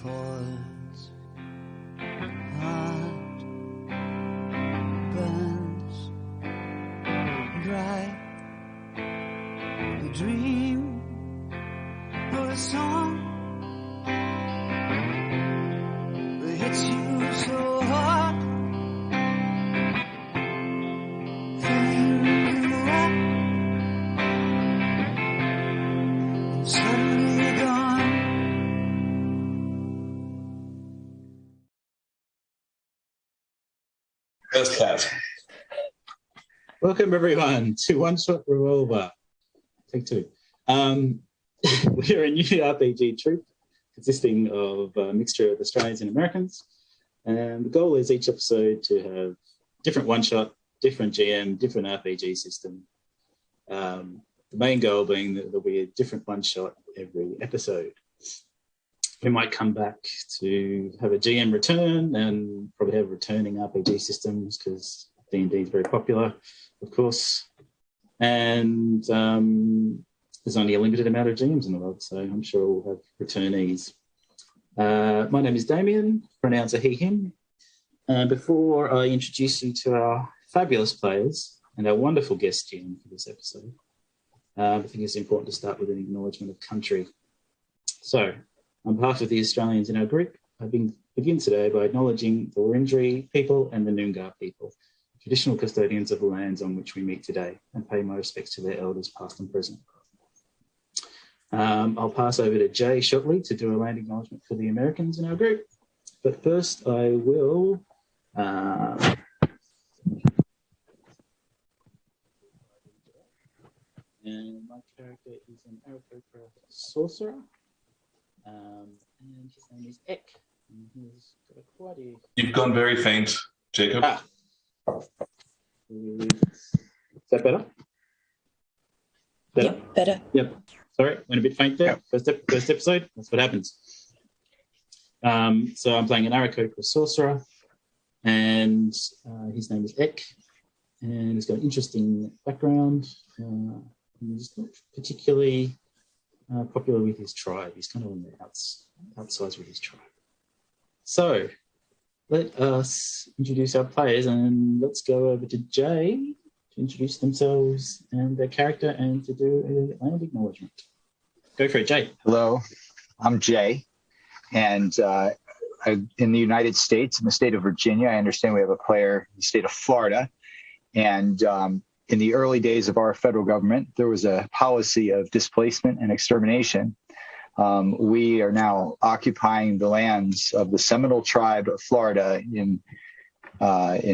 falls, heart burns bright. A dream or a song that hits you so hard. Feeling you up and suddenly gone. First cat. Welcome everyone to One Shot Revolver. Take two. We're a new RPG troupe consisting of a mixture of Australians and Americans. And the goal is each episode to have different one-shot, different GM, different RPG system. The main goal being that there'll be a different one-shot every episode. We might come back to have a GM return and probably have returning RPG systems because D&D is very popular, of course. And there's only a limited amount of GMs in the world, so I'm sure we'll have returnees. My name is Damien, pronounce a he, him. And before I introduce you to our fabulous players and our wonderful guest GM for this episode, I think it's important to start with an acknowledgement of country. So, on behalf of the Australians in our group, I begin today by acknowledging the Wurundjeri people and the Noongar people, traditional custodians of the lands on which we meet today, and pay my respects to their elders past and present. I'll pass over to Jay shortly to do a land acknowledgement for the Americans in our group. But first I will and my character is an Aarakocra sorcerer. And his name is Ek. And he's got quite a... You've gone very faint, Jacob. Is that better? Yep, better. Yep. Sorry, went a bit faint there. First episode, that's what happens. So I'm playing an Aarakocra sorcerer, and his name is Ek, and he's got an interesting background. He's not particularly popular with his tribe. He's kind of on the outsides with his tribe. So let us introduce our players, and let's go over to Jay to introduce themselves and their character and to do a land acknowledgement. Go for it, Jay. Hello, I'm Jay, and in the United States, in the state of Virginia, I understand we have a player in the state of Florida, and in the early days of our federal government, there was a policy of displacement and extermination. We are now occupying the lands of the Seminole tribe of Florida in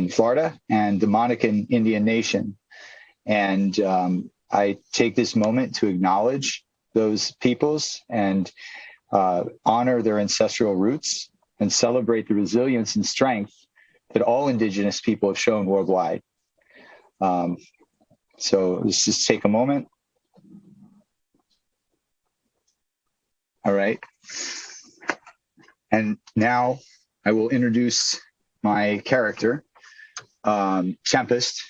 Florida and the Monacan Indian Nation. And I take this moment to acknowledge those peoples and honor their ancestral roots and celebrate the resilience and strength that all Indigenous people have shown worldwide. So let's just take a moment. All right. And now I will introduce my character, Tempest,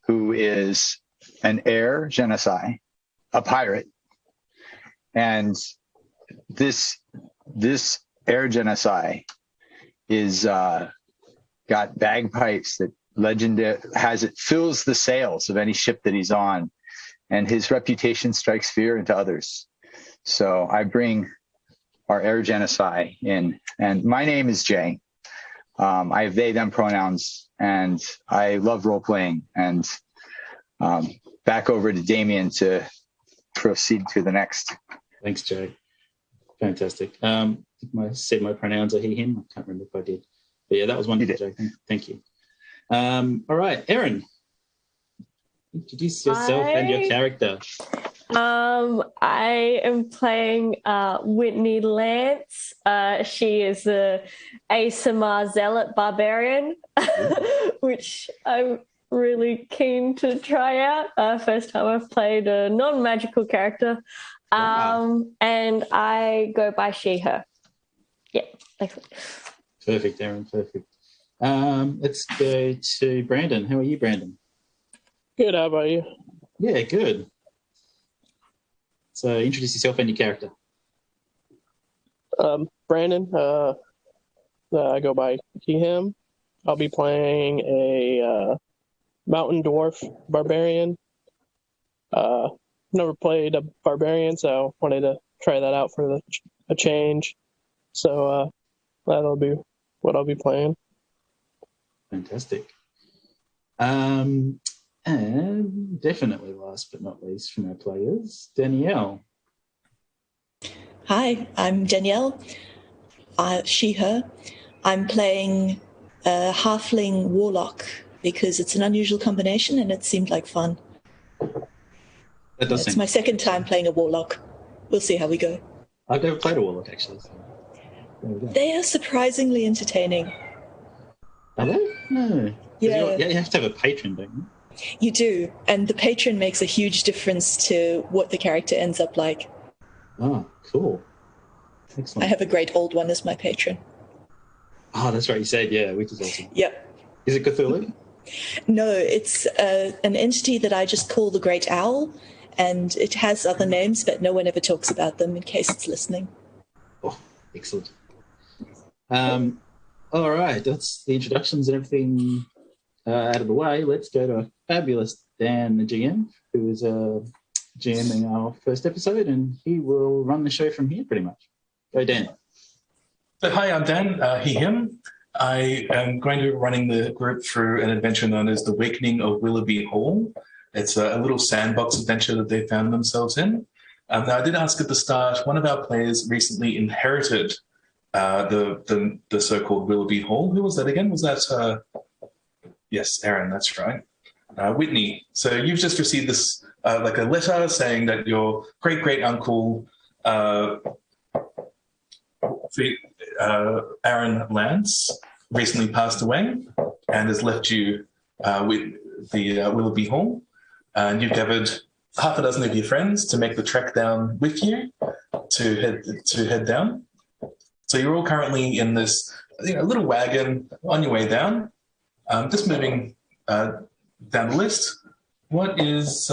who is an heir genocide, a pirate. And this air genocide is got bagpipes that fills the sails of any ship that he's on, and his reputation strikes fear into others. So I bring our air genocide in, and my name is Jay. I have they them pronouns, and I love role playing. And back over to Damien to proceed to the next. Thanks, Jay. Fantastic. I said my pronouns are he, him. I can't remember if I did. But yeah, that was wonderful, Jay. Thank you. All right, Erin. Introduce yourself and your character. I am playing Whitney Lance. She is a ASMR zealot barbarian, which I'm really keen to try out. First time I've played a non-magical character. And I go by she, her. Yeah, excellent. Perfect, Erin, perfect. Let's go to Brandon. How are you, Brandon? Good, how about you? Yeah, good. So introduce yourself and your character. Brandon. I go by he, him. I'll be playing a mountain dwarf barbarian. Never played a barbarian, so wanted to try that out for a change. So that'll be what I'll be playing. Fantastic. And definitely last but not least from our players, Danielle. Hi, I'm Danielle. She, her. I'm playing a halfling warlock because it's an unusual combination and it seemed like fun. It's my second time playing a warlock. We'll see how we go. I've never played a warlock, actually. So they are surprisingly entertaining. Are they? No. Yeah. You have to have a patron, don't you? You do, and the patron makes a huge difference to what the character ends up like. Oh, cool. Excellent. I have a great old one as my patron. Oh, that's right, you said, yeah, which is awesome. Yep. Is it Cthulhu? No, it's an entity that I just call the Great Owl, and it has other names, but no one ever talks about them in case it's listening. Oh, excellent. All right, that's the introductions and everything out of the way. Let's go to our fabulous Dan, the GM, who is GMing our first episode, and he will run the show from here pretty much. Go, Dan. So, hi, I'm Dan, he, him. I am going to be running the group through an adventure known as The Awakening of Willoughby Hall. It's a little sandbox adventure that they found themselves in. Now, I did ask at the start, one of our players recently inherited the so-called Willoughby Hall. Who was that again? Was that... Yes, Erin, that's right. Whitney. So you've just received this, like a letter saying that your great-great-uncle, Aaron Lance, recently passed away and has left you with the Willoughby Hall. And you've gathered half a dozen of your friends to make the trek down with you to head down. So you're all currently in this little wagon on your way down. Just moving down the list. What is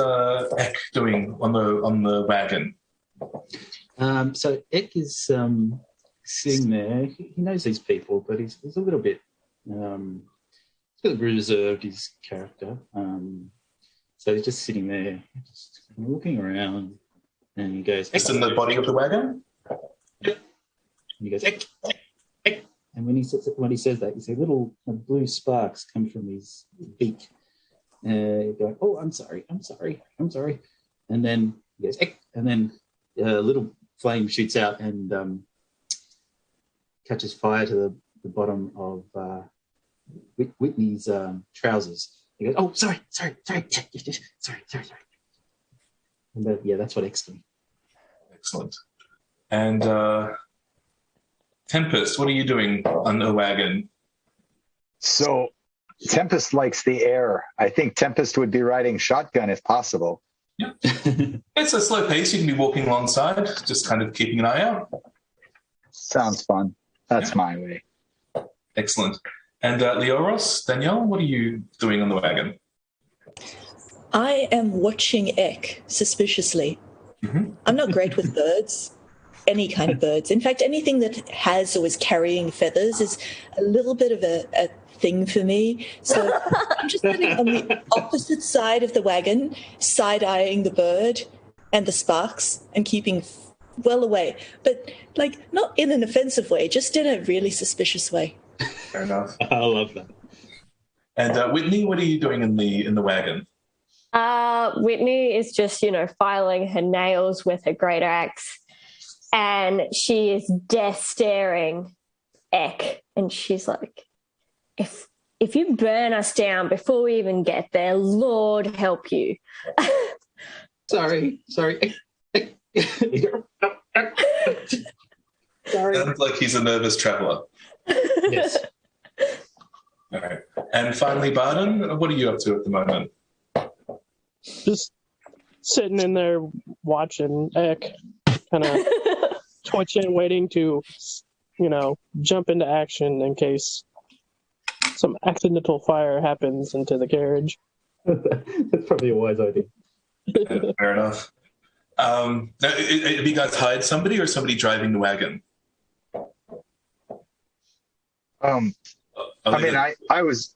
Eck doing on the wagon? So Eck is sitting there. He knows these people, but he's a little bit reserved, his character. So he's just sitting there, just looking around, and he goes... Just in the body of the wagon? Yep. And he goes, Eck, Eck. And when he says that, you see little blue sparks come from his beak. Going, oh, I'm sorry. And then he goes, Eck, and then a little flame shoots out and catches fire to the bottom of Whitney's trousers. He goes, oh, sorry. And that's what Eck's doing. Excellent. And Tempest, what are you doing on the wagon? So Tempest likes the air. I think Tempest would be riding shotgun if possible. Yeah. It's a slow pace. You can be walking alongside, just kind of keeping an eye out. Sounds fun. That's my way. Excellent. And Leoris, Danielle, what are you doing on the wagon? I am watching Eck suspiciously. Mm-hmm. I'm not great with birds. Any kind of birds. In fact, anything that has or is carrying feathers is a little bit of a thing for me. So I'm just sitting on the opposite side of the wagon, side-eyeing the bird and the sparks and keeping well away. But, not in an offensive way, just in a really suspicious way. Fair enough. I love that. And Whitney, what are you doing in the wagon? Whitney is just, filing her nails with her great axe. And she is death staring Eck, and she's like, "If you burn us down before we even get there, Lord help you." Sorry. Sorry. Sounds like he's a nervous traveller. Yes. All right. And finally, Bardin, what are you up to at the moment? Just sitting in there watching Eck, kind of twitching, waiting to, jump into action in case some accidental fire happens into the carriage. That's probably a wise idea. Yeah, fair enough. Have you guys hired somebody or somebody driving the wagon? I mean, I was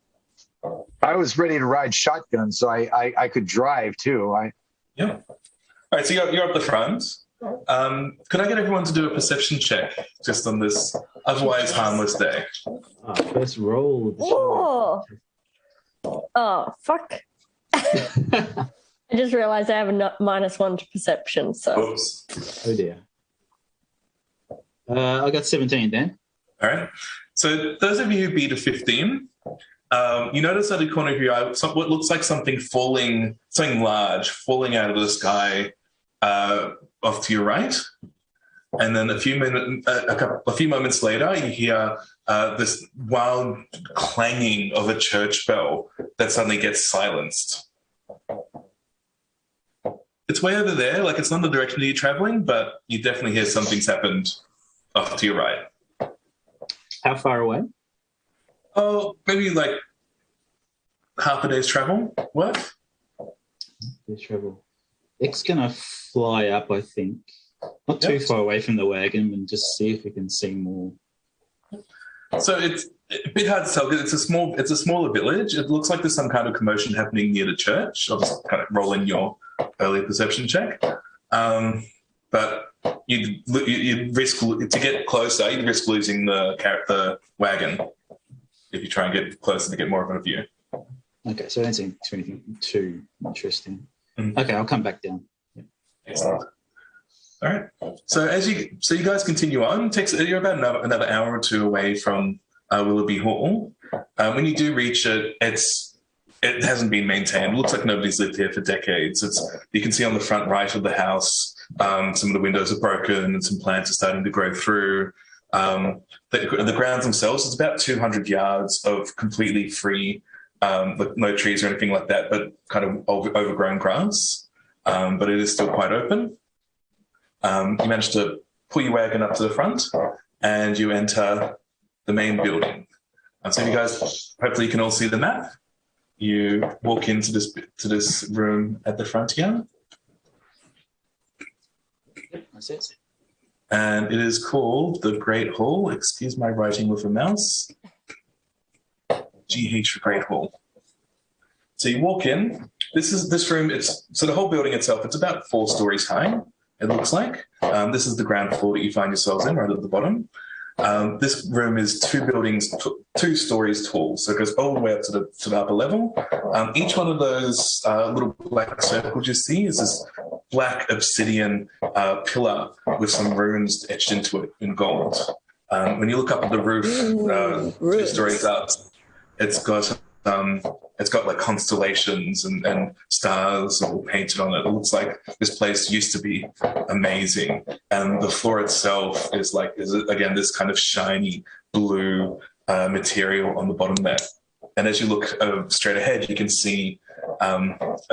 ready to ride shotgun, so I could drive too. Yeah. All right, so you're up the front. Could I get everyone to do a perception check just on this otherwise harmless day? First roll. Oh, fuck. I just realized I have a -1 to perception, so. Oops. Oh dear. I got 17 then. All right. So those of you who beat a 15, you notice at the corner of your eye what looks like something large falling out of the sky off to your right. And then a few moments later, you hear this wild clanging of a church bell that suddenly gets silenced. It's way over there, like it's not the direction that you're traveling, but you definitely hear something's happened off to your right. How far away? Oh, maybe like half a day's travel worth. Day's travel. It's gonna fly up, I think. Not too far away from the wagon, and just see if we can see more. So it's a bit hard to tell because it's a smaller village. It looks like there's some kind of commotion happening near the church. I'll just kind of roll in your early perception check. But you'd risk to get closer. You'd risk losing the wagon if you try and get closer to get more of a view. Okay, so I don't see anything too interesting. Okay, I'll come back down. Yeah. Excellent. All right. So you guys continue on. You're about another hour or two away from Willoughby Hall. When you do reach it, it hasn't been maintained. It looks like nobody's lived here for decades. You can see on the front right of the house, some of the windows are broken and some plants are starting to grow through. The grounds themselves, it's about 200 yards of completely free, with no trees or anything like that, but kind of overgrown grass. But it is still quite open. You manage to pull your wagon up to the front and you enter the main building. So you guys, hopefully you can all see the map. You walk into this room at the front here. That's it. And it is called the Great Hall. Excuse my writing with a mouse. GH for Great Hall. So you walk in. This room. So the whole building itself. It's about 4 stories high. It looks like. This is the ground floor that you find yourselves in, right at the bottom. This room is 2 stories tall, so it goes all the way up to the upper level. Each one of those little black circles you see is this black obsidian pillar with some runes etched into it in gold. When you look up at the roof, 2 stories up, it's got like constellations and stars all painted on it. It looks like this place used to be amazing. And the floor itself is again this kind of shiny blue material on the bottom there. And as you look straight ahead, you can see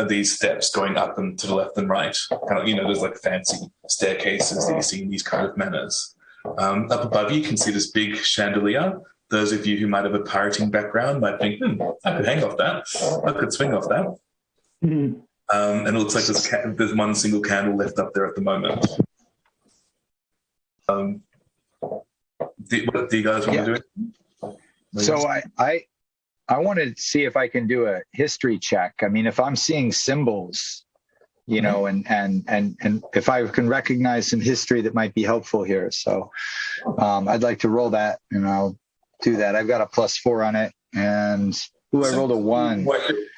these steps going up and to the left and right. Kind of, there's like fancy staircases that you see in these kind of manners. Up above you can see this big chandelier. Those of you who might have a pirating background might think, I could hang off that. I could swing off that. And it looks like there's one single candle left up there at the moment. What do you guys want to do? So I want to see if I can do a history check. I mean, if I'm seeing symbols, and if I can recognize some history that might be helpful here. So I'd like to roll that, and I'll do that. I've got a +4 on it, and I rolled a 1.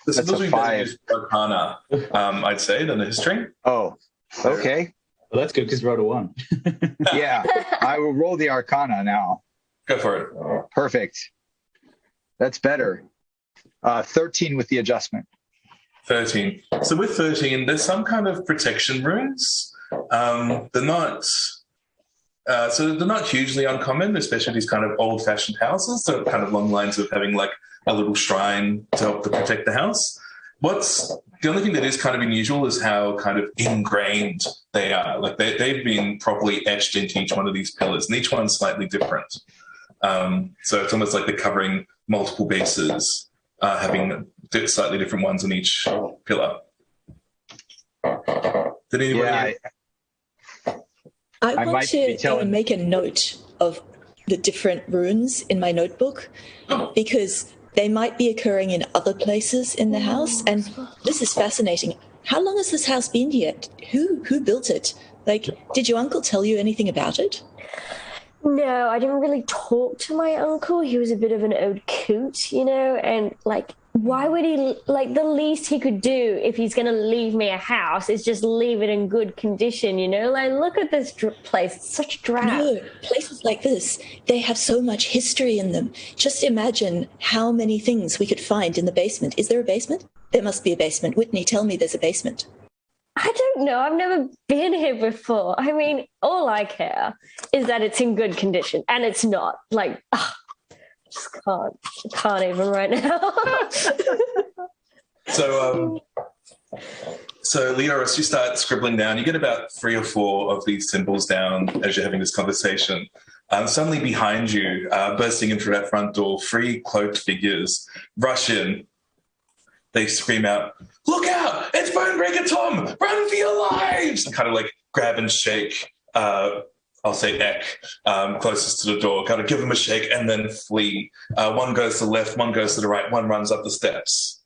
That's a 5. Arcana, I'd say, than the history. Oh, okay. Well, that's good because you rolled a 1. Yeah, I will roll the Arcana now. Go for it. Perfect. That's better. 13 with the adjustment. 13. So with 13, there's some kind of protection runes. They're not hugely uncommon, especially these kind of old-fashioned houses. They're kind of along the lines of having like a little shrine to help to protect the house. The only thing that is kind of unusual is how kind of ingrained they are. Like they've been properly etched into each one of these pillars, and each one's slightly different. So it's almost like they're covering multiple bases, having slightly different ones on each pillar. Did anybody? I want to make a note of the different runes in my notebook because they might be occurring in other places in the house. And this is fascinating. How long has this house been here? Who built it? Like, did your uncle tell you anything about it? No, I didn't really talk to my uncle. He was a bit of an old coot, you know, and like, why would he, like, the least he could do if he's going to leave me a house is just leave it in good condition, you know? Like, look at this place. It's such drab. No, places like this, they have so much history in them. Just imagine how many things we could find in the basement. Is there a basement? There must be a basement. Whitney, tell me there's a basement. I don't know. I've never been here before. I mean, all I care is that it's in good condition, and it's not. Like, I just can't even right now. So Leoris, you start scribbling down. You get about 3 or 4 of these symbols down as you're having this conversation. Suddenly behind you, bursting in through that front door, 3 cloaked figures rush in. They scream out, "Look out! It's Bonebreaker Tom! Run for your lives!" And kind of like grab and shake, I'll say Eck, closest to the door, kind of give him a shake and then flee. One goes to the left, one goes to the right, one runs up the steps.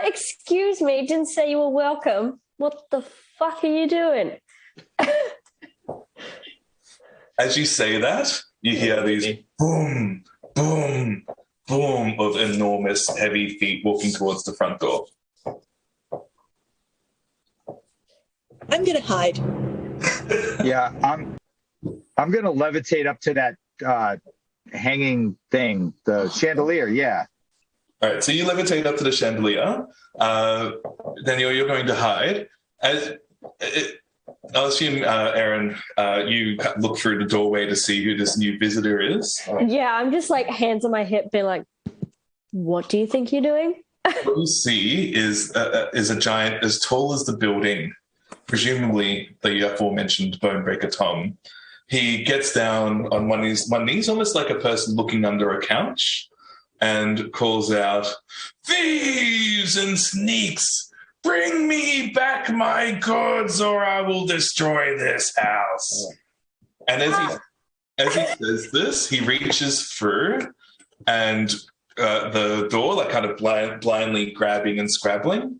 Excuse me, didn't say you were welcome. What the fuck are you doing? As you say that, you hear these boom, boom, boom of enormous, heavy feet walking towards the front door. I'm going to hide. Yeah, I'm going to levitate up to that hanging thing, the chandelier. Yeah. All right, so you levitate up to the chandelier. Danielle, you're going to hide. I'll assume, Erin, you look through the doorway to see who this new visitor is. Yeah, I'm just like hands on my hip being like, what do you think you're doing? What you see is a giant as tall as the building, presumably the aforementioned Bonebreaker Tom. He gets down on one knee, almost like a person looking under a couch, and calls out, "Thieves and sneaks! Bring me back my goods or I will destroy this house." And as he says this, he reaches through and the door, like kind of blindly grabbing and scrabbling.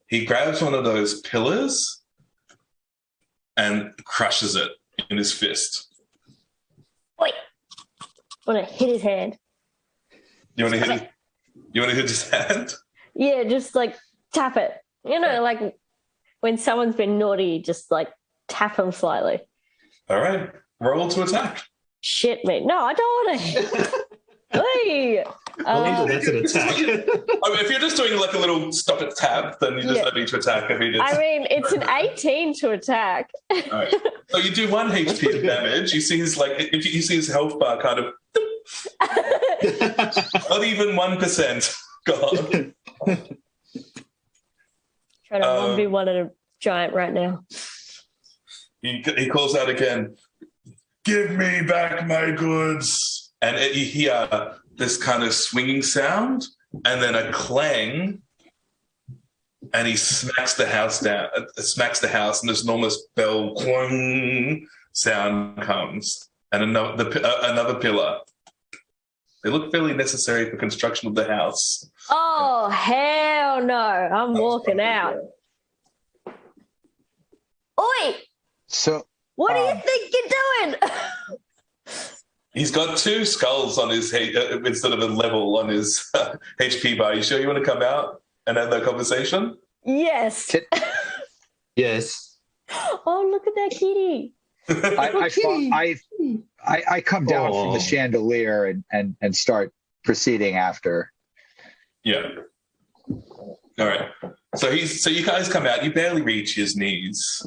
He grabs one of those pillars and crushes it in his fist. Wait. I want to hit his hand. You want to hit his hand? Yeah, just like tap it. You know, like when someone's been naughty, just like tap them slightly. All right. Roll to attack. Shit, mate. No, I don't want to. Hey. That's an attack. I mean, if you're just doing like a little stop it tap, then you just don't need to attack. I mean, it's an 18 to attack. All right. So you do 1 HP of damage. You see his you see his health bar kind of not even 1% gone. Trying to 1v1 at a giant right now. He calls out again, "Give me back my goods!" And you hear this kind of swinging sound, and then a clang, and he smacks the house down. Smacks the house, and this enormous bell clang sound comes, and another pillar. They look fairly necessary for construction of the house. Oh, hell no. I'm walking out. Oi! So What do you think you're doing? He's got 2 skulls on his head instead of a level on his HP bar. You sure you want to come out and have that conversation? Yes. Yes. Oh, look at that kitty. I come down from the chandelier and start proceeding after. Yeah. All right. So you guys come out. You barely reach his knees.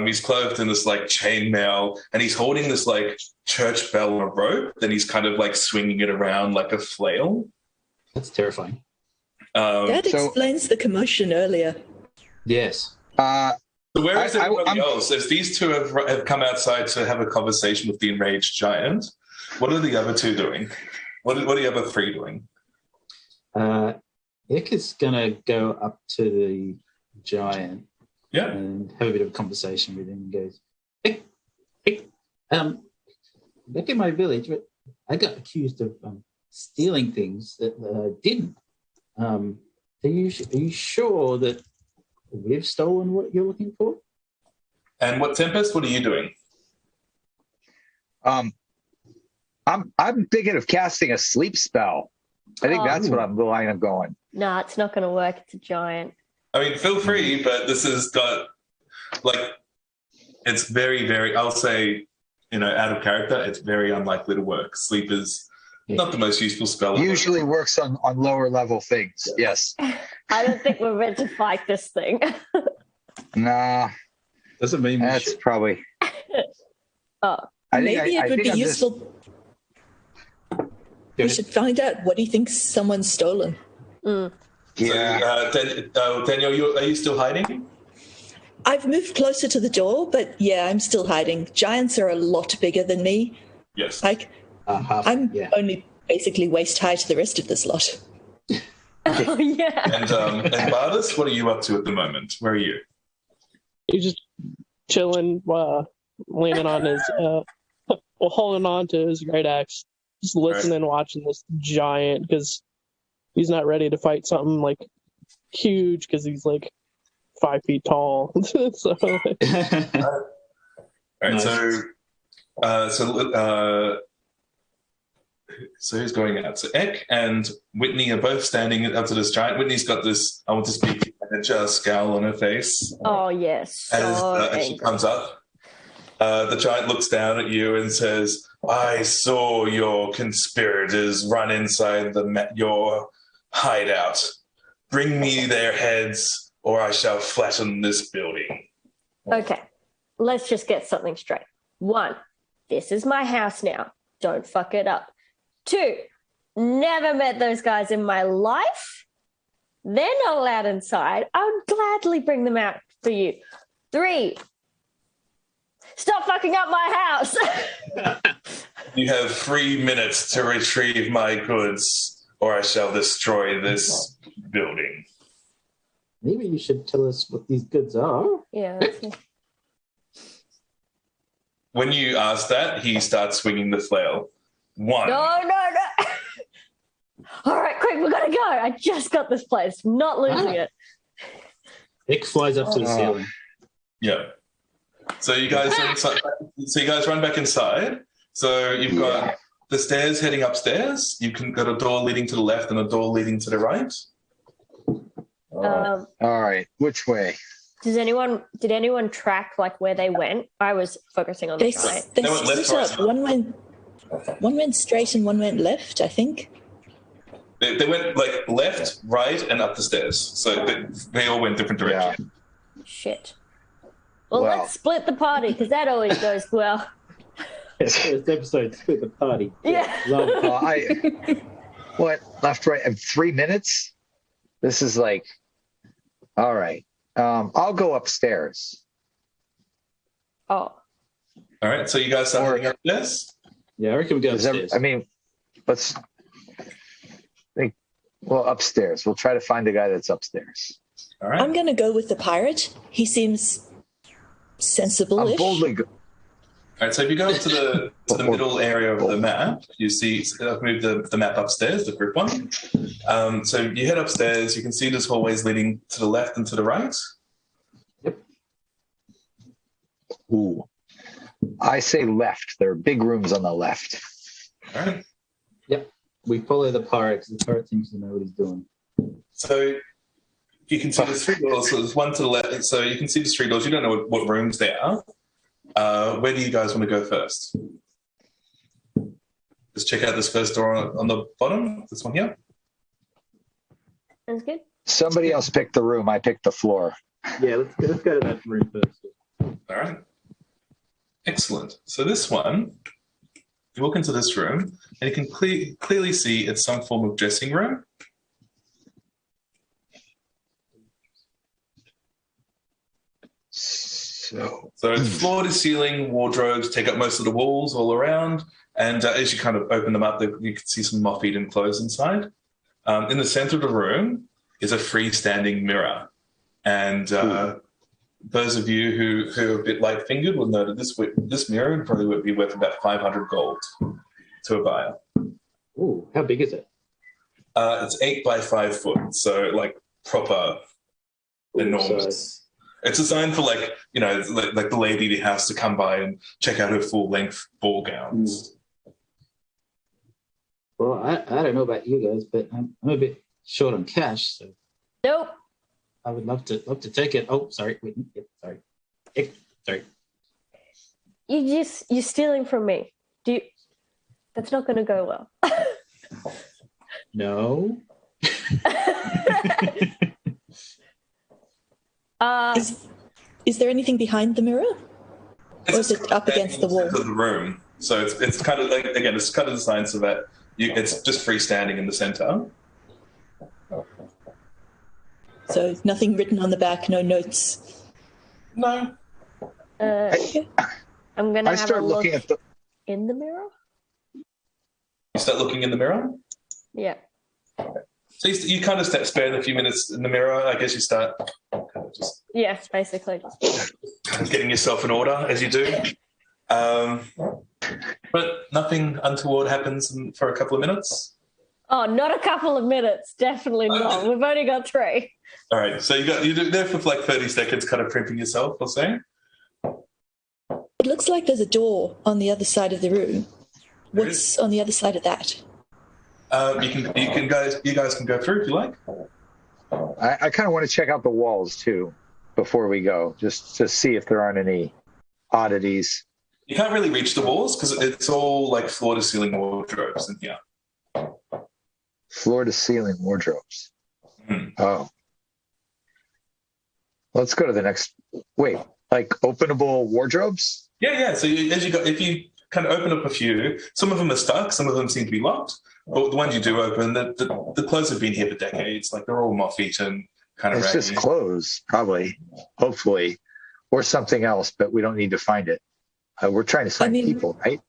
He's clothed in this like chainmail, and he's holding this like church bell on a rope. Then he's kind of like swinging it around like a flail. That's terrifying. That explains the commotion earlier. Yes. So where is everybody else? As these 2 have come outside to have a conversation with the enraged giant, what are the other 2 doing? What are the other 3 doing? Ick is going to go up to the giant and have a bit of a conversation with him and goes, Ick, back in my village, I got accused of stealing things that I didn't. Are you sure that we've stolen what you're looking for? And Tempest, what are you doing? I'm thinking of casting a sleep spell. I think that's what I'm the line I'm going. Nah, it's not going to work. It's a giant. I mean, feel free, but this has got, like, it's very, very, I'll say, out of character, it's very unlikely to work. Sleep is not the most useful spell. Usually works on lower level things, yes. I don't think we're meant to fight this thing. Nah. Doesn't mean that's probably... Maybe it would be useful. We should find out what he thinks someone's stolen. Yeah. So, Danielle, are you still hiding? I've moved closer to the door, but yeah, I'm still hiding. Giants are a lot bigger than me. Yes. Like, I'm only basically waist high to the rest of this lot. Oh, yeah. And Bhardus, what are you up to at the moment? Where are you? He's just chilling, leaning on his, holding on to his great axe, just listening, watching this giant, because he's not ready to fight something like huge, because he's like 5 feet tall. So, all right. Nice. So who's going out? So Eck and Whitney are both standing up to this giant. Whitney's got this, I want to speak, a scowl on her face. Oh, yes. As she comes up. The giant looks down at you and says, I saw your conspirators run inside your hideout. Bring me their heads, or I shall flatten this building. Okay, let's just get something straight. 1, this is my house now. Don't fuck it up. 2, never met those guys in my life. They're not allowed inside. I would gladly bring them out for you. 3, stop fucking up my house. You have 3 minutes to retrieve my goods, or I shall destroy this building. Maybe you should tell us what these goods are. Yeah. When you ask that, he starts swinging the flail. 1. No. All right, quick, we gotta go. I just got this place. I'm not losing it. It flies up to the ceiling. Yeah. So you guys run back inside. So you've got the stairs heading upstairs. You've got a door leading to the left and a door leading to the right. All right. Which way? Did anyone track like where they went? I was focusing on the giant. They split up. One went straight and one went left, I think. They went like left, right, and up the stairs. So they all went different directions. Yeah. Shit. Well, let's split the party, because that always goes well. First episode, split the party. Yeah. Love what? Left, right, 3 minutes? This is like, all right. I'll go upstairs. Oh. All right. So you guys are heading upstairs? Yeah, I reckon we go upstairs. Upstairs. We'll try to find the guy that's upstairs. All right. I'm going to go with the pirate. He seems sensible-ish. All right, so if you go to the middle area of the map, you see, I've moved the map upstairs, the group one. So you head upstairs, you can see there's hallways leading to the left and to the right. Yep. Ooh. I say left. There are big rooms on the left. All right. Yep. We follow the pirate, because the pirate seems to know what he's doing. So you can see there's 3 doors. So there's one to the left. So you can see there's 3 doors. You don't know what rooms they are. Where do you guys want to go first? Let's check out this first door on the bottom. This one here. Sounds good. Somebody else picked the room. I picked the floor. Yeah, let's go to that room first. All right. Excellent. So this one, you walk into this room, and you can clearly see it's some form of dressing room. So it's floor-to-ceiling wardrobes take up most of the walls all around, and as you kind of open them up, you can see some moth-eaten clothes inside. In the center of the room is a freestanding mirror, and those of you who are a bit light-fingered will know that this mirror probably would be worth about 500 gold to a buyer. Ooh, how big is it? It's 8 by 5 foot, so like proper enormous. It's designed for like the lady of the house to come by and check out her full-length ball gowns. Well, I don't know about you guys, but I'm a bit short on cash, so Nope. I would love to take it. Oh, sorry. Wait, sorry. Sorry. You're stealing from me. That's not going to go well. No. Is there anything behind the mirror? Or is it up against the wall? Of the room. So it's kind of like, again, it's kind of designed so that it's just freestanding in the center. So nothing written on the back, no notes. No. Okay. I'm going to have a look in the mirror. You start looking in the mirror? Yeah. So you kind of spend a few minutes in the mirror. I guess you start just Yes, basically. getting yourself in order as you do. But nothing untoward happens for a couple of minutes. Oh, not a couple of minutes. Definitely not. We've only got 3. All right. So you're there for like 30 seconds kind of primping yourself, I'll say. It looks like there's a door on the other side of the room. What's on the other side of that? You guys can go through if you like. I kind of want to check out the walls too before we go, just to see if there aren't any oddities. You can't really reach the walls because it's all like floor-to-ceiling wardrobes in here. Floor-to-ceiling wardrobes. Mm. Oh. Let's go to the next. Wait, like openable wardrobes? Yeah. So if you kind of open up a few, some of them are stuck, some of them seem to be locked. But the ones you do open, the clothes have been here for decades. Like they're all moth-eaten, kind of. It's raggy. just clothes, probably, hopefully, or something else. But we don't need to find it. We're trying to find people, right?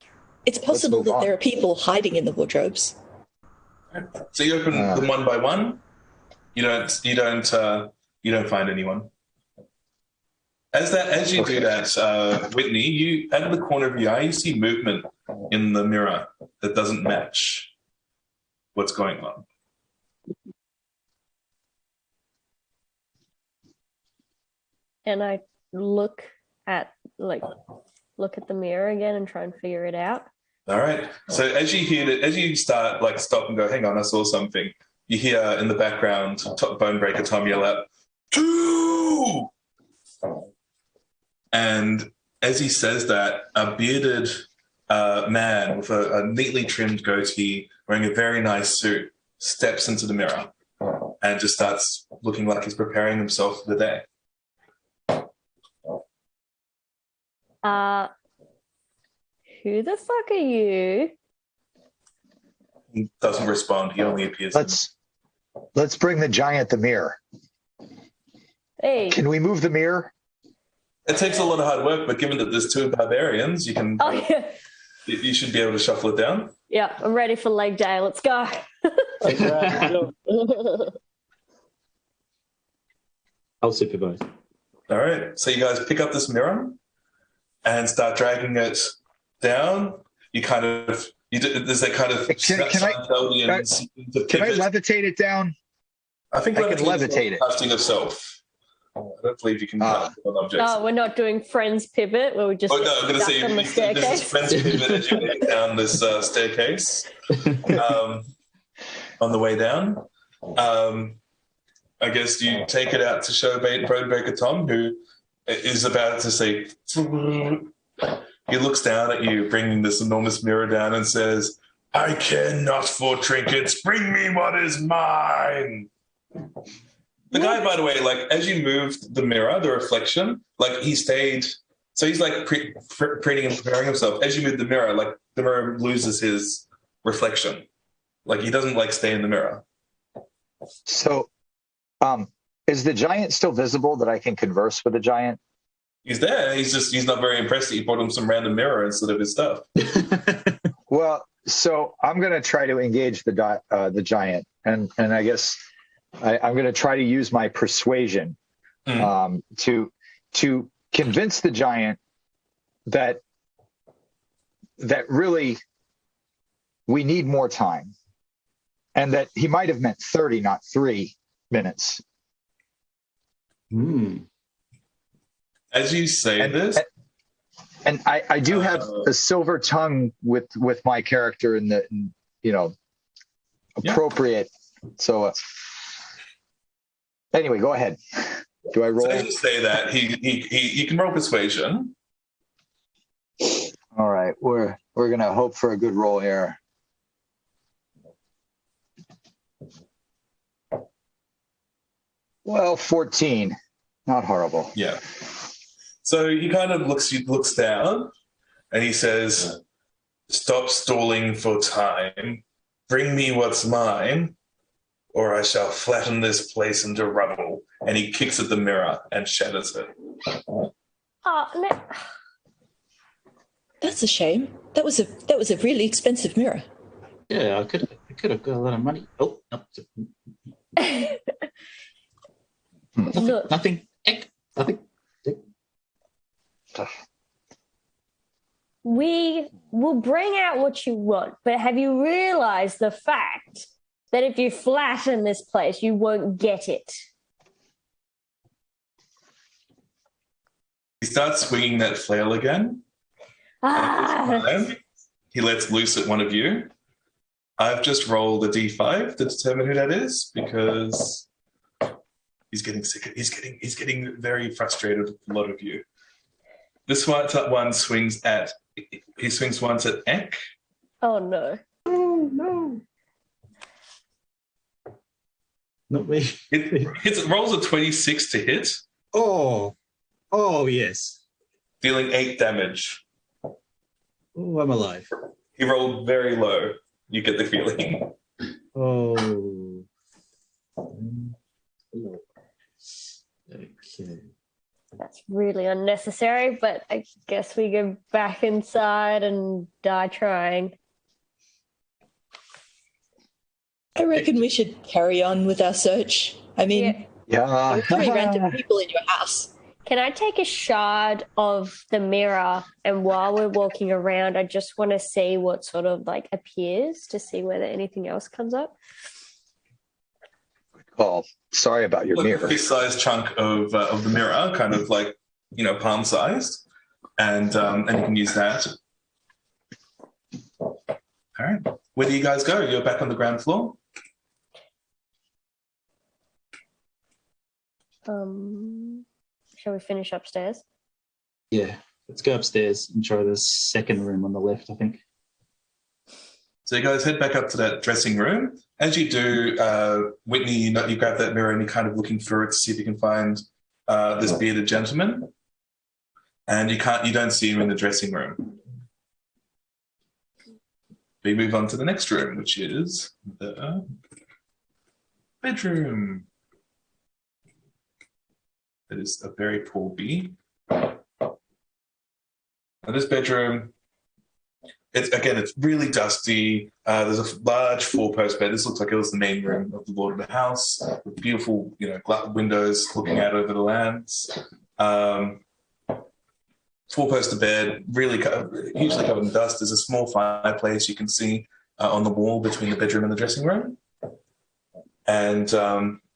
It's possible that there are people hiding in the wardrobes. So you open them one by one. You don't find anyone. As you do that, Whitney, you out of the corner of your eye, you see movement in the mirror that doesn't match what's going on. And I look at the mirror again and try and figure it out. All right. So as you start like stop and go, hang on, I saw something. You hear in the background Bonebreaker Tom yell out, 2! And as he says that, a bearded man with a neatly trimmed goatee, wearing a very nice suit, steps into the mirror and just starts looking like he's preparing himself for the day. Who the fuck are you? He doesn't respond. He only appears. Let's bring the giant the mirror. Hey. Can we move the mirror? It takes a lot of hard work, but given that there's 2 barbarians, you can. Oh yeah. You should be able to shuffle it down. Yeah, I'm ready for leg day. Let's go. I'll supervise. All right. So you guys pick up this mirror and start dragging it down. There's that kind of. Can I levitate it down? I think I can levitate it. Casting of self. I don't believe you can on objects. Oh, we're not doing friends pivot where we just I'm going to say on the this staircase. is friends pivot as you make down this staircase on the way down. I guess you take it out to show Bonebreaker Tom, who is about to say. He looks down at you, bringing this enormous mirror down, and says, "I care not for trinkets. Bring me what is mine." The guy, by the way, like as you moved the mirror, the reflection, like he stayed. So he's like printing and preparing himself. As you move the mirror, like the mirror loses his reflection. Like he doesn't like stay in the mirror. So, is the giant still visible that I can converse with the giant? He's there. He's not very impressed that you brought him some random mirror instead of his stuff. Well, so I'm going to try to engage the giant, and I guess I'm going to try to use my persuasion to to convince the giant that really we need more time, and that he might have meant 30, not 3 minutes. As you say this, and I do have a silver tongue with my character in the appropriate. So anyway, go ahead. Do I roll? So as you say that, you can roll persuasion. All right, we're gonna hope for a good roll here. Well, 14, not horrible. Yeah. So he kind of looks down, and he says, "Stop stalling for time. Bring me what's mine, or I shall flatten this place into rubble." And he kicks at the mirror and shatters it. Oh, no. That's a shame. That was a really expensive mirror. Yeah, I could have got a lot of money. Oh, no. Look. Nothing. Nothing. We will bring out what you want, but have you realized the fact that if you flatten this place, you won't get it? He starts swinging that flail again. He lets loose at one of you. I've just rolled a d5 to determine who that is, because he's getting sick. He's getting very frustrated with a lot of you. This one swings once at Eck. Oh no! Oh no! Not me. It rolls a 26 to hit. Oh yes. Dealing 8 damage. Oh, I'm alive. He rolled very low. You get the feeling. Oh. Okay. That's really unnecessary, but I guess we go back inside and die trying. I reckon we should carry on with our search. I mean, there are 3 random people in your house. Can I take a shard of the mirror, and while we're walking around, I just want to see what sort of appears, to see whether anything else comes up? Well, sorry about your mirror. A fist-sized chunk of the mirror, kind of palm-sized, and you can use that. All right. Where do you guys go? You're back on the ground floor? Shall we finish upstairs? Yeah, let's go upstairs and try the second room on the left, I think. So you guys head back up to that dressing room. As you do, Whitney, you grab that mirror and you're kind of looking through it to see if you can find this bearded gentleman. And you don't see him in the dressing room. We move on to the next room, which is the bedroom. That is a very poor B. Now this bedroom, it's really dusty. There's a large 4-post bed. This looks like it was the main room of the lord of the house, with beautiful, windows looking out over the lands. 4-poster bed, really hugely covered in dust. There's a small fireplace you can see on the wall between the bedroom and the dressing room, and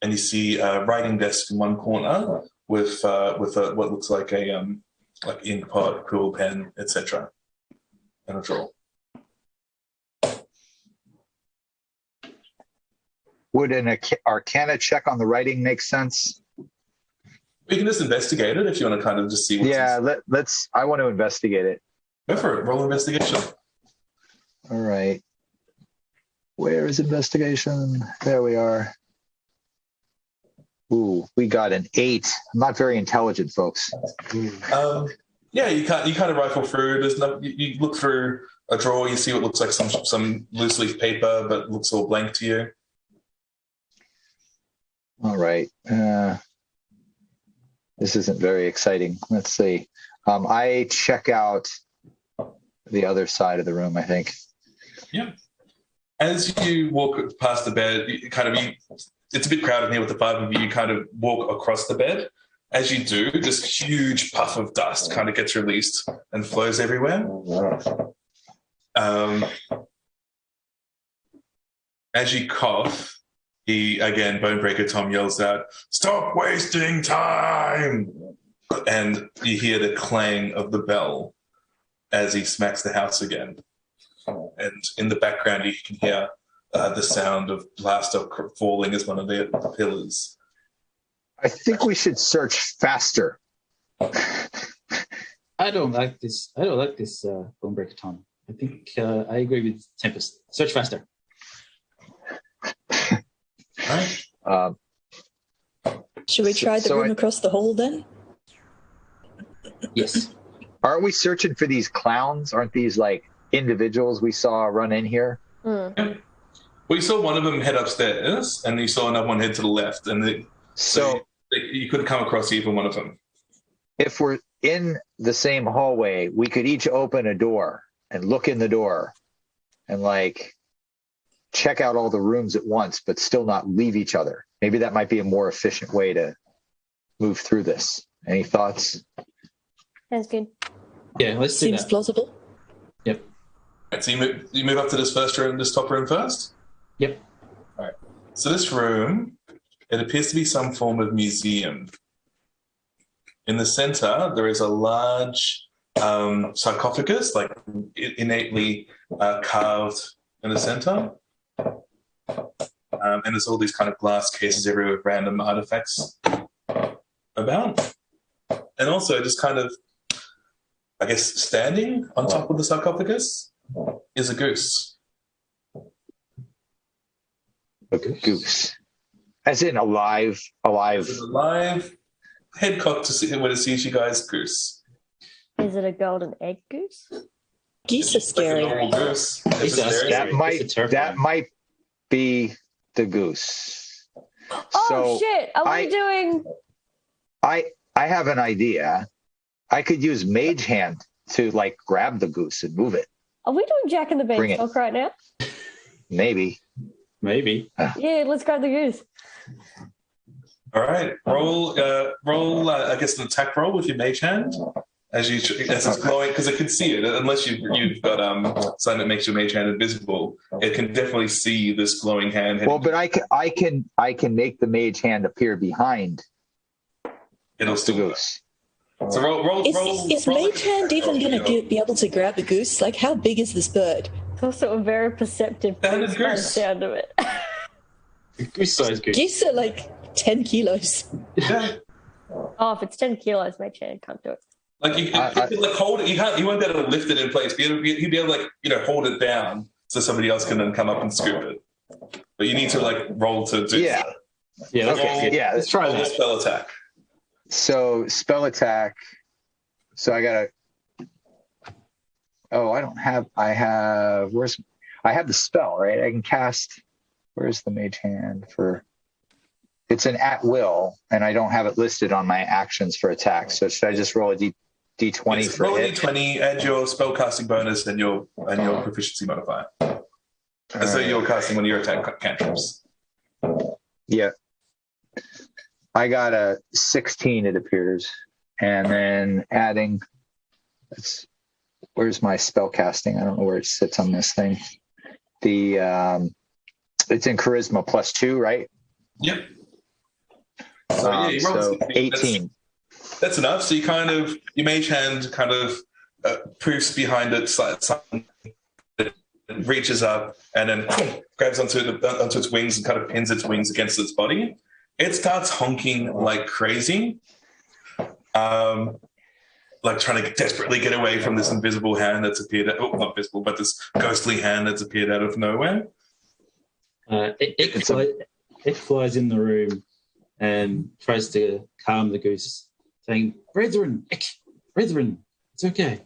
you see a writing desk in one corner with what looks like a ink pot, quill pen, etc., and a drawer. Would an Arcana check on the writing make sense? We can just investigate it if you want to kind of just see what's let's. I want to investigate it. Go for it. Roll investigation. All right. Where is investigation? There we are. Ooh, we got an 8. I'm not very intelligent, folks. Yeah, you kind of rifle through. There's you look through a drawer. You see what looks like some loose leaf paper, but looks all blank to you. All right. This isn't very exciting. Let's see. I check out the other side of the room, I think. Yeah. As you walk past the bed, it's a bit crowded here with the 5 of you. You kind of walk across the bed, As you do, this huge puff of dust kind of gets released and flows everywhere. As you cough, Bonebreaker Tom yells out, "Stop wasting time!" And you hear the clang of the bell as he smacks the house again. And in the background, you can hear the sound of plaster falling as one of the pillars. I think we should search faster. I don't like this. Bonebreaker Tom. I think I agree with Tempest. Search faster. Right. Should we try the room across the hall then? Yes. Aren't we searching for these clowns? Aren't these like individuals we saw run in here? Well, you saw one of them head upstairs, and you saw another one head to the left, and you couldn't come across either one of them. If we're in the same hallway, we could each open a door and look in the door and like check out all the rooms at once, but still not leave each other. Maybe that might be a more efficient way to move through this. Any thoughts? Sounds good. Yeah, let's do Seems that. plausible. Yep. Right, so you move up to this top room first? Yep. All right. So this room, it appears to be some form of museum. In the center, there is a large sarcophagus, like innately carved in the center. And there's all these kind of glass cases everywhere with random artifacts about. And also just kind of, I guess, standing on top of the sarcophagus is a goose. A goose. As in alive. It's alive, head cocked to see when it sees you guys, goose. Is it a golden egg goose? Geese are scary. Like a normal goose. Geese are scary. That might be the goose. Oh, So shit. Are we doing... I have an idea. I could use Mage Hand to like grab the goose and move it. Are we doing Jack and the Bring it. Beanstalk right now? Maybe. Yeah, let's grab the goose. All right, roll. I guess an attack roll with your mage hand as it's glowing, because it can see it. Unless you've got something that makes your mage hand invisible, it can definitely see this glowing hand. Well, but I can make the Mage Hand appear behind. It'll the still goose. So roll. Is Mage Hand even going to be able to grab a goose? Like, how big is this bird? It's also a very perceptive That is goose by the goose. sound of it. Goose-sized goose. Geese are like 10 kilos. Yeah. Oh, if it's 10 kilos, my chair can't do it. Like you can like hold it. You won't be able to lift it in place. He'd be able to like hold it down so somebody else can then come up and scoop it. But you need to like roll to do. Yeah. Yeah, Okay. Yeah. Let's try Roll a that. spell attack. So spell attack. So I gotta. Oh, I don't have. I have. I have the spell, right? I can cast. Where's the Mage Hand for? It's an at will, and I don't have it listed on my actions for attack. So should I just roll a d20 for roll a hit? d20, add your spellcasting bonus and your proficiency modifier. So you're casting one of your attack cantrips. Yeah. I got a 16, it appears. And then adding, where's my spell casting? I don't know where it sits on this thing. It's in charisma +2, right? Yep. So, you rolled 18. That's enough. So your mage hand kind of poofs behind it, it reaches up and then grabs onto its wings and kind of pins its wings against its body. It starts honking like crazy, like trying to desperately get away from this invisible hand that's appeared. Not visible, but this ghostly hand that's appeared out of nowhere. It flies in the room and tries to calm the goose, saying, Brethren, it's okay.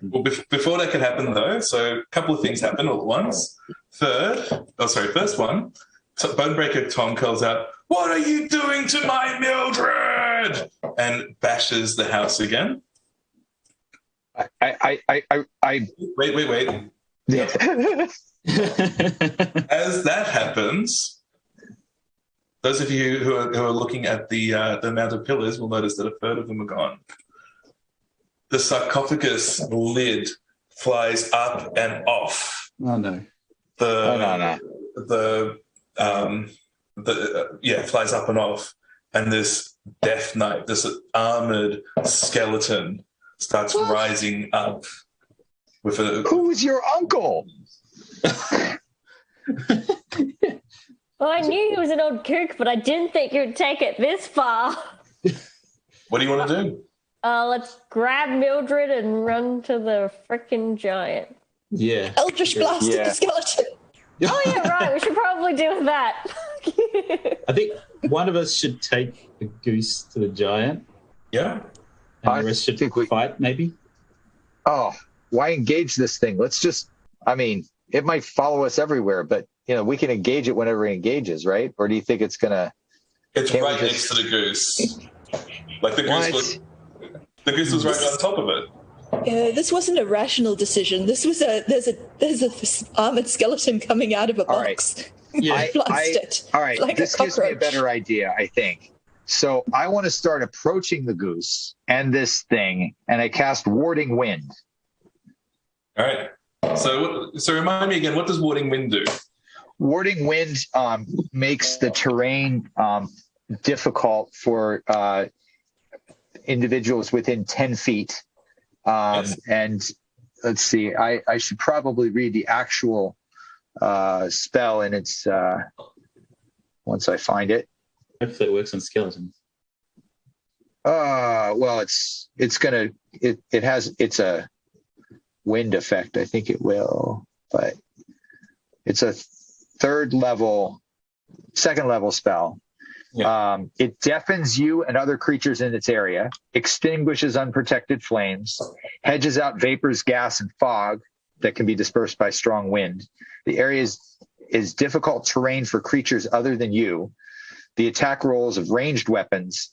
Well, before that could happen, though, so a couple of things happen all at once. First one, Bonebreaker Tom calls out, "What are you doing to my Mildred?" and bashes the house again. Wait. Yeah. As that happens, Those of you who are looking at the amount of pillars will notice that a third of them are gone. The sarcophagus lid flies up and off. Oh no. Flies up and off, and this death knight, this armored skeleton, starts rising up with a. Who's your uncle? Well, I knew he was an old kook, but I didn't think you'd take it this far. What do you want to do? Let's grab Mildred and run to the frickin' giant. Yeah. Eldritch Blast at the skeleton. Oh, yeah, right. We should probably do that. I think one of us should take the goose to the giant. Yeah. And I the rest should think we- fight, maybe. Oh, why engage this thing? Let's just, I mean, it might follow us everywhere, but, we can engage it whenever it engages, right? Or do you think it's going to... It's right next to the goose. Like the goose was right on top of it. This wasn't a rational decision. This was there's a armored skeleton coming out of a box. Right. Yeah. All right, like this a gives me a cockroach. better idea, I think. So I want to start approaching the goose and this thing, and I cast Warding Wind. All right. So remind me again, what does Warding Wind do? Warding Wind makes the terrain difficult for individuals within 10 feet. Yes. And let's see, I should probably read the actual spell, and it's once I find it. Hopefully it works on skeletons. Well, it's a wind effect. I think it will, but it's a second level spell. Yeah. It deafens you and other creatures in its area, extinguishes unprotected flames, hedges out vapors, gas, and fog that can be dispersed by strong wind. The area is difficult terrain for creatures other than you. The attack rolls of ranged weapons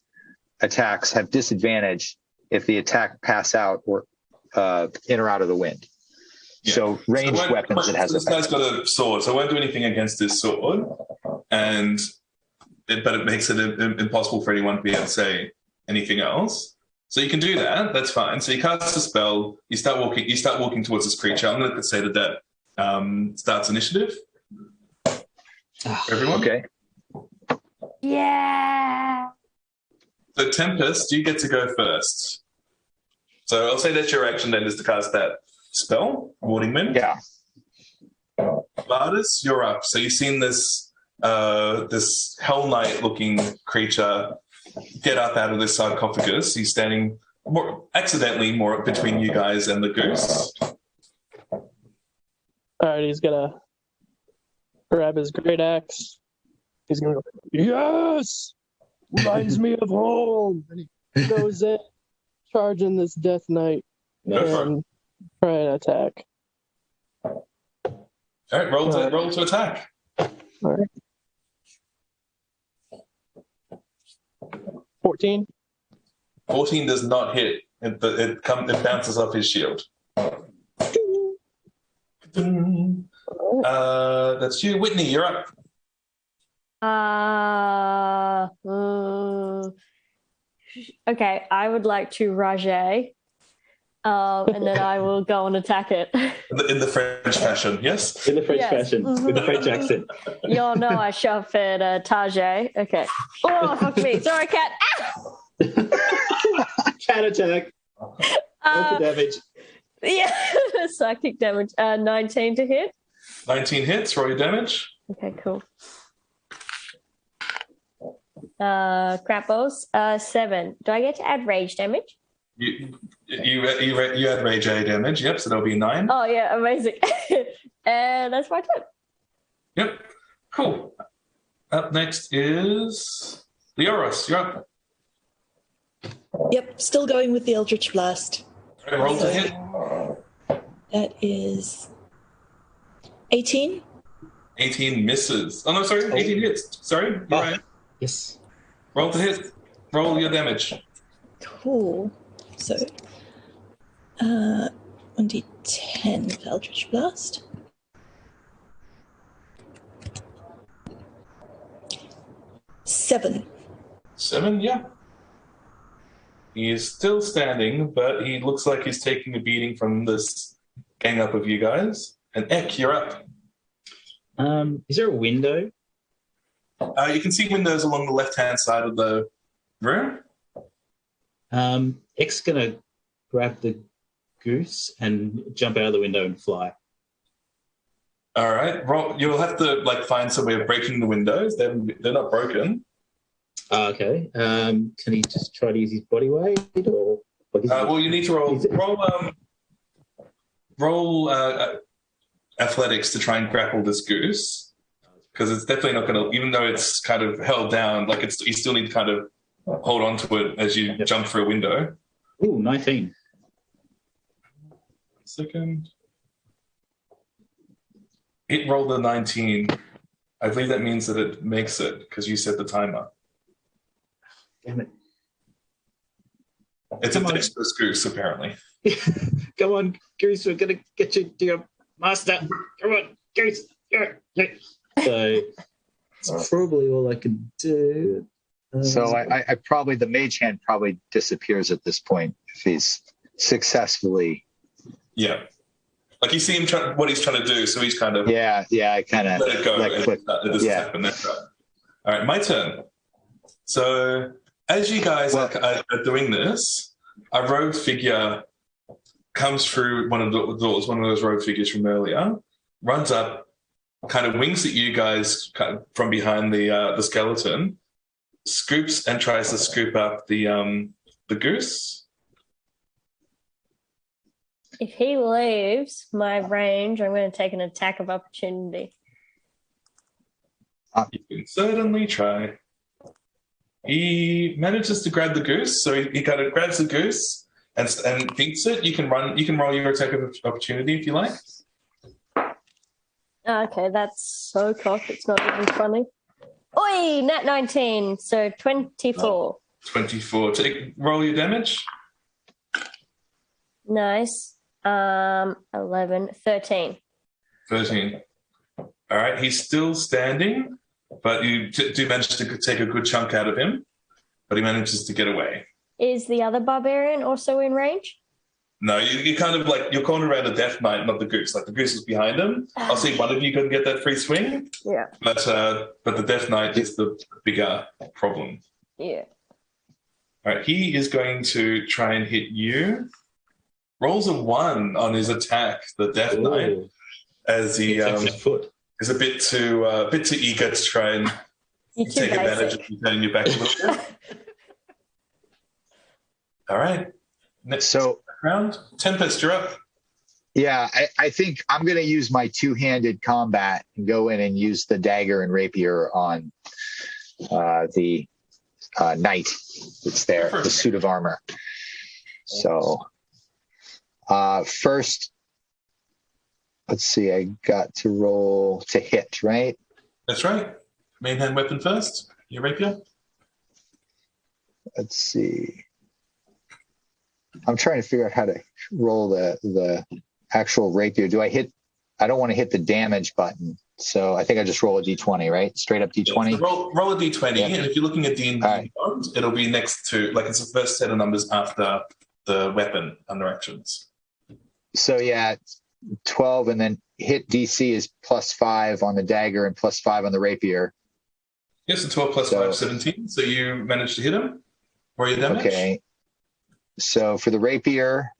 attacks have disadvantage if the attack pass out or in or out of the wind. Yeah. So ranged weapons, it has this guy's got a sword, so I won't do anything against this sword, but it makes it impossible for anyone to be able to say anything else. So you can do that. That's fine. So you cast a spell. You start walking towards this creature. I'm going to say that starts initiative. Everyone. Okay. Yeah. So Tempest, you get to go first. So I'll say that's your action then, is to cast that spell, Warding Wind. Yeah. Bhardus, you're up. So you've seen this Hell Knight looking creature get up out of this sarcophagus. He's standing accidentally more between you guys and the goose. All right, he's gonna grab his great axe. He's gonna go, yes! Reminds me of home! And he goes in, charging this Death Knight, and try and attack. All right, roll to attack. All right. 14. 14 does not hit. It bounces off his shield. That's you. Whitney, you're up. Okay, I would like to rage, and then I will go and attack it. In the French fashion, yes? In the French Yes. fashion, with the French accent. Y'all know I shove at Tajay. Okay. Oh, fuck me. Sorry, cat. Cat attack. Roll for damage. Yeah, psychic damage. 19 to hit. 19 hits, roll your damage. Okay, cool. Crappos. 7. Do I get to add rage damage? You add rage A damage, yep, so that'll be 9. Oh, yeah, amazing. And that's my turn. Yep, cool. Up next is Leoris, you're up. Yep, still going with the Eldritch Blast. Okay, roll to hit. That is 18. 18 misses. Oh, no, sorry, 18 hits. Sorry, you're right. Yes. Roll to hit. Roll your damage. Cool. So, 1d10 for Eldritch Blast. 7. 7, yeah. He is still standing, but he looks like he's taking a beating from this gang up of you guys. And Eck, you're up. Is there a window? You can see windows along the left-hand side of the room. Eck's gonna grab the goose and jump out of the window and fly. All right. You'll have to find some way of breaking the windows. They're not broken. Okay. Can he just try to use his body weight, or? Well, you need to roll athletics to try and grapple this goose, because it's definitely not going to. Even though it's kind of held down, you still need to kind of hold on to it as you jump through a window. Ooh, 19. Second. It rolled a 19. I believe that means that it makes it because you set the timer. Damn it. It's a dexterous goose, apparently. Come on, goose, we're going to get you to your master. Come on, goose. Yeah. So it's probably all I can do. So I probably, the mage hand probably disappears at this point if he's successfully. Yeah. You see him what he's trying to do, so he's kind of I kind of let it go. It doesn't happen. That's right. All right, my turn. So as you guys are doing this, a rogue figure comes through one of the doors. One of those rogue figures from earlier runs up, kind of winks at you guys from behind the skeleton, scoops and tries to scoop up the goose. If he leaves my range, I'm going to take an attack of opportunity. You can certainly try. He manages to grab the goose, so he kind of grabs the goose and beats it. You can roll your attack of opportunity if you like. Okay, that's so cocked. It's not even funny. Oi, nat 19, so 24. 24. Roll your damage. Nice. 11, 13. 13. All right, he's still standing, but you do manage to take a good chunk out of him, but he manages to get away. Is the other barbarian also in range? No, you kind of you're cornered around the Death Knight, not the goose. The goose is behind him. I'll see one of you can get that free swing. Yeah. But the Death Knight is the bigger problem. Yeah. All right, he is going to try and hit you. Rolls a 1 on his attack, the Death Knight, as he is a bit too eager to try and take advantage of you turning you back a little bit. All right. Next round, Tempest, you're up. Yeah, I think I'm going to use my two-handed combat and go in and use the dagger and rapier on the knight that's there, the suit of armor. So first, let's see, I got to roll to hit, right? That's right. Main hand weapon first, your rapier. Let's see. I'm trying to figure out how to roll the actual rapier. Do I hit? I don't want to hit the damage button, so I think I just roll a d20, right? Straight up d20. Yeah, so roll a d20, and if you're looking at D&D, it'll be next to it's the first set of numbers after the weapon under actions. So 12, and then hit DC is +5 on the dagger and +5 on the rapier. Yes, so 12 plus 5, 17. So you managed to hit him. Roll your damage. Okay. So for the rapier,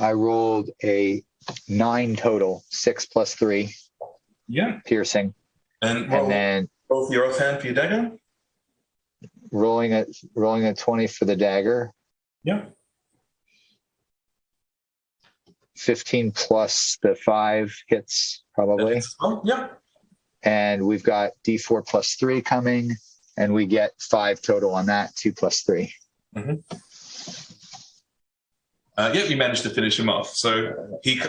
I rolled a 9 total, 6 + 3. Yeah. Piercing. And then both your offhand for your dagger. Rolling a 20 for the dagger. Yeah. 15 plus the 5 hits probably. Yeah. And we've got D4 + 3 coming, and we get 5 total on that, 2 + 3. Mm-hmm. You managed to finish him off. So you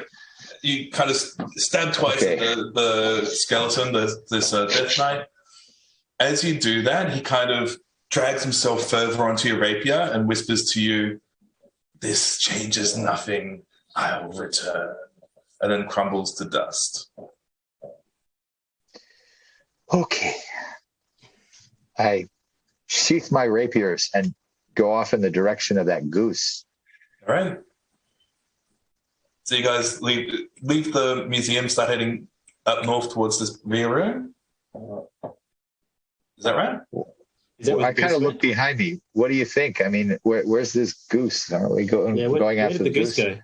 kind of stab twice at the skeleton, this Death Knight. As you do that, he kind of drags himself further onto your rapier and whispers to you, "This changes nothing. I'll return," and then crumbles to dust. Okay. I sheath my rapiers and go off in the direction of that goose. All right. So you guys leave the museum, start heading up north towards this rear room. Is that right? I kind of look behind me. What do you think? I mean, where's this goose? Are we going after the goose? Go?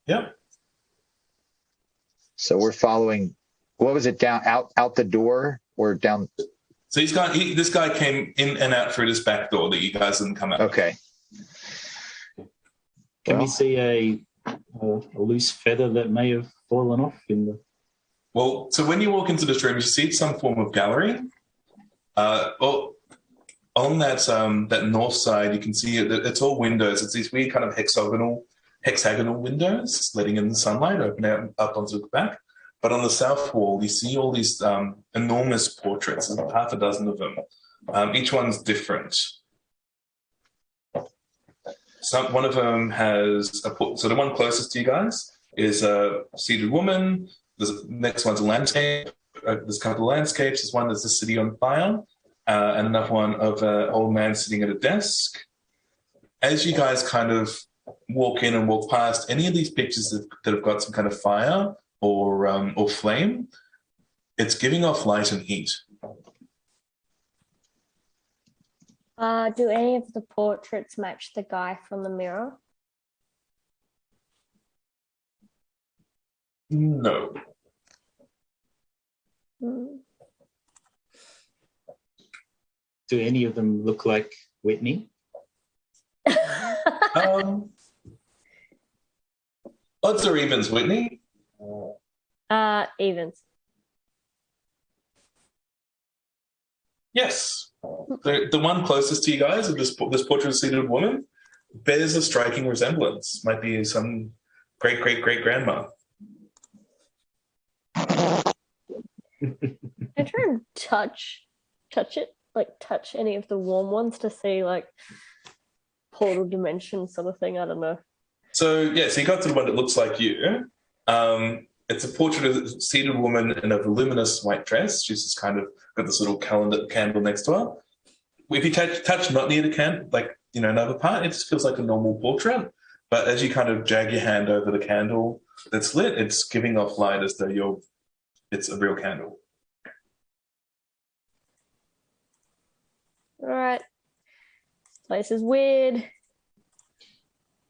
Yep. So we're following. What was it? Down out the door or down? So this guy came in and out through this back door that you guys didn't come out. Okay. Can we see a loose feather that may have fallen off in the? Well, so when you walk into this room, you see some form of gallery. On that north side, you can see it's all windows. It's these weird kind of hexagonal windows letting in the sunlight, open out up onto the back. But on the south wall, you see all these enormous portraits. There's half a dozen of them. Each one's different. One of them has so the one closest to you guys is a seated woman. The next one's a landscape. There's a couple of landscapes. There's one that's a city on fire, and another one of an old man sitting at a desk. As you guys kind of walk in and walk past any of these pictures that have got some kind of fire or flame, it's giving off light and heat. Do any of the portraits match the guy from the mirror? No. Do any of them look like Whitney? Odds or evens, Whitney? Evens. Yes. The one closest to you guys, of this portrait-seated woman, bears a striking resemblance. Might be some great-great-great-grandma. I try and touch it, like touch any of the warm ones to see like portal dimension sort of thing. I don't know. So you got to the one that looks like you. It's a portrait of a seated woman in a voluminous white dress. She's just kind of got this little candle next to her. If you touch not near the candle, like another part, it just feels like a normal portrait. But as you kind of drag your hand over the candle that's lit, it's giving off light as though it's a real candle. All right. This place is weird,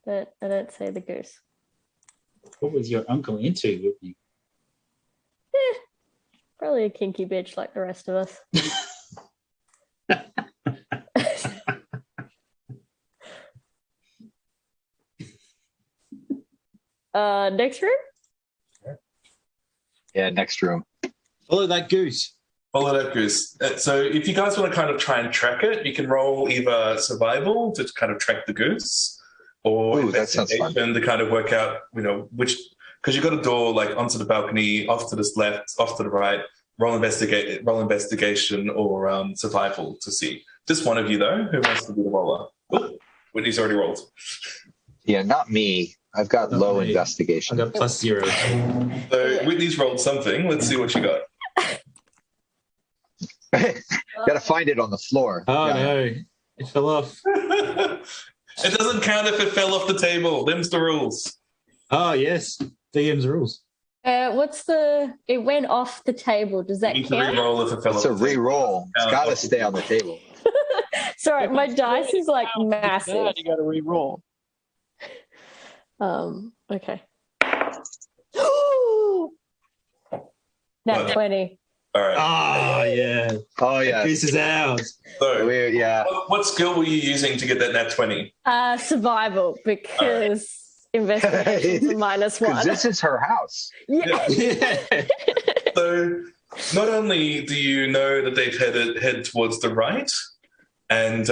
but I don't see the goose. What was your uncle into, Whitney? Probably a kinky bitch like the rest of us. Next room? Yeah, next room. Follow that goose. Follow that goose. So if you guys want to kind of try and track it, you can roll either survival to kind of track the goose, or investigation to kind of work out, which, because you've got a door like onto the balcony, off to the left, off to the right. Roll investigation or survival to see. Just one of you though. Who wants to be the roller? Ooh, Whitney's already rolled. Yeah, not me. I've got low investigation. I got +0. So Whitney's rolled something. Let's see what you got. Got to find it on the floor. Oh no, it fell off. It doesn't count if it fell off the table. Them's the rules. Oh yes, DM's rules. It went off the table. Does that you count? Re-roll if it fell it's off a re-roll. It's got to stay on the table. Sorry, my dice is like massive. You got to re-roll. Okay. Nat 20. All right. Oh yeah. Oh yeah. This is ours. So, yeah. what skill were you using to get that nat 20? Survival, because investigation is -1. Because this is her house. Yeah. So not only do you know that they've head towards the right, and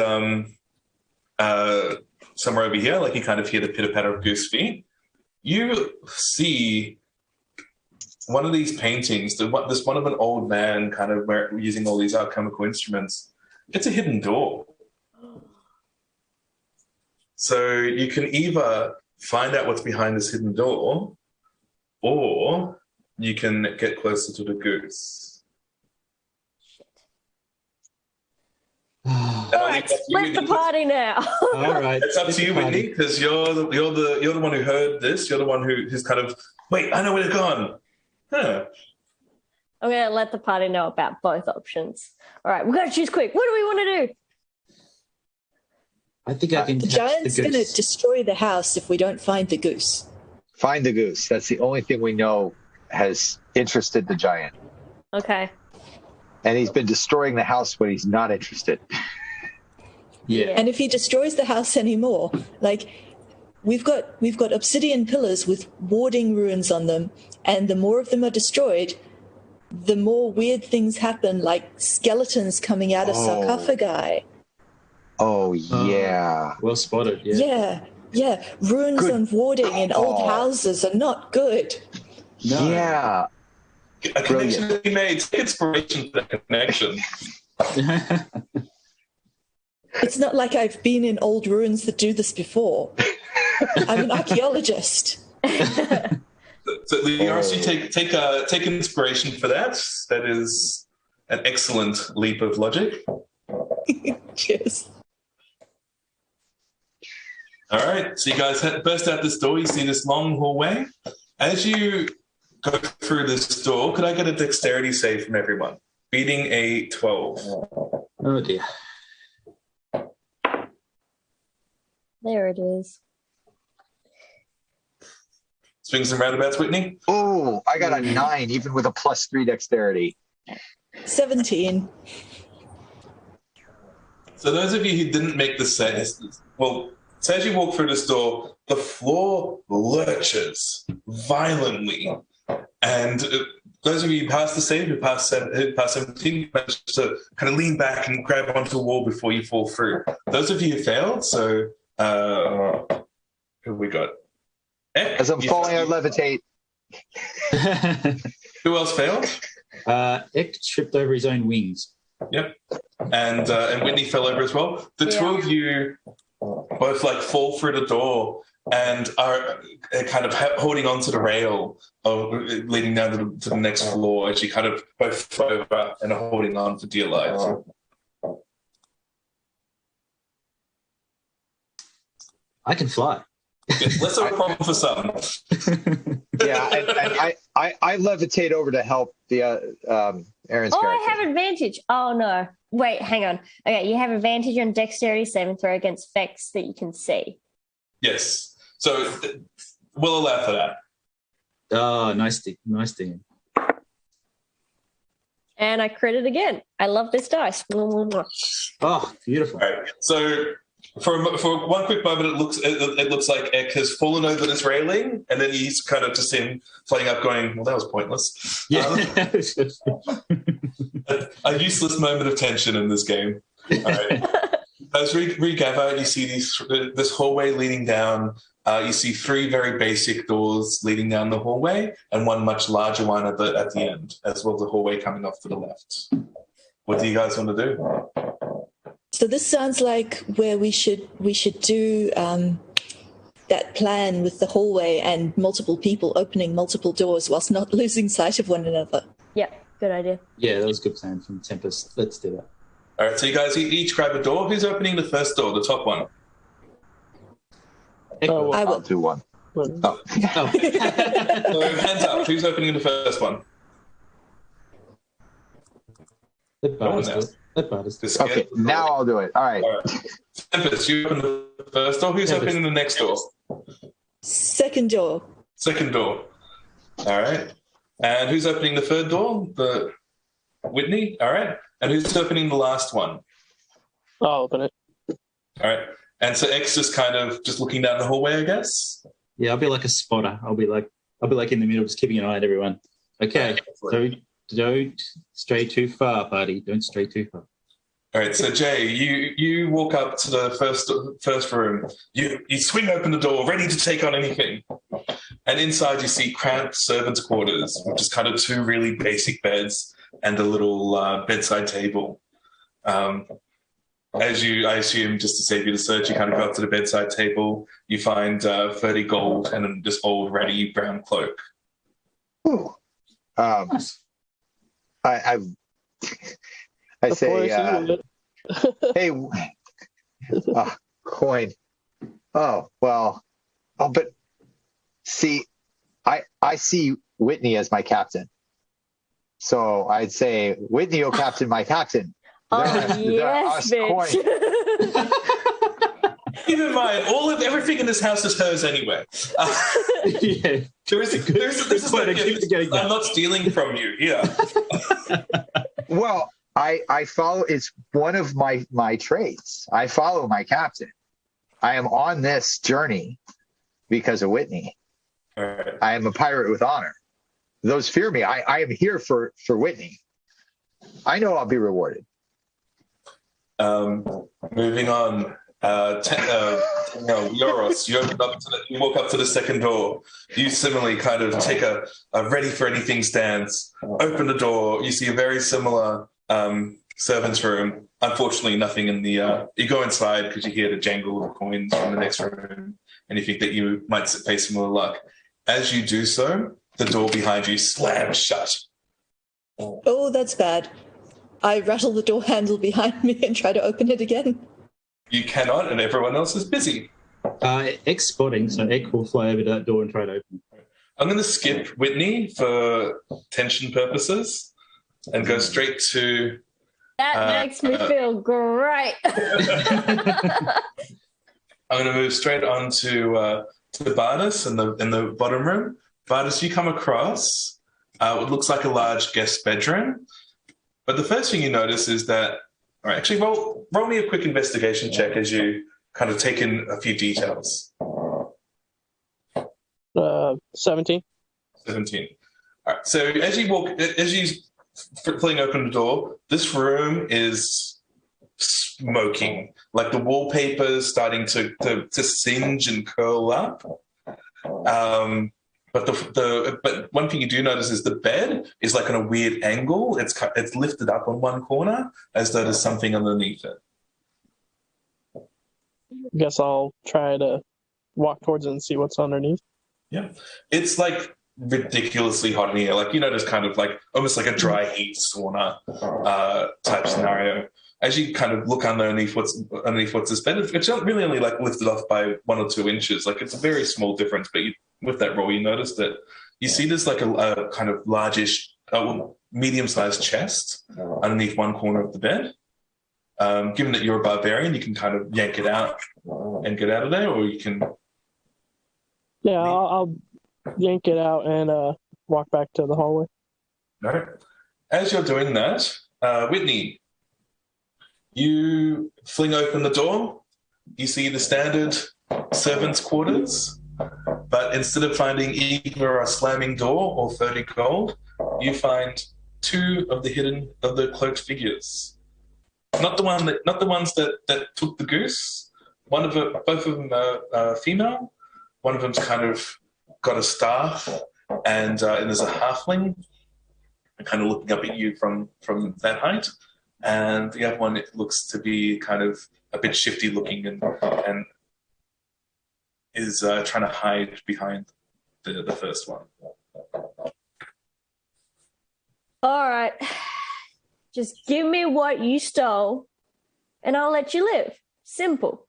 somewhere over here, like you kind of hear the pitter-patter of goose feet, you see one of these paintings, this one of an old man kind of using all these alchemical instruments. It's a hidden door. So you can either find out what's behind this hidden door, or you can get closer to the goose. And All I right, think that's you, split the Whitney. party now. All right. It's up to you, Whitney, because you're the one who heard this. You're the one who's kind of wait. I know where they're gone. Huh. I'm going to let the party know about both options. All right, we've got to choose quick. What do we want to do? I think I can The catch giant's the going to goose. destroy the house if we don't find the goose. Find the goose. That's the only thing we know has interested the giant. Okay. And he's been destroying the house when he's not interested. Yeah. And if he destroys the house anymore, like we've got obsidian pillars with warding runes on them, and the more of them are destroyed, the more weird things happen, like skeletons coming out of sarcophagi. Oh, yeah. Well spotted. Yeah. Yeah. Runes Good on warding in old houses are not good. No. Yeah. A connection to be made. Take inspiration for that connection. It's not like I've been in old ruins that do this before. I'm an archaeologist. So Leoris, you take inspiration for that. That is an excellent leap of logic. Cheers. All right, so you guys burst out this door. You see this long hallway. As you go through this door, could I get a dexterity save from everyone? Beating a 12. Oh dear. There it is. Swings and roundabouts, Whitney. Oh, I got a 9, even with a +3 dexterity. 17. So those of you who didn't make the set, well, so as you walk through this door, the floor lurches violently. And those of you who passed the save, who passed 17, managed to kind of lean back and grab onto the wall before you fall through. Those of you who failed, so who have we got? As I'm falling, I levitate. Who else failed? Ek tripped over his own wings. Yep. And Whitney fell over as well. The two of you both like fall through the door and are kind of holding onto the rail of leading down to the next floor as you kind of both fall over and are holding on for dear life. I can fly. Let's have a problem for some. Yeah, and I levitate over to help the Erin's Oh, character. I have advantage. Oh, no. Wait, hang on. Okay, you have advantage on dexterity saving throw against effects that you can see. Yes. So we'll allow for that. Oh, nice thing. And I crit it again. I love this dice. Oh, beautiful. All right. So for one quick moment, it looks like Ek has fallen over this railing, and then he's kind of just floating up, going, "Well, that was pointless." Yeah. A useless moment of tension in this game. All right. As we gather, you see this hallway leading down. You see 3 very basic doors leading down the hallway, and one much larger one at the end, as well as the hallway coming off to the left. What do you guys want to do? So this sounds like where we should do that plan with the hallway and multiple people opening multiple doors whilst not losing sight of one another. Yeah, good idea. Yeah, that was a good plan from Tempest. Let's do that. All right, so you guys each grab a door. Who's opening the first door, the top one? I I'll will. do one. Oh. So hands up. Who's opening the first one? Let Bardus No one do it. Let Bardus do it. Just Okay, get- now I'll do it. All right. All right. Tempest, you open the first door. Who's Tempest. opening the next door? Second door. Second door. All right. And who's opening the third door? The Whitney. All right. And who's opening the last one? I'll open it. All right. And so X just kind of just looking down the hallway, I guess. Yeah, I'll be like a spotter. I'll be like in the middle, just keeping an eye on everyone. Okay, so don't stray too far, buddy. Don't stray too far. All right. So Jay, you walk up to the first room. You swing open the door, ready to take on anything. And inside you see cramped servants' quarters, which is kind of 2 really basic beds and a little bedside table. I assume, just to save you the search, you kind of go up to the bedside table. You find 30 gold and then this old ratty brown cloak. Ooh. Nice. I Of say, course, you do it. Hey, coin. Oh, well. Oh, but see, I see Whitney as my captain. So I'd say, Whitney, oh, captain, my captain. Yes, bitch. Keep in mind, everything in this house is hers anyway. Yeah. This is like, I'm not stealing from you. Yeah. Well, I follow. It's one of my traits. I follow my captain. I am on this journey because of Whitney. All right. I am a pirate with honor. Those fear me. I am here for Whitney. I know I'll be rewarded. Moving on. Leoris, you walk up to the second door. You similarly kind of take a ready for anything stance. Open the door. You see a very similar servant's room. Unfortunately, nothing in the. You go inside because you hear the jangle of coins from the next room, and you think that you might face similar luck. As you do so, the door behind you slams shut. Oh, that's bad. I rattle the door handle behind me and try to open it again. You cannot, and everyone else is busy. X spotting, so Ek will fly over to that door and try to open it. I'm going to skip Whitney for tension purposes and go straight to... That makes me feel great. I'm going to move straight on to Bhardus in the bottom room. Bhardus, you come across what looks like a large guest bedroom. But the first thing you notice is that... All right, actually, roll me a quick investigation check as you kind of take in a few details. 17. 17. All right, so as you fling open the door, this room is smoking. Like the wallpaper's starting to singe and curl up. But one thing you do notice is the bed is like on a weird angle. It's lifted up on one corner as though there's something underneath it. Guess I'll try to walk towards it and see what's underneath. Yeah, it's like ridiculously hot in here. Like, you know, there's kind of like almost like a dry heat sauna type scenario. As you kind of look underneath what's this bed, it's really only like lifted off by 1 or 2 inches. Like, it's a very small difference, but with that roll, you notice that you see there's like a kind of largish, medium-sized chest underneath one corner of the bed. Given that you're a barbarian, you can kind of yank it out and get out of there, or you can... Yeah, I'll yank it out and walk back to the hallway. All right. As you're doing that, Whitney, you fling open the door. You see the standard servants' quarters, but instead of finding either a slamming door or 30 gold, you find 2 of the cloaked figures. Not the ones that took the goose. Both of them are female. One of them's kind of got a staff, and there's a halfling kind of looking up at you from that height. And the other one, it looks to be kind of a bit shifty looking and is trying to hide behind the first one. All right. Just give me what you stole and I'll let you live. Simple.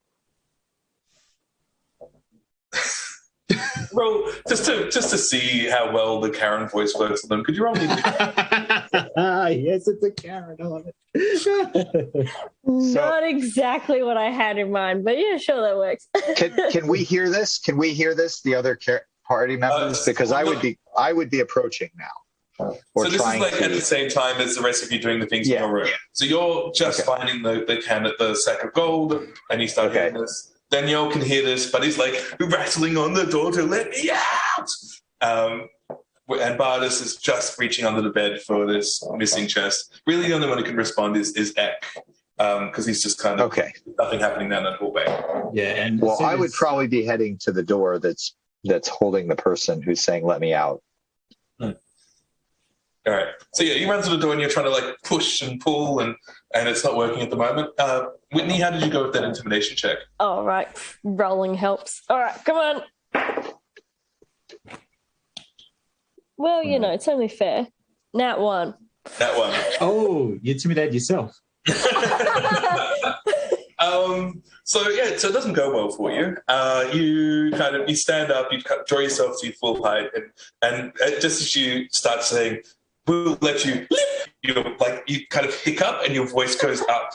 Well, just to see how well the Karen voice works on them, could you roll me? Yes, it's a Karen. I love it. Not exactly what I had in mind, but yeah, sure, that works. Can we hear this? Can we hear this? The other party members, because I would be approaching now. So this is like at the same time as the rest of you doing the things in your room. Yeah. So you're just finding the sack of gold, and you start doing this. Danielle can hear this, but he's like rattling on the door to let me out. And Bardus is just reaching under the bed for this missing chest. Really, the only one who can respond is Ek, because he's just kind of nothing happening down that hallway. Yeah, and I would probably be heading to the door that's holding the person who's saying "let me out." All right. So yeah, you run to the door and you're trying to like push and pull, and it's not working at the moment. Whitney, how did you go with that intimidation check? All right, rolling helps. All right, come on. Well, you know, it's only fair. Nat 1. That one. Oh, you intimidated yourself. So it doesn't go well for you. You stand up, you draw yourself to your full height, and just as you start saying, "We'll let you live," you kind of hiccup, and your voice goes up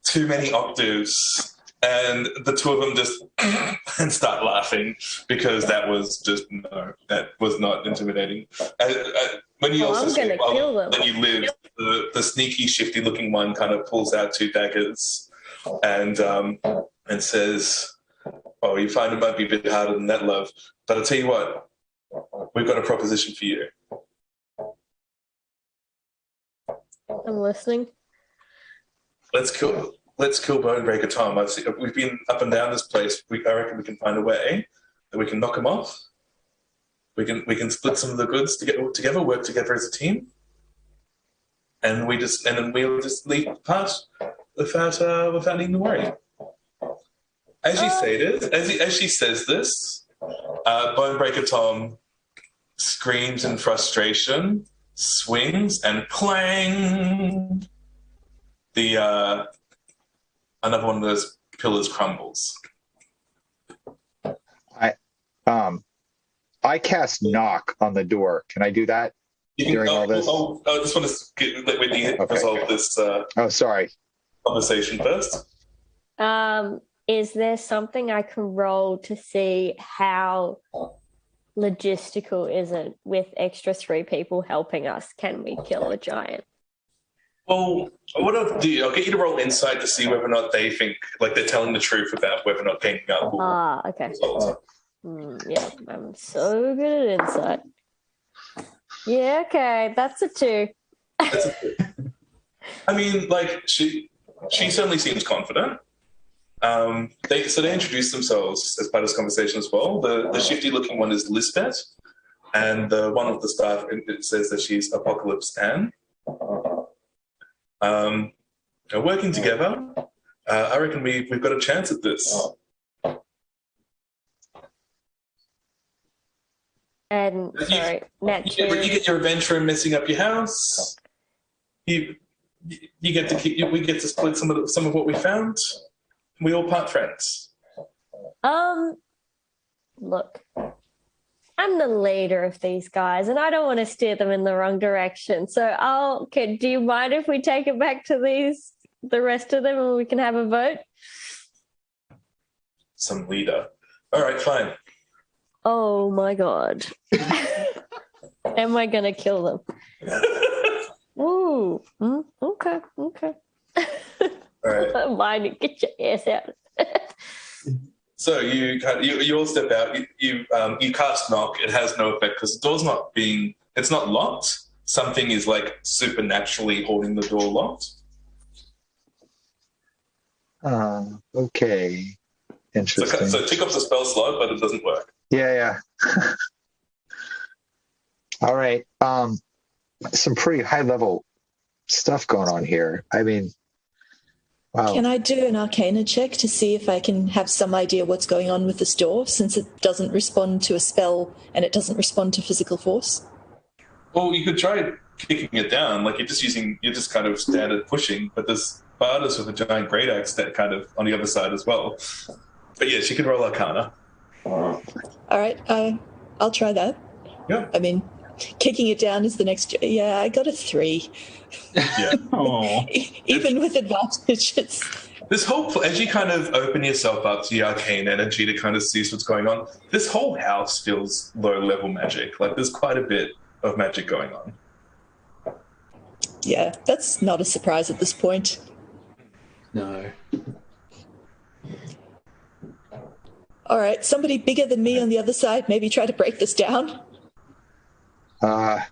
too many octaves, and the two of them just and start laughing because that was not intimidating. When you also say, "Well, then you live," the sneaky, shifty-looking one kind of pulls out 2 daggers. And says, "Oh, you find it might be a bit harder than that, love. But I'll tell you what, we've got a proposition for you." I'm listening. Let's kill Bonebreaker Tom. We've been up and down this place. I reckon we can find a way that we can knock him off. We can split some of the goods together, work together as a team, and we'll just leave past without needing to worry. As she says this, Bonebreaker Tom screams in frustration, swings, and clang! Another one of those pillars crumbles. I cast knock on the door. Can I do that during all this? I just want to let Whitney resolve this. Sorry. Conversation first. Is there something I can roll to see how logistical is it with extra 3 people helping us? Can we kill a giant? Well, what I'll do, I'll get you to roll insight to see whether or not they think they're telling the truth about whether or not ganging up. Okay. Yeah, I'm so good at insight. Yeah, okay, that's a 2. I mean, she certainly seems confident. They introduce themselves as part of this conversation as well. The shifty-looking one is Lisbeth, and the one of the staff it says that she's Apocalypse Anne. Working together, I reckon we've got a chance at this. And sorry, you get your revenge for messing up your house. We get to split some of what we found. We all part friends. Look, I'm the leader of these guys, and I don't want to steer them in the wrong direction. So do you mind if we take it back to the rest of them, and we can have a vote? Some leader. All right, fine. Oh my God. Am I gonna kill them? Ooh. Okay. All right. Mine, get your ass out. So you all step out. You cast knock. It has no effect because the door's it's not locked. Something is supernaturally holding the door locked. Okay. Interesting. So tick off the spell slot, but it doesn't work. Yeah. All right. Some pretty high level stuff going on here. I mean, wow. Can I do an Arcana check to see if I can have some idea what's going on with this door, since it doesn't respond to a spell and it doesn't respond to physical force? Well, you could try kicking it down. You're just kind of standard pushing, but there's Bhardus with a giant great axe that kind of on the other side as well. But yes, you could roll Arcana. All right, I'll try that. Yeah. I mean, kicking it down is the next. Yeah, I got a 3. Yeah. Even with advantages. This whole, as you kind of open yourself up to the arcane energy to kind of see what's going on, this whole house feels low-level magic. There's quite a bit of magic going on. Yeah, that's not a surprise at this point. No. All right, somebody bigger than me on the other side, maybe try to break this down. I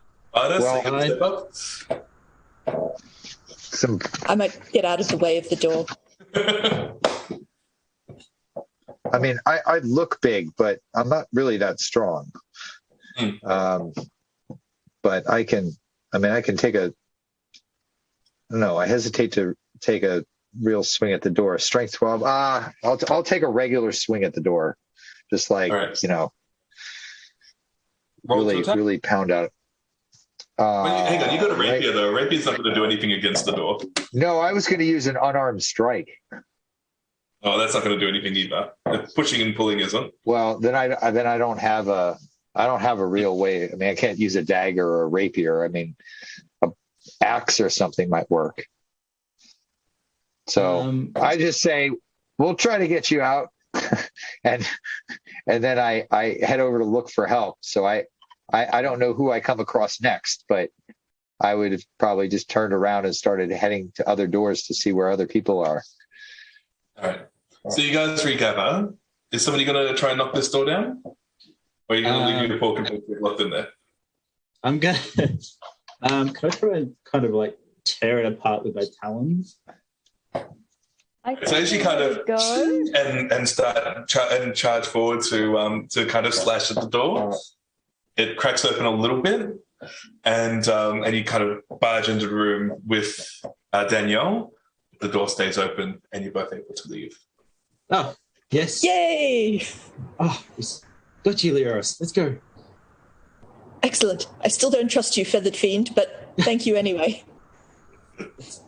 might get out of the way of the door. I mean, I look big, but I'm not really that strong. But I can take I don't know. I hesitate to take a real swing at the door. Strength 12. I'll take a regular swing at the door. Just right. really pound out. Hang on, you got a rapier right. though. A rapier's not going to do anything against the door. No, I was going to use an unarmed strike. Oh, that's not going to do anything either. Pushing and pulling isn't. Well, then I don't have a real way. I mean, I can't use a dagger or a rapier. I mean, a axe or something might work. So I just say we'll try to get you out, and then I head over to look for help. So I don't know who I come across next, but I would have probably just turned around and started heading to other doors to see where other people are. All right. So you guys regather. Is somebody going to try and knock this door down? Or are you going to leave your poor companion locked in there? I'm gonna. Can I try and kind of like tear it apart with my talons? So as you kind of and start and charge forward to kind of slash at the door, it cracks open a little bit, and you kind of barge into the room with Danielle. The door stays open, and you're both able to leave. Oh, yes. Yay! Oh, yes. Got you, Leoris. Let's go. Excellent. I still don't trust you, Feathered Fiend, but thank you anyway.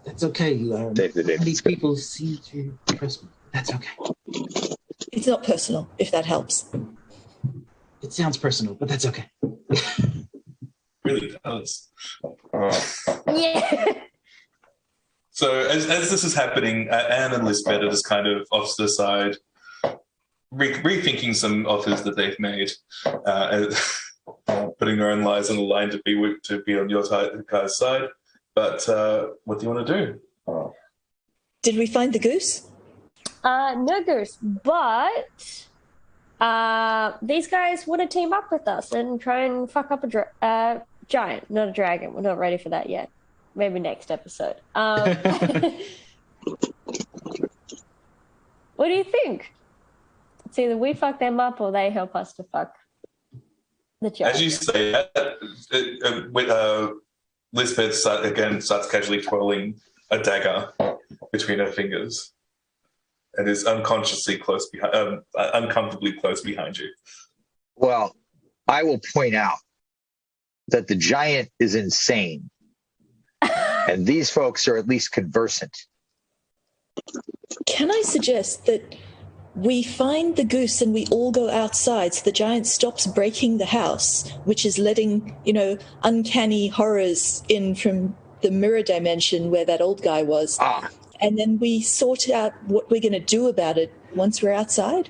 That's okay. These people seem to trust me. That's okay. It's not personal, if that helps. It sounds personal, but that's okay. Really does. Yeah. So as this is happening, Anne and Lisbeth are just kind of off to the side, rethinking some offers that they've made, and putting their own lives on the line to be on your guy's side. But what do you want to do? Did we find the goose? No goose, but these guys want to team up with us and try and fuck up a giant, not a dragon. We're not ready for that yet. Maybe next episode. What do you think? It's either we fuck them up or they help us to fuck the giant. As you say that, Lisbeth starts casually twirling a dagger between her fingers and is uncomfortably close behind you. Well, I will point out that the giant is insane, and these folks are at least conversant. Can I suggest that we find the goose and we all go outside so the giant stops breaking the house, which is letting, uncanny horrors in from the mirror dimension where that old guy was. And then we sort out what we're going to do about it once we're outside?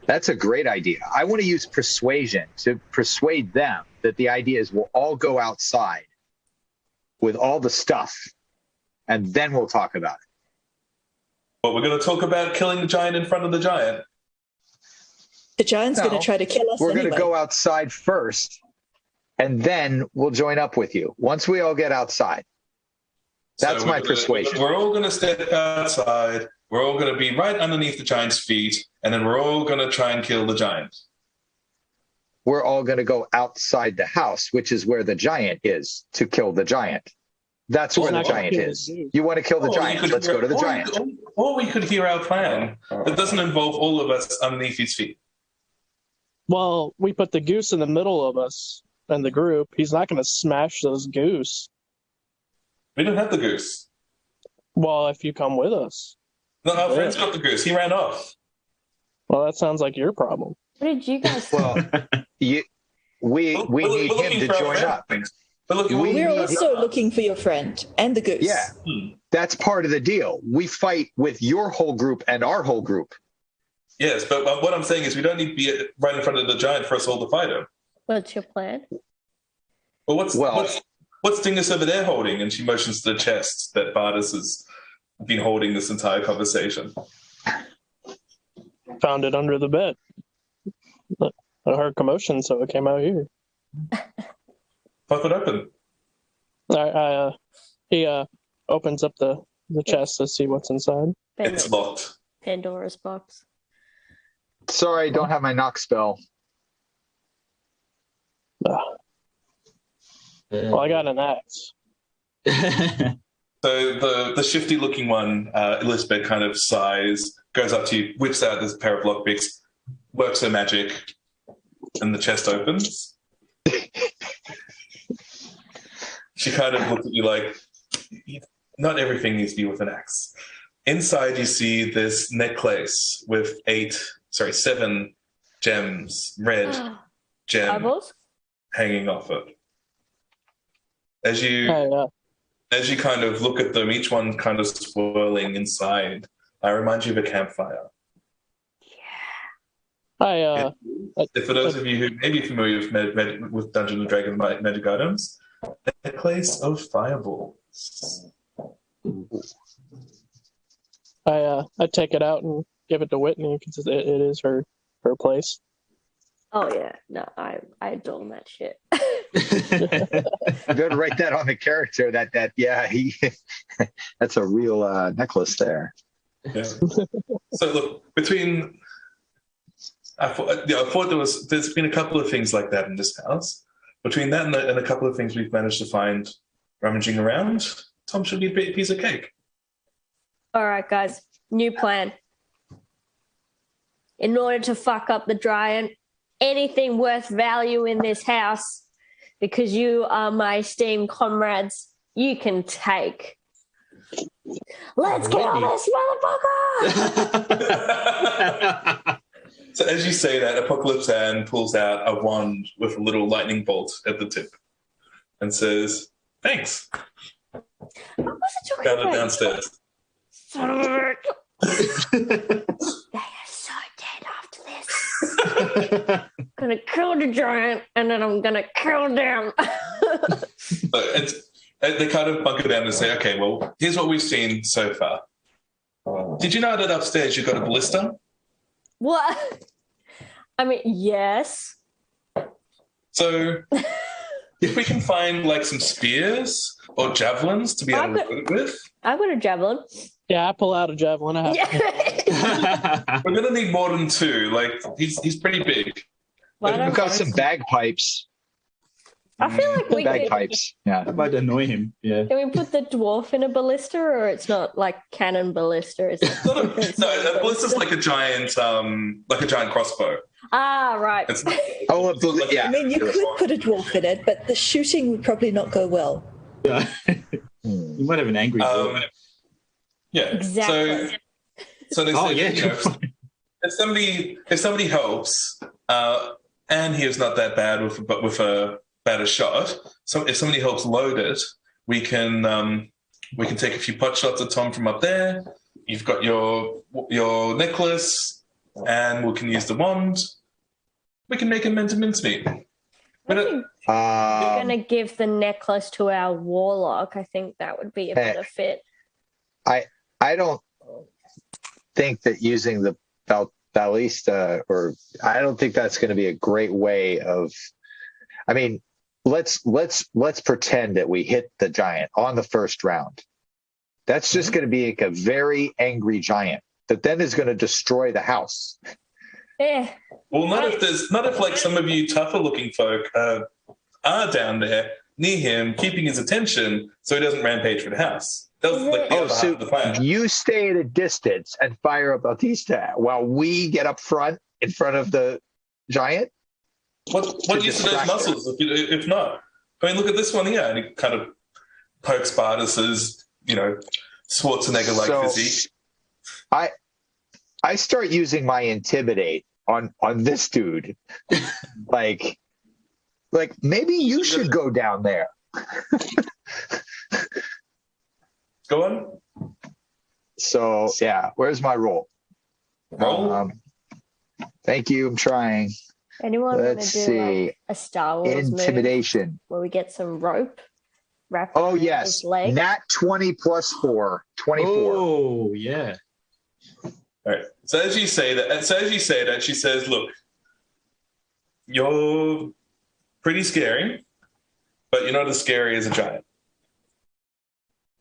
That's a great idea. I want to use persuasion to persuade them that the idea is we'll all go outside with all the stuff, and then we'll talk about it. But we're going to talk about killing the giant in front of the giant. The giant's going to try to kill us We're anyway. going to go outside first, and then we'll join up with you once we all get outside. That's my persuasion. We're all going to step outside. We're all going to be right underneath the giant's feet, and then we're all going to try and kill the giant. We're all going to go outside the house, which is where the giant is, to kill the giant. That's where the giant is. You want to kill the giant? Let's go to the giant. Or we could hear our plan that doesn't involve all of us underneath his feet. Well, we put the goose in the middle of us and the group. He's not going to smash those goose. We don't have the goose. Well, if you come with us. No, our friend's got the goose. He ran off. Well, that sounds like your problem. What did you guys Well, we need him to join up. We're also looking for your friend and the goose. Yeah, that's part of the deal. We fight with your whole group and our whole group. Yes, but what I'm saying is we don't need to be right in front of the giant for us all to fight him. What's your plan? Well, what's Dingus over there holding? And she motions to the chest that Bhardus has been holding this entire conversation. Found it under the bed. I heard commotion, so it came out here. Pop it open. He opens up the chest to see what's inside. It's locked. Pandora's box. Sorry, I don't have my knock spell. Well, I got an axe. So the shifty-looking one, Elizabeth, kind of sighs, goes up to you, whips out this pair of lockpicks, works her magic, and the chest opens. She kind of looks at you like, not everything needs to be with an axe. Inside, you see this necklace with 7 gems, red gem Eyeballs? hanging off it. As you kind of look at them, each one kind of swirling inside, I remind you of a campfire. I For those of you who may be familiar with Dungeons and Dragons magic items, necklace of fireballs. I take it out and give it to Whitney because it is her place. Oh yeah, no, I adore that shit. I'm going to write that on the character. He that's a real necklace there. Yeah. So look, between I thought there's been a couple of things like that in this house. Between that and a couple of things we've managed to find rummaging around, Tom should be a piece of cake. All right, guys, new plan. In order to fuck up the giant, anything worth value in this house, because you are my esteemed comrades, you can take. Let's kill this motherfucker! So as you say that, Apocalypse Anne pulls out a wand with a little lightning bolt at the tip and says, "Thanks." I wasn't talking Found it about downstairs. Son of a bitch. They are so dead after this. I'm gonna kill the giant and then I'm gonna kill them. They kind of bunker down and say, "Okay, well, here's what we've seen so far. Did you know that upstairs you got a ballista?" What? I mean, yes. So if we can find like some spears or javelins to be able to put it with. I've got a javelin. Yeah, I pull out a javelin. We're going to need more than 2. Like, he's pretty big. We've got some bagpipes. I feel like we bagpipes. Yeah, That might annoy him. Yeah. Can we put the dwarf in a ballista, or it's not like cannon ballista? Is it? No, a ballista's like a giant crossbow. Ah, right. Yeah. I mean, you could put a dwarf in it, but the shooting would probably not go well. Yeah. You might have an angry dwarf. Yeah. Exactly. So they say, if somebody helps, and he is not that bad with a better shot. So if somebody helps load it, we can take a few pot shots at Tom from up there. You've got your necklace, and we can use the wand. We can make him into mincemeat. We're going to give the necklace to our warlock. I think that would be a better fit. I don't think that using the ballista, or I don't think that's going to be a great way of. I mean, let's pretend that we hit the giant on the first round. That's just going to be like a very angry giant that then is going to destroy the house. Yeah. Well, not if like some of you tougher looking folk are down there near him, keeping his attention so he doesn't rampage for the house. That was like the other half of the plan. You stay at a distance and fire a Bautista while we get up front in front of the giant? What use of those muscles if not? I mean, look at this one here. And he kind of pokes Bhardus's, Schwarzenegger-like physique. I start using my intimidate on this dude. like maybe you should go down there. Go on. So yeah, where's my roll? Roll. Thank you. I'm trying. Anyone want to do like a Star Wars intimidation move where we get some rope? Oh yes, nat 20 plus 4, 24. Oh yeah. All right. So as you say that, she says, "Look, you're pretty scary, but you're not as scary as a giant.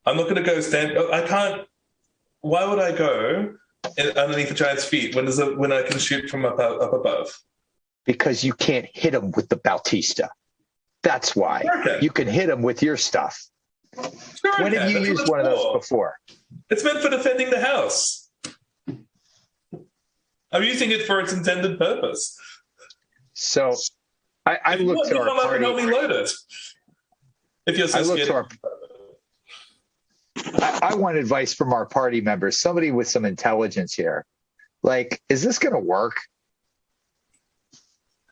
I'm not going to go stand. I can't. Why would I go underneath a giant's feet when I can shoot from up above? Because you can't hit him with the Bautista. That's why. Okay. You can hit him with your stuff. Sure, when have you used one of those before? It's meant for defending the house. I'm using it for its intended purpose. So I looked at our party. Help me load it. If you're so I look scared. to I want advice from our party members, somebody with some intelligence here. Like, is this going to work?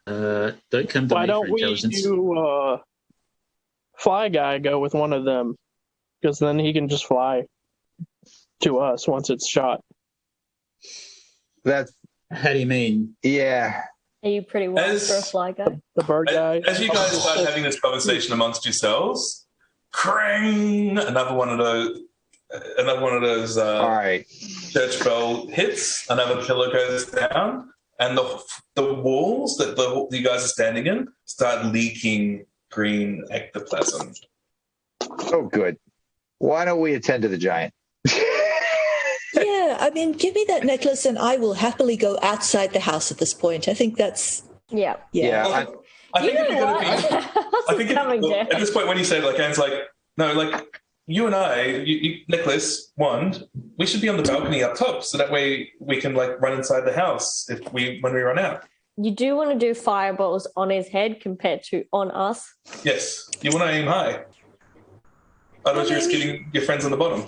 Don't come to Why me for don't we intelligence. do Fly Guy go with one of them? Because then he can just fly to us once it's shot. That's, How do you mean? yeah. Are you pretty wise for a fly guy? The bird guy. As you guys start having this conversation amongst yourselves, crang! Another one of those All right. church bell hits. Another pillar goes down, and the walls that you guys are standing in start leaking green ectoplasm. Oh, good. Why don't we attend to the giant? Yeah, I mean, give me that necklace and I will happily go outside the house at this point. I think that's, Yeah. yeah. I think if You you're know going to what? be, I think Coming down. at this point when you say it, like Anne's like, no, like you and I, Nicholas, Wand, we should be on the balcony up top, so that way we can like run inside the house when we run out. You do want to do fireballs on his head compared to on us. Yes, you want to aim high. Otherwise, you're just getting your friends on the bottom.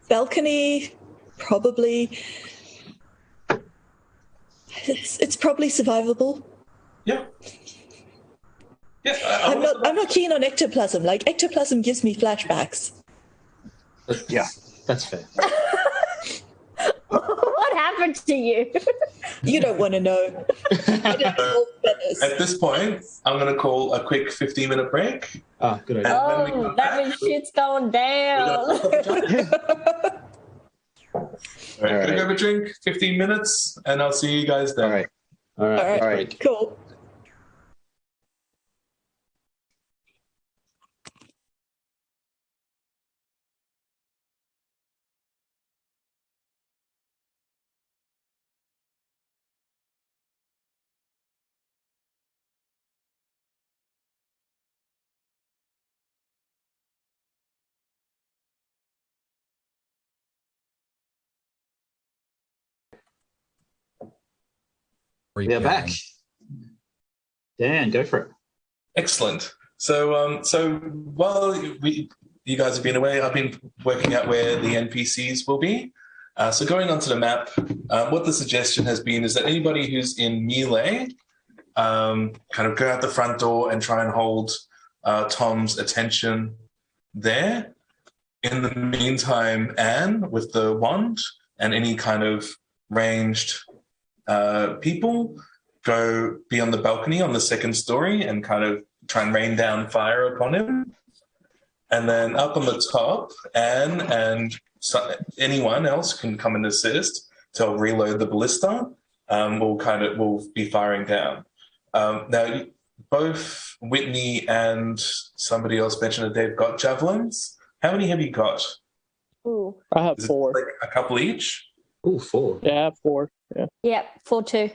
Balcony, probably. It's probably survivable. Yeah. Yeah. I'm not keen on ectoplasm. Like, ectoplasm gives me flashbacks. Yeah. That's fair. What happened to you? You don't want to know. At this point, I'm going to call a quick 15-minute break. Ah, good idea. And when we Oh, come that back, means shit's going down. All right, gonna grab a drink, 15 minutes, and I'll see you guys then. All right. All right. All right. All right. Cool. We are back. Dan, go for it. Excellent. So, while you guys have been away, I've been working out where the NPCs will be. So going onto the map, what the suggestion has been is that anybody who's in melee kind of go out the front door and try and hold Tom's attention there. In the meantime, Anne, with the wand and any kind of ranged people, go be on the balcony on the second story and kind of try and rain down fire upon him. And then up on the top, Anne and anyone else can come and assist to reload the ballista. We'll be firing down. Now, both Whitney and somebody else mentioned that they've got javelins. How many have you got? Ooh. I have Is it 4. like a couple each? Ooh, 4. Yeah, I have 4. Yeah. Yep, 4-2.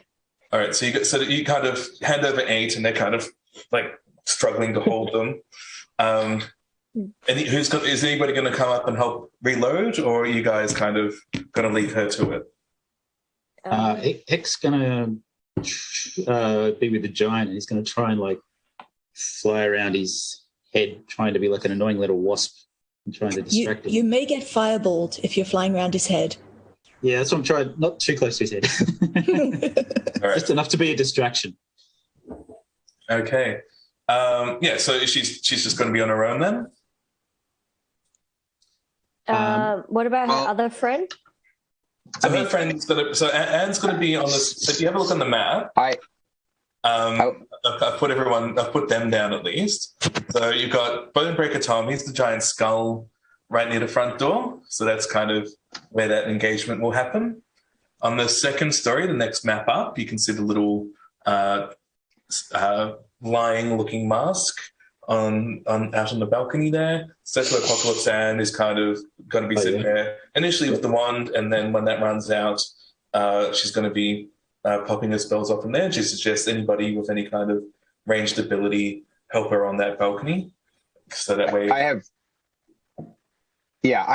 All right, so you kind of hand over 8, and they're kind of like struggling to hold them. And is anybody going to come up and help reload, or are you guys kind of going to leave her to it? X going to be with the giant, and he's going to try and like fly around his head, trying to be like an annoying little wasp and trying to distract him. You may get fireballed if you're flying around his head. Yeah, that's what I'm trying. Not too close to his head. All right. Just enough to be a distraction. Okay. Yeah, so she's just going to be on her own then? What about her other friend? So her friend's going to... So Anne's going to be on this... So if you have a look on the map... I've put them down at least. So you've got Bonebreaker Tom. He's the giant skull right near the front door. So that's kind of where that engagement will happen. On the second story, the next map up, you can see the little lying-looking mask out on the balcony there. So that's where Apocalypse Anne is kind of going to be sitting there initially with the wand, and then when that runs out, she's going to be popping her spells off from there. She suggests anybody with any kind of ranged ability help her on that balcony. So that way... I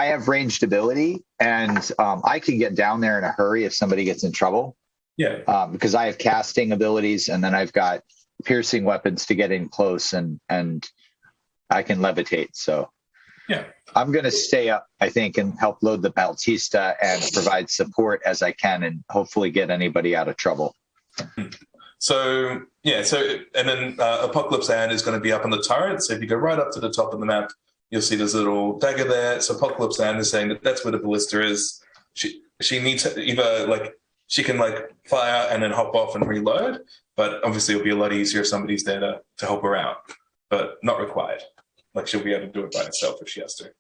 have ranged ability, and I can get down there in a hurry if somebody gets in trouble. Yeah. Because I have casting abilities, and then I've got piercing weapons to get in close and I can levitate. So Yeah. I'm going to stay up, I think, and help load the Bautista and provide support as I can and hopefully get anybody out of trouble. So, and then Apocalypse Anne is going to be up on the turret. So if you go right up to the top of the map, you'll see there's a little dagger there. So Apocalypse Anne is saying that that's where the ballista is. She needs to either, she can, fire and then hop off and reload, but obviously it'll be a lot easier if somebody's there to help her out, but not required. She'll be able to do it by herself if she has to.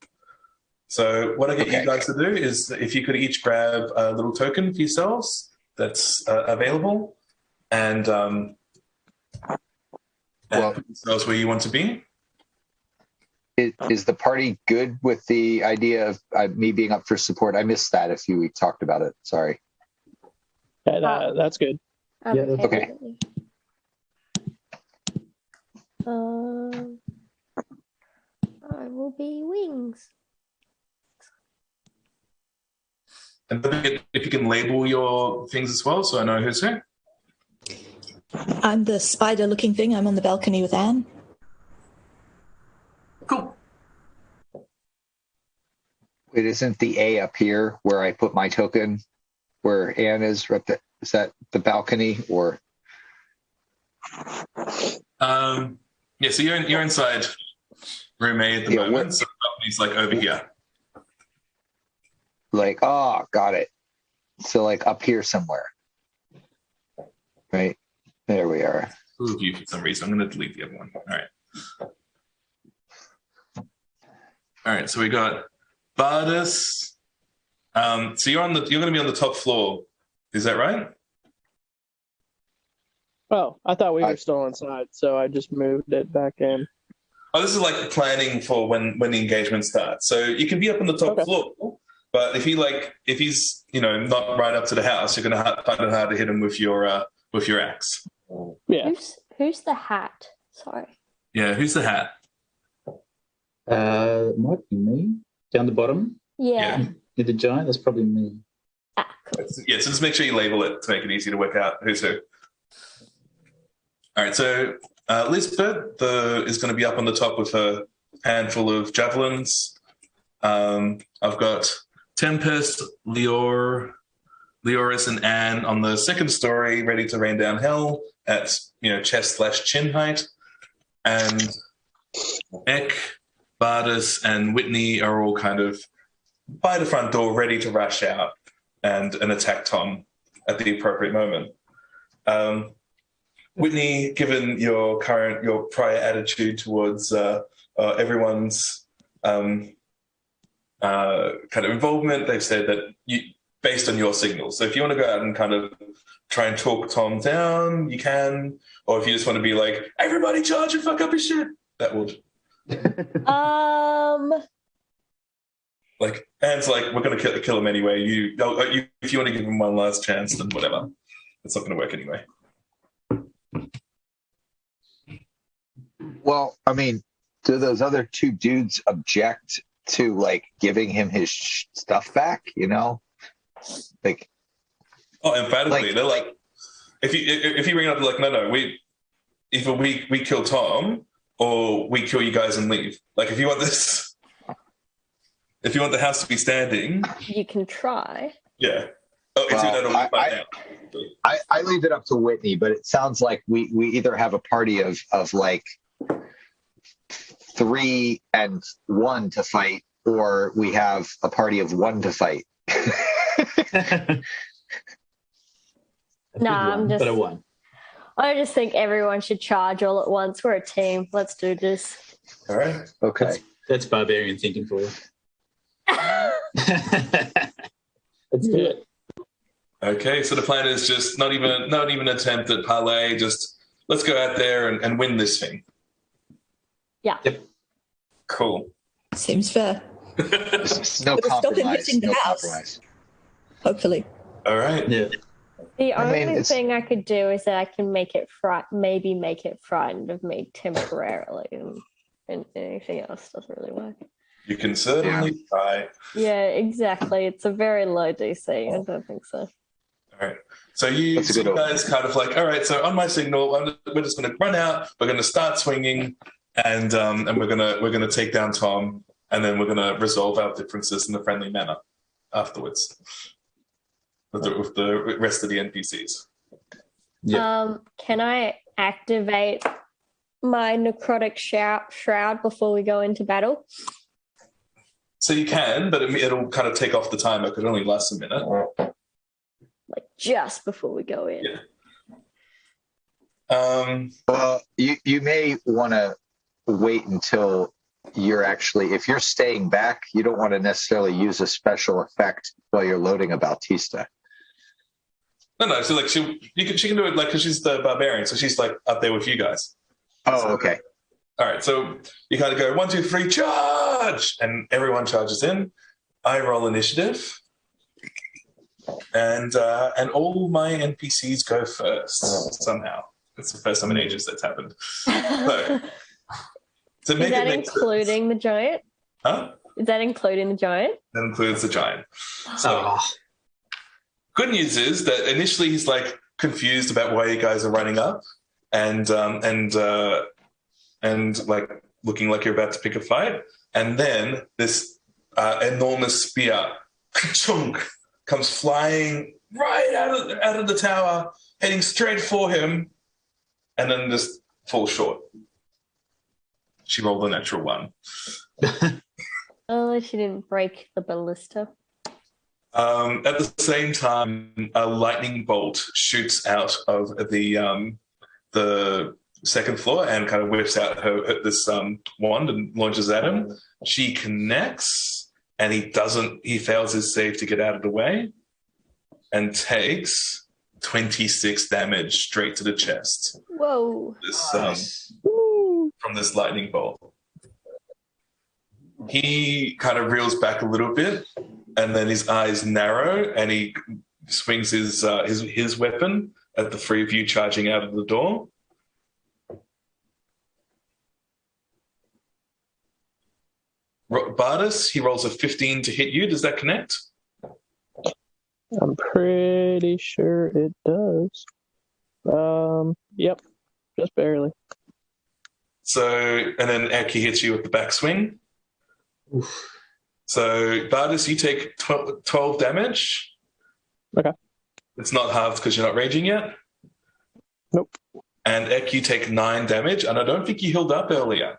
So what I get you guys to do is if you could each grab a little token for yourselves that's available and put yourselves where you want to be. Is the party good with the idea of me being up for support? I missed that if we talked about it. Sorry. Yeah, that's good. Yeah, that's okay. I will be wings. And if you can label your things as well, so I know who's who. I'm the spider-looking thing. I'm on the balcony with Anne. Cool. Wait, isn't the A up here where I put my token, where Anne is? Is that the balcony or? Yeah, so you're inside room A at the moment. So the balcony's over here. Got it. So up here somewhere. Right. There we are. Move you for some reason. I'm going to delete the other one. All right. So we got Bhardus. So you're going to be on the top floor. Is that right? Oh, I thought we were still inside, so I just moved it back in. Oh, this is planning for when the engagement starts. So you can be up on the top floor, but if he's not right up to the house, you're going to find it hard to hit him with your axe. Yeah. Who's the hat? Sorry. Yeah, who's the hat? Might be me. Down the bottom. Yeah. Near the giant, that's probably me. Ah, cool. Yeah, so just make sure you label it to make it easy to work out who's who. All right, so Lisbeth is going to be up on the top with her handful of javelins. I've got Tempest, Leoris, and Anne on the second story, ready to rain down hell at chest/chin height, and Eck, Bhardus, and Whitney are all kind of by the front door, ready to rush out and attack Tom at the appropriate moment. Whitney, given your prior attitude towards everyone's kind of involvement, they've said that based on your signals. So if you want to go out and kind of try and talk Tom down, you can. Or if you just want to be everybody charge and fuck up his shit, that would. Anne's we're going to kill him anyway. If you want to give him one last chance, then whatever. It's not going to work anyway. Well, I mean, do those other two dudes object to giving him his stuff back? Oh, emphatically, they're if you bring it up, no, either we kill Tom or we kill you guys and leave. If you want this, if you want the house to be standing, you can try. Yeah. I leave it up to Whitney, but it sounds like we either have a party of 3 and 1 to fight, or we have a party of 1 to fight. I just think everyone should charge all at once. We're a team. Let's do this. All right. Okay. That's barbarian thinking for you. Let's do it. Okay, so the plan is just not even attempt at parlay. Just let's go out there and win this thing. Yeah. Yep. Cool. Seems fair. No compromise. No compromise. Hopefully. All right. Yeah. The only thing I could do is that I can make it frightened of me temporarily, and anything else doesn't really work. You can certainly try. Yeah, exactly. It's a very low DC. I don't think so. All right. So you guys kind of all right, so on my signal, we're just going to run out. We're going to start swinging, and we're gonna take down Tom, and then we're gonna resolve our differences in a friendly manner afterwards with the rest of the NPCs. Can I activate my necrotic shroud before we go into battle? So you can, but it'll kind of take off the timer because it only lasts a minute. Like just before we go in. Yeah. Well, you may want to wait until you're actually, if you're staying back, you don't want to necessarily use a special effect while you're loading a Bautista. No. So like she can do it like because she's the barbarian, so she's like up there with you guys. Oh, okay. All right, so you kind of go 1, 2, 3, charge, and everyone charges in. I roll initiative, and all my NPCs go first somehow. It's the first time in ages that's happened. So, to make Is that it including the giant? Huh? Is that including the giant? That includes the giant. So, good news is that initially he's like confused about why you guys are running up, and like looking like you're about to pick a fight, and then this enormous spear comes flying right out of the tower, heading straight for him, and then just falls short. She rolled a natural 1. Oh, she didn't break the ballista. At the same time, a lightning bolt shoots out of the second floor and kind of whips out this wand and launches at him. She connects, and he fails his save to get out of the way and takes 26 damage straight to the chest. Whoa. From this lightning bolt. He kind of reels back a little bit, and then his eyes narrow, and he swings his weapon at the three of you charging out of the door. Bhardus, he rolls a 15 to hit you. Does that connect? I'm pretty sure it does. Yep, just barely. So, and then Eki hits you with the backswing. Oof. So, Bhardus, you take 12 damage. Okay. It's not halved because you're not raging yet. Nope. And Ek, you take 9 damage, and I don't think you healed up earlier.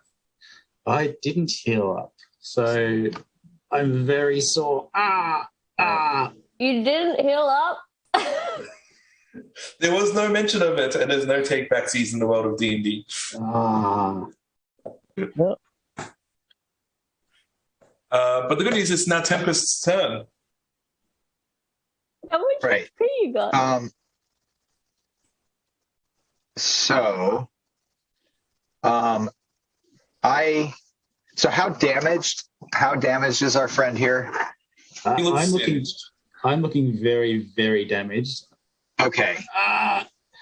I didn't heal up, so I'm very sore. You didn't heal up? There was no mention of it, and there's no take-backsies in the world of D&D. Yep. But the good news is now Tempest's turn. How much Right. XP you got? So how damaged is our friend here? He looks I'm looking very, very damaged. Okay.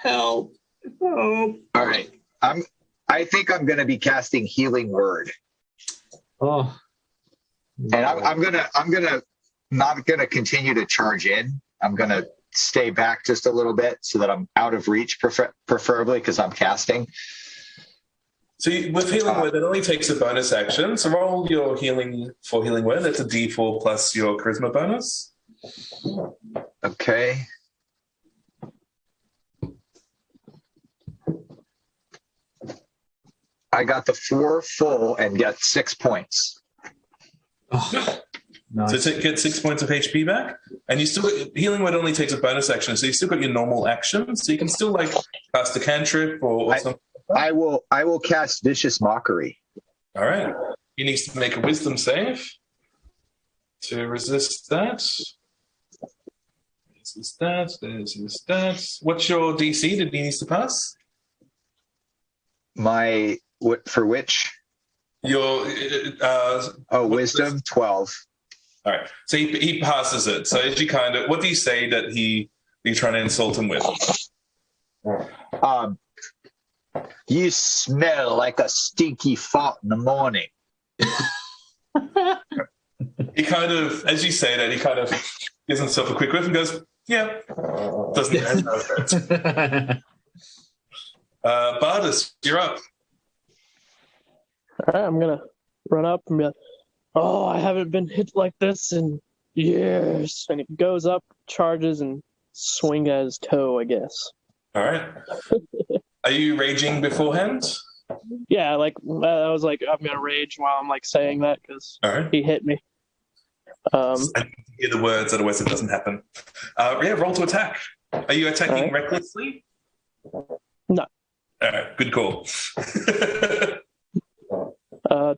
Help. All right. I think I'm going to be casting Healing Word. Oh. And I'm not gonna continue to charge in. I'm gonna stay back just a little bit so that I'm out of reach, preferably because I'm casting. So with Healing Word, it only takes a bonus action. So roll your healing for Healing Word. That's a D4 plus your Charisma bonus. Okay. I got the 4 full and get 6 points. Oh, nice. So get 6 points of HP back, and you still got Healing Word only takes a bonus action, so you still got your normal action, so you can still like cast a cantrip or something. I will cast Vicious Mockery. All right, he needs to make a Wisdom save to resist that. There's his stats. There's his stats. What's your DC that he needs to pass? For which? Your Wisdom 12. All right, so he passes it. So as you kind of, what do you say that you're trying to insult him with? You smell like a stinky fart in the morning. He kind of, as you say that, he kind of gives himself a quick whiff and goes, "Yeah." Doesn't have no effect. Bhardus, you're up. All right, I'm gonna run up and be like, "Oh, I haven't been hit like this in years." And he goes up, charges, and swing at his toe, I guess. All right. Are you raging beforehand? Yeah, like I was like, I'm gonna rage while I'm like saying that because All right. he hit me. I can hear the words, otherwise it doesn't happen. Roll to attack. Are you attacking recklessly? No. All right, good call.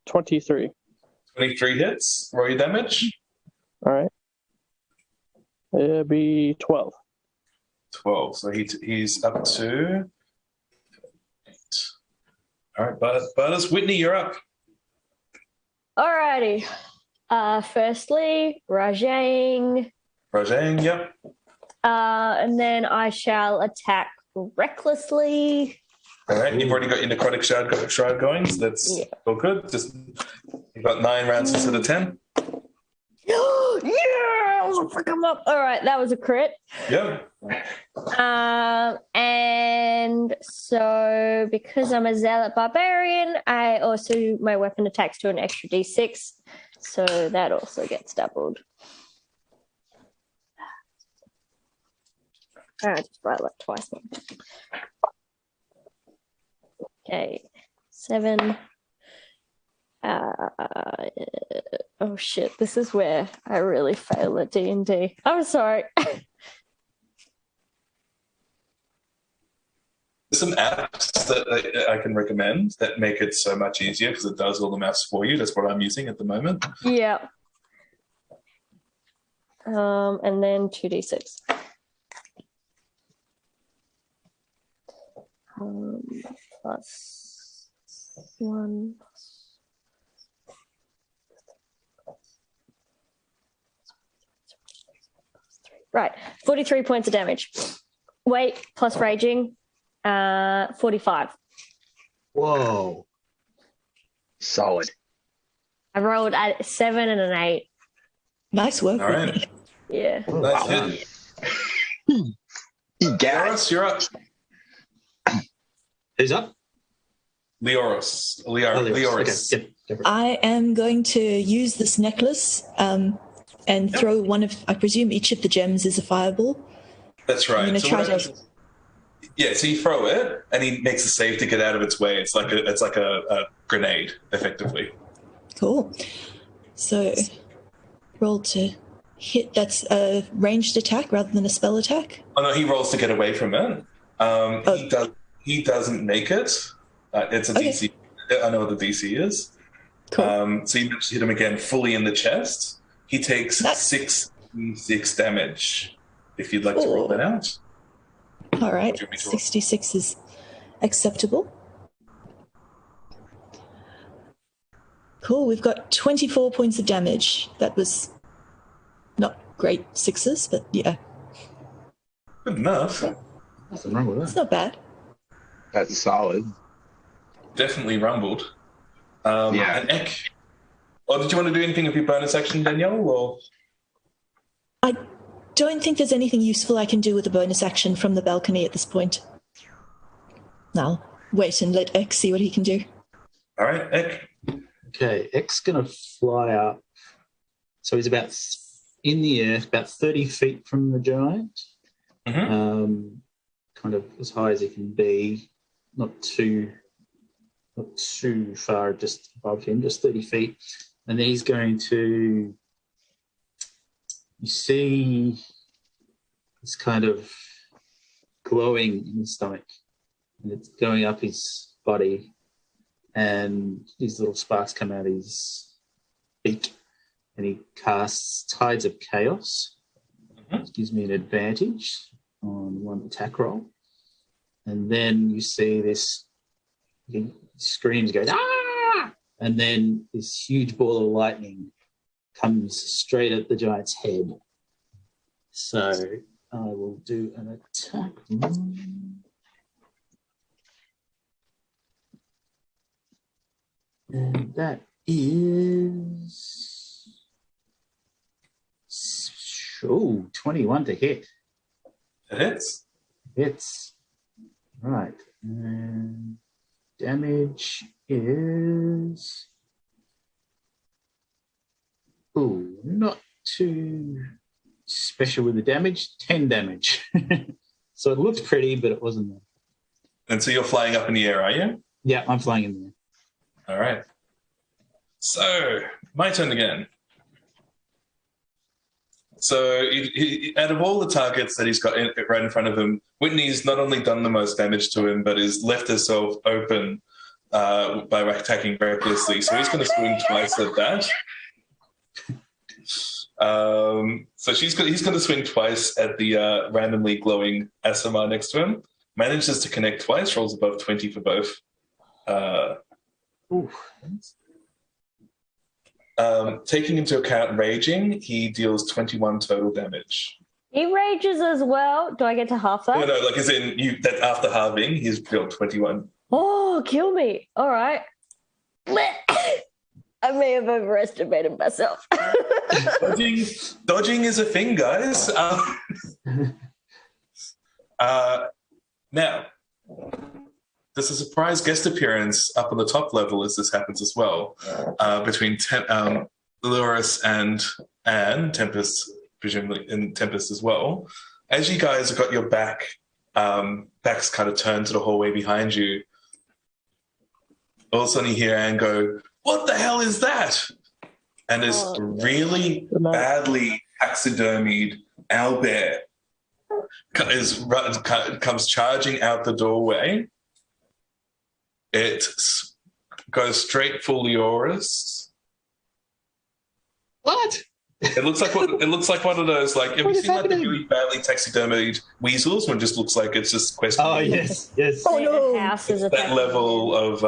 23. 23 hits. Roll your damage. All right. It'll be 12. 12. So he's up to 8. All right, Bhardus, Whitney, you're up. Alrighty. Firstly, Rajang. Rajang, yep. And then I shall attack recklessly. All right, you've already got your necrotic shroud going, so that's all good. Just you've got 9 rounds instead of 10. All right, that was a crit. Yep. And so because I'm a zealot barbarian, my weapon attacks to an extra d6, so that also gets doubled. I just write like twice more. Okay, 7. Oh shit! This is where I really fail at D&D. I'm sorry. There's some apps that I can recommend that make it so much easier because it does all the maths for you. That's what I'm using at the moment. Yeah. And then 2d6. Plus 1. Right, 43 points of damage. Weight plus raging, 45. Whoa. Solid. I rolled a 7 and an 8. Nice work, All right. Whitney. Yeah. Nice hit. Gas. Leoris, you're up. Who's up? Leoris. Leoris. Okay. Yep. I am going to use this necklace and throw one of, I presume each of the gems is a fireball. That's right. I'm going to try to... Yeah, so you throw it, and he makes a save to get out of its way. It's like a grenade, effectively. Cool. So, roll to hit. That's a ranged attack rather than a spell attack. Oh no, he rolls to get away from it. He doesn't make it. It's a DC. I know what the DC is. Cool. So you hit him again, fully in the chest. He takes 6 damage. If you'd like to roll that out. All right. 66 is acceptable. Cool. We've got 24 points of damage. That was not great sixes, but yeah. Good enough. Nothing wrong with that. It's not bad. That's solid. Definitely rumbled. Yeah. And Eck. Or did you want to do anything with your bonus action, Danielle? Or I don't think there's anything useful I can do with a bonus action from the balcony at this point. Now, wait and let X see what he can do. all right, Eck. Okay, X going to fly up. So he's about in the air, about 30 feet from the giant. Mm-hmm. Kind of as high as he can be. Not too far, just above him, just 30 feet. And then he's going to, you see, it's kind of glowing in his stomach, and it's going up his body, and these little sparks come out his beak, and he casts Tides of Chaos, which gives me an advantage on one attack roll. And then you see this, he screams, goes, ah! And then this huge ball of lightning comes straight at the giant's head. So I will do an attack. And that is 21 to hit. It hits. Hits. Right. And damage is not too special with the damage. 10 damage. So it looked pretty, but it wasn't there. And so you're flying up in the air, are you? Yeah, I'm flying in there. All right. So, my turn again. So, out of all the targets that he's got right in front of him, Whitney's not only done the most damage to him, but has left herself open by attacking recklessly. So he's going to swing twice at that. So he's going to swing twice at the randomly glowing SMR next to him. Manages to connect twice, rolls above 20 for both. Taking into account raging, he deals 21 total damage. He rages as well. Do I get to half that? No, like as in that after halving, he's dealt 21. Oh, kill me. All right. I may have overestimated myself. Dodging is a thing, guys. Now, there's a surprise guest appearance up on the top level as this happens as well, between Leoris and Tempest, presumably in Tempest as well. As you guys have got your backs kind of turned to the hallway behind you, all of a sudden you hear Anne go, "What the hell is that?" And this really badly taxidermied owlbear comes charging out the doorway. It goes straight for Leoris. What? It looks like one of those, like, have you seen like the really badly taxidermied weasels when it just looks like it's just questioning? Oh yes. Oh no! It's that level of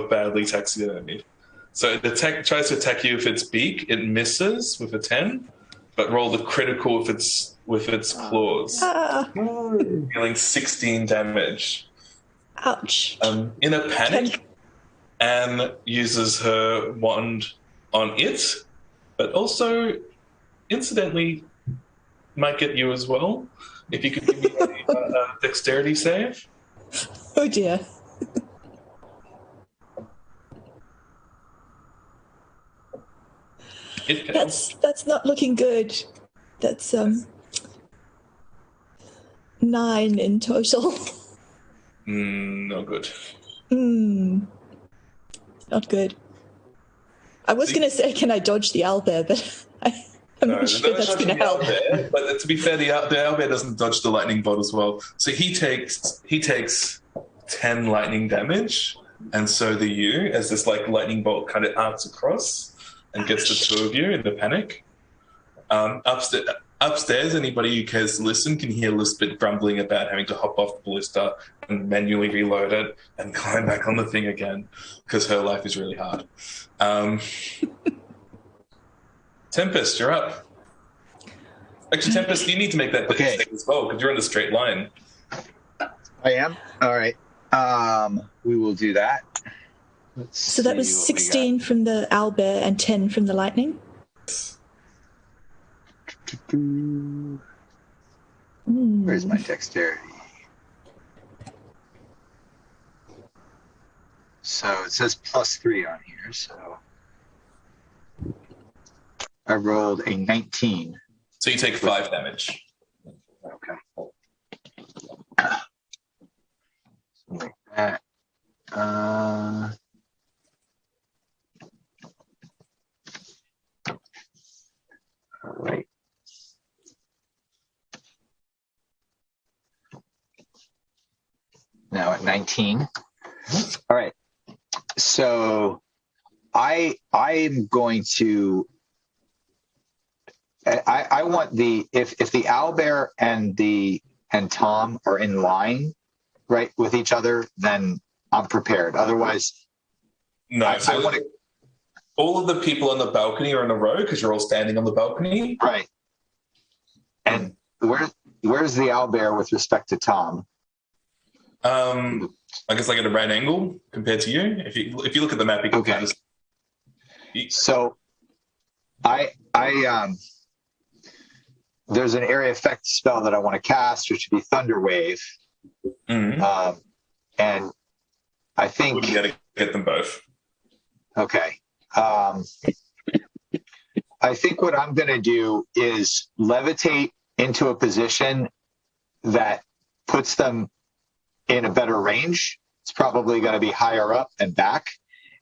badly taxidermied. So it tries to attack you with its beak. It misses with a 10, but roll the critical with its claws, dealing 16 damage. Ouch. In a panic, Anne uses her wand on it, but also, incidentally, might get you as well. If you could give me a dexterity save. Oh dear. That's not looking good. That's 9 in total. No good. Not good. I was going to say, can I dodge the owlbear, but I'm not sure that's going to help. But to be fair, the owlbear doesn't dodge the lightning bolt as well. So he takes 10 lightning damage, and so do you, as this like lightning bolt kind of arcs across and gets the two of you in the panic. Upstairs, anybody who cares to listen can hear Lisbeth grumbling about having to hop off the ballista and manually reload it and climb back on the thing again because her life is really hard. Tempest, you're up. Actually, Tempest, you need to make that save as well because you're in the straight line. I am? All right. We will do that. So that was 16 from the owlbear and 10 from the lightning? Where's my dexterity? So it says +3 on here, so I rolled a 19. So you take 5 damage. Okay. Something like that. All right. Now at 19. All right. So I'm going to I want if the owlbear and Tom are in line, right, with each other, then I'm prepared. Otherwise, no. I want to. All of the people on the balcony are in a row because you're all standing on the balcony, right? And where's the owlbear with respect to Tom? I guess like at a right angle compared to you. If you look at the map, you can kind of. So, there's an area effect spell that I want to cast, which would be Thunder Wave, and I think... Wouldn't be able to get them both. Okay. I think what I'm going to do is levitate into a position that puts them in a better range. It's probably going to be higher up and back.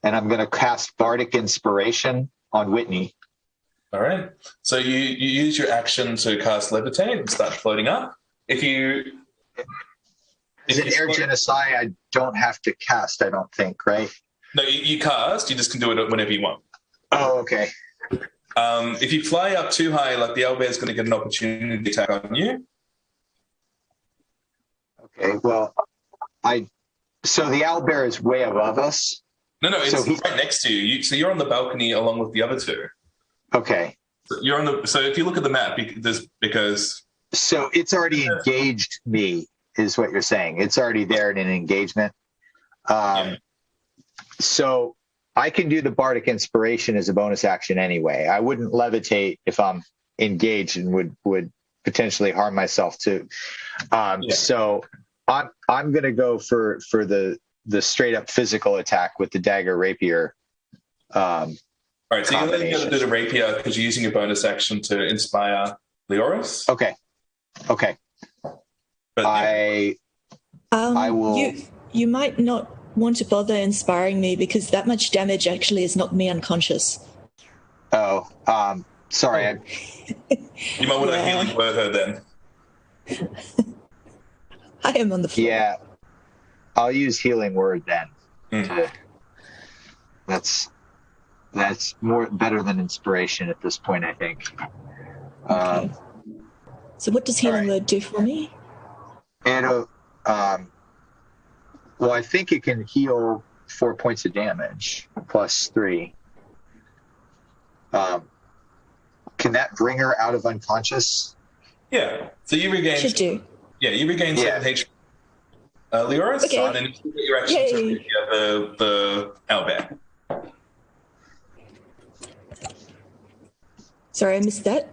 And I'm going to cast Bardic Inspiration on Whitney. All right. So you use your action to cast Levitate and start floating up. Is it Air Genocide? I don't have to cast, I don't think, right? No, you cast. You just can do it whenever you want. Oh, okay. If you fly up too high, like the owlbear is going to get an opportunity attack on you. Okay, well, so the owlbear is way above us? No, it's right next to you. So you're on the balcony along with the other two. Okay. So if you look at the map, because... So it's already engaged me, is what you're saying. It's already there in an engagement. Yeah. So I can do the Bardic Inspiration as a bonus action anyway. I wouldn't levitate if I'm engaged and would potentially harm myself too. So I'm going to go for the straight up physical attack with the dagger rapier. All right, so you're going to do the rapier because you're using your bonus action to inspire Leoris. Okay. But, I will. You might not want to bother inspiring me because that much damage actually has knocked me unconscious. Oh, sorry. You might want to healing word her then. I am on the floor. Yeah, I'll use healing word then. That's better than inspiration at this point, I think. Okay. So what does healing word do for me? And well, I think it can heal 4 points of damage plus 3. Can that bring her out of unconscious? Yeah. So you regain. Should do. Yeah, you regain 7 HP. Leoris, Okay. and then you get your action to the owlbear. Sorry, I missed that.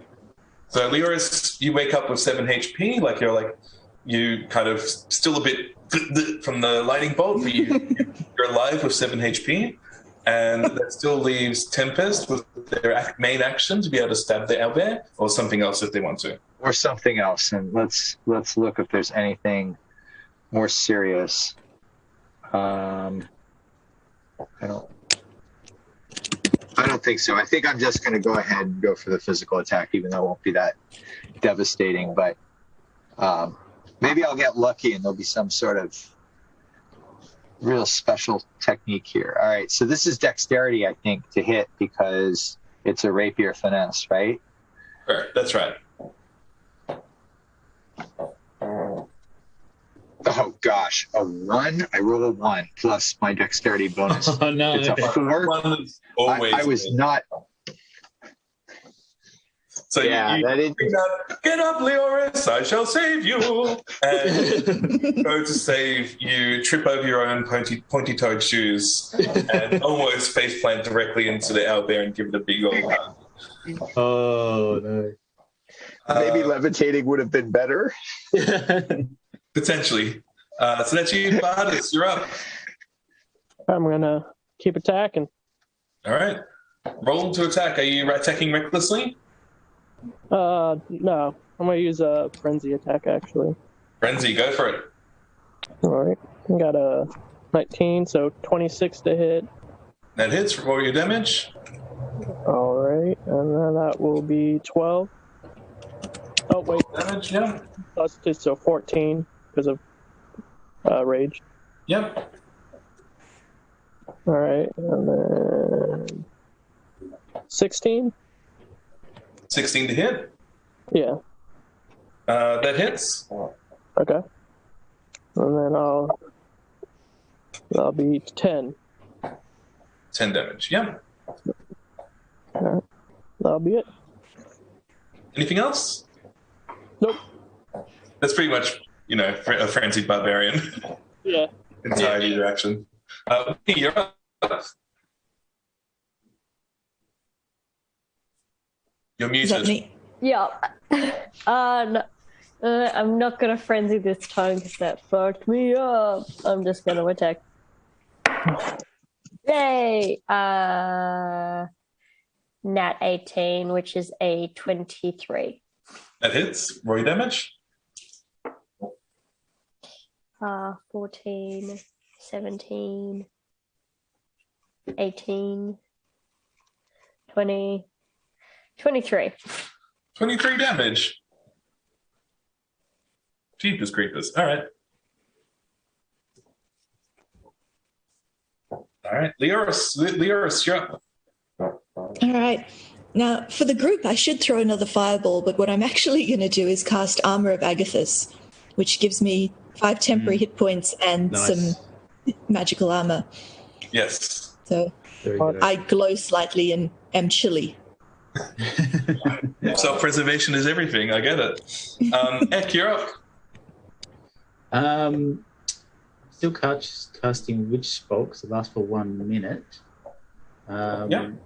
So Leoris, you wake up with 7 HP, you kind of still a bit from the lightning bolt, but you're alive with 7 HP, and that still leaves Tempest with their main action to be able to stab the owlbear, or something else if they want to. Or something else, and let's look if there's anything more serious. I don't think so. I think I'm just going to go ahead and go for the physical attack, even though it won't be that devastating. But maybe I'll get lucky and there'll be some sort of real special technique here. All right, so this is dexterity, I think, to hit because it's a rapier finesse, right? Correct. That's right. Oh gosh, a 1. I roll a 1 plus my dexterity bonus. Oh no! It's a 4. I was not. So yeah, get up, Leoris! I shall save you. And go to save you. Trip over your own pointy-toed shoes and almost face plant directly into the owlbear and give it a big old hug. Oh no! Maybe levitating would have been better. Potentially. So that's you, Bhardus. You're up. I'm gonna keep attacking. All right. Roll to attack. Are you attacking recklessly? No. I'm gonna use a frenzy attack actually. Frenzy, go for it. All right. I got a 19, so 26 to hit. That hits. Roll your damage. All right, and then that will be 12. Oh wait, Damage, yeah. plus 2, so 14 because of rage. Yep. All right, and then 16. 16 to hit. Yeah. That hits. Okay. And then I'll be 10. 10 damage. Yeah. All right. That'll be it. Anything else? Nope. That's pretty much, a frenzied barbarian. Yeah. Entirety of your action. You're up. You're Is that muted. me? Yeah. No, I'm not gonna frenzy this time because that fucked me up. I'm just gonna attack. Yay! Nat 18, which is a 23. That hits. Roll your damage. 14, 17, 18, 20, 23. 23 damage. Jeepers creepers. All right. All right. Leoris, you're up. All right. Now, for the group, I should throw another fireball, but what I'm actually going to do is cast Armor of Agathis, which gives me 5 temporary hit points and some magical armor. Yes. So I glow slightly and am chilly. Self-preservation is everything. I get it. Ek, you're up. Still casting Witch Spokes. It lasts for 1 minute. And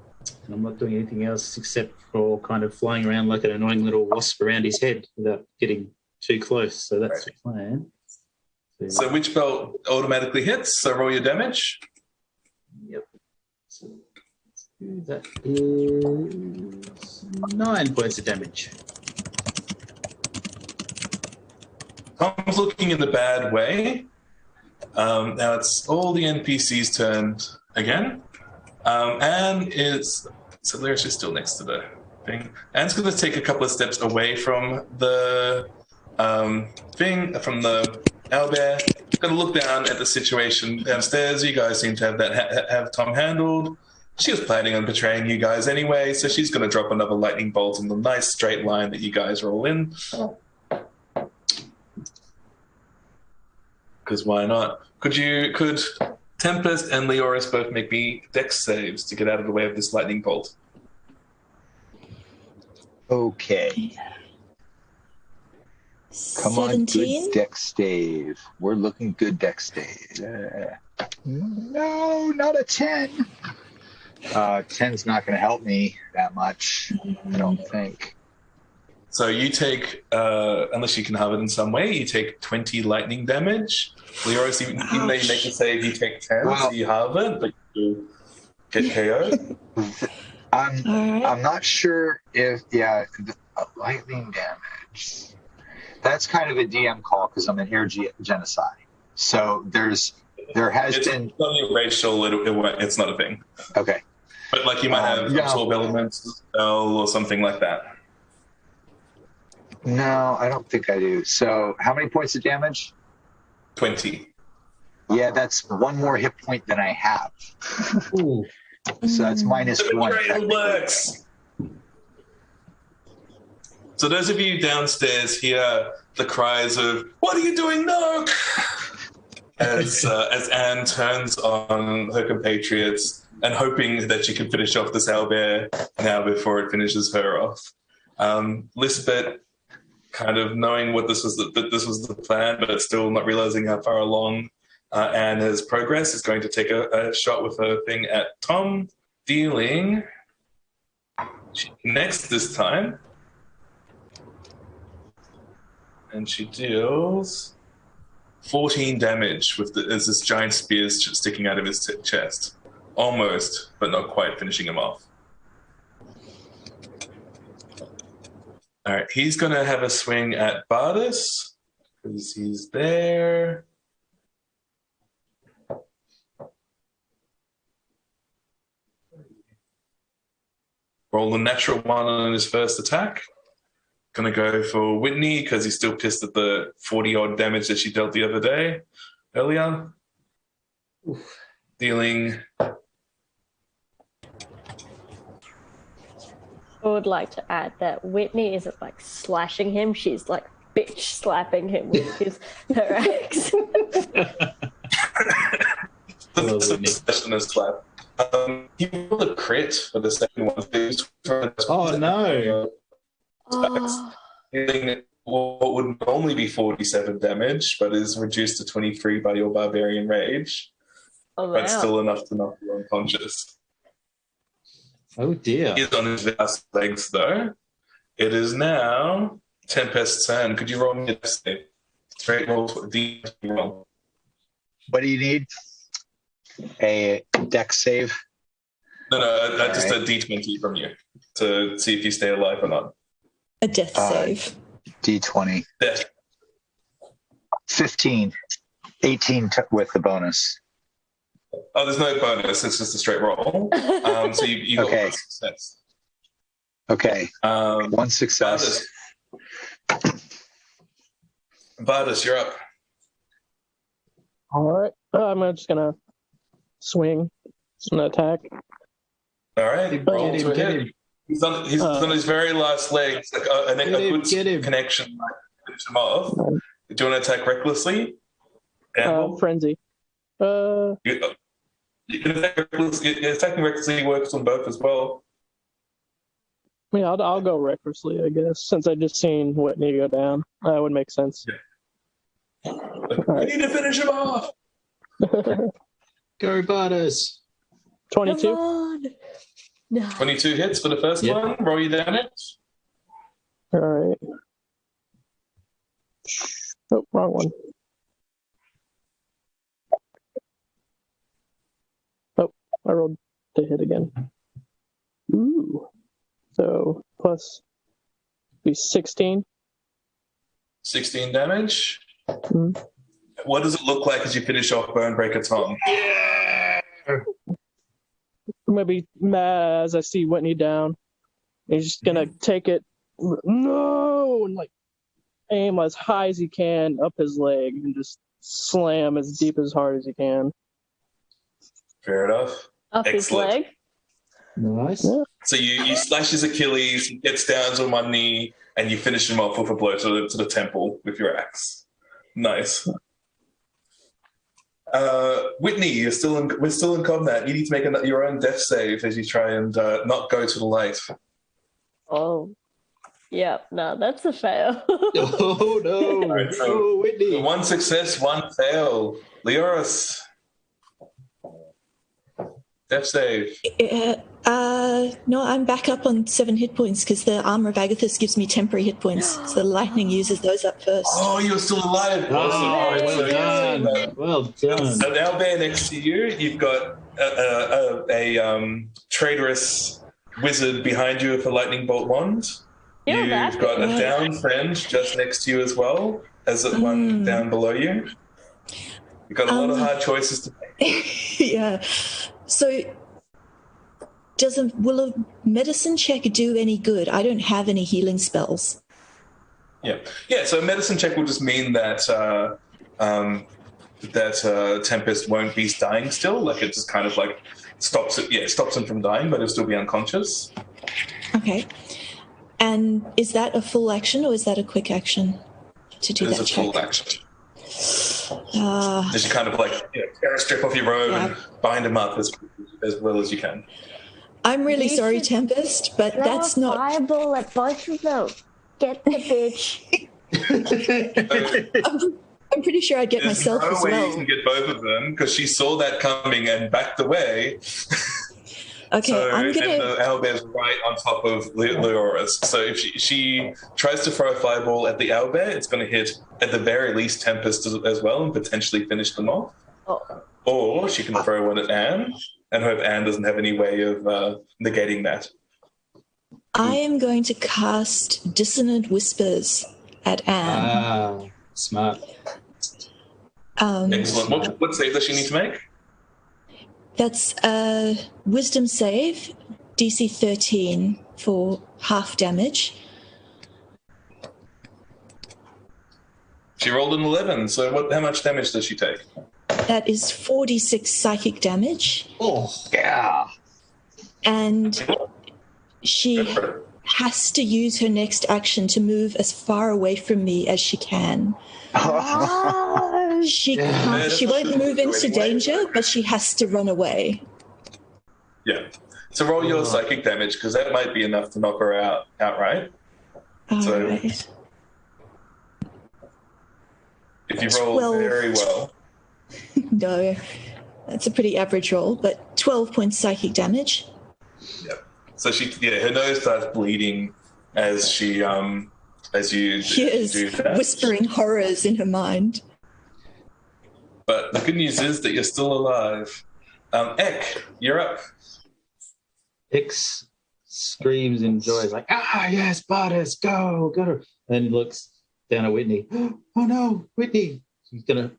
I'm not doing anything else except for kind of flying around like an annoying little wasp around his head without getting too close. So that's the plan. So Witch Belt automatically hits, so roll your damage. Yep. So that is 9 points of damage. Tom's looking in the bad way. Now it's all the NPCs' turn again. And so Leoris is still next to the thing. Anne's going to take a couple of steps away from the thing, from the owlbear. Going to look down at the situation downstairs. You guys seem to have Tom handled. She was planning on betraying you guys anyway, so she's going to drop another lightning bolt in the nice straight line that you guys are all in. Because why not? Could Tempest and Leoris both make me dex saves to get out of the way of this lightning bolt? Okay. Come 17? on, good dex save. We're looking good dex save. No, not a 10. 10's not going to help me that much, I don't think. So you take, unless you can have it in some way, you take 20 lightning damage. Leoris, even though you make a save, you take 10, so you have it, but you get KO'd. I'm not sure if, lightning damage. That's kind of a DM call because I'm an air genocide. So there has been... It's not racial, it's not a thing. Okay. But like you might have absorb elements spell or something like that. No, I don't think I do. So how many points of damage? 20. Yeah, that's one more hit point than I have. Ooh. So that's minus The 1. betrayal works! So those of you downstairs hear the cries of, "What are you doing? No!" As Anne turns on her compatriots and hoping that she can finish off this owlbear now before it finishes her off. Lisbeth, kind of knowing that this was the plan, but still not realizing how far along Anne has progressed, is going to take a shot with her thing at Tom, dealing... She connects this time. And she deals 14 damage as this giant spear sticking out of his chest. Almost, but not quite finishing him off. All right, he's going to have a swing at Bhardus because he's there. Roll a natural 1 on his first attack. Going to go for Whitney because he's still pissed at the 40-odd damage that she dealt the other day, earlier. Oof. Dealing... I would like to add that Whitney isn't like slashing him, she's like bitch slapping him with her axe. Slap. He rolled a crit for the second one. Oh no. What would normally be 47 damage, but is reduced to 23 by your Barbarian Rage. Oh, wow. But still enough to knock you unconscious. Oh dear. He is on his last legs, though. It is now Tempest's turn. Could you roll me a save? Straight roll, D roll. What do you need? a dex save. No, just a D20 from you to see if you stay alive or not. A death save. D20. Death. 15. 18 with the bonus. Oh, there's no bonus. It's just a straight roll. So you got Okay. one success. Okay. One success. Bhardus, you're up. All right. I'm just gonna swing. Just gonna attack. All right. Roll Get to a him, hit. get him. He's on his very last legs. Like a Get him. good connection finish him off. Do you want to attack recklessly? Frenzy. You can attack recklessly. Attacking recklessly works on both as well. Yeah, I'll go recklessly, I guess, since I just seen Whitney go down. That would make sense. Yeah. We need to finish him off. Go, Bardus. 22. Come on. No. 22 hits for the first Yep. one. Roll your damage. All right. Oh, wrong one. Oh, I rolled to hit again. Ooh. So plus be 16. 16 damage. Mhm. What does it look like as you finish off Bonebreaker Tom? Maybe as I see Whitney down, he's just gonna take it. No, and like aim as high as he can up his leg and just slam as deep as hard as he can. Fair enough. Up his Excellent. leg. Nice. Yeah. So you slash his Achilles, he gets down to one knee, and you finish him off with a blow to the temple with your axe. Nice. Whitney, we're still in combat. You need to make your own death save as you try and not go to the light. Oh. Yep, no, that's a fail. Oh, no. right, so- Oh, Whitney. One success, one fail. Leoris. Death save. No, I'm back up on 7 hit points because the Armor of Agathis gives me temporary hit points. So the lightning uses those up first. Oh, you're still alive. Oh, Awesome. well done. Well done. So now there next to you, you've got a traitorous wizard behind you with a lightning bolt wand. Yeah, You've that's got a right. down friend just next to you as well as the one down below you. You've got a lot of hard choices to make. Yeah. So does a medicine check do any good? I don't have any healing spells. Yeah. So a medicine check will just mean that Tempest won't be dying still. Like it just kind of like stops him from dying, but he'll still be unconscious. Okay. And is that a full action or is that a quick action to do It is that a check? full action. As you kind of like tear a strip off your robe and bind him up as well as you can. I'm really You sorry, should Tempest, but Throw that's a not. fireball at both of them. Get the bitch. I'm pretty sure I'd get There's myself no as way well. you can get both of them because she saw that coming and backed away. Okay, So, I'm and gonna. the owlbear's right on top of Leoris. So if she tries to throw a fireball at the owlbear, it's going to hit at the very least Tempest as well and potentially finish them off. Oh. Or she can throw one at Anne and hope Anne doesn't have any way of negating that. I am going to cast Dissonant Whispers at Anne. Smart. Excellent. What save does she need to make? That's a Wisdom save, DC 13 for half damage. She rolled an 11, so how much damage does she take? That is 46 psychic damage. Oh, Yeah. And she has to use her next action to move as far away from me as she can. Oh, She Yeah. can't, she won't move into Anyway. danger, but she has to run away. Yeah. So roll your psychic damage because that might be enough to knock her out outright. All So- right. If you roll 12. very well. No, that's a pretty average roll, but 12 points psychic damage. So her nose starts bleeding as she as you She is do that. whispering horrors in her mind. But the good news is that you're still alive. Ek, you're up. X screams in joy, like, yes, Bardus, go, go. And looks down at Whitney. Oh no, Whitney. He's gonna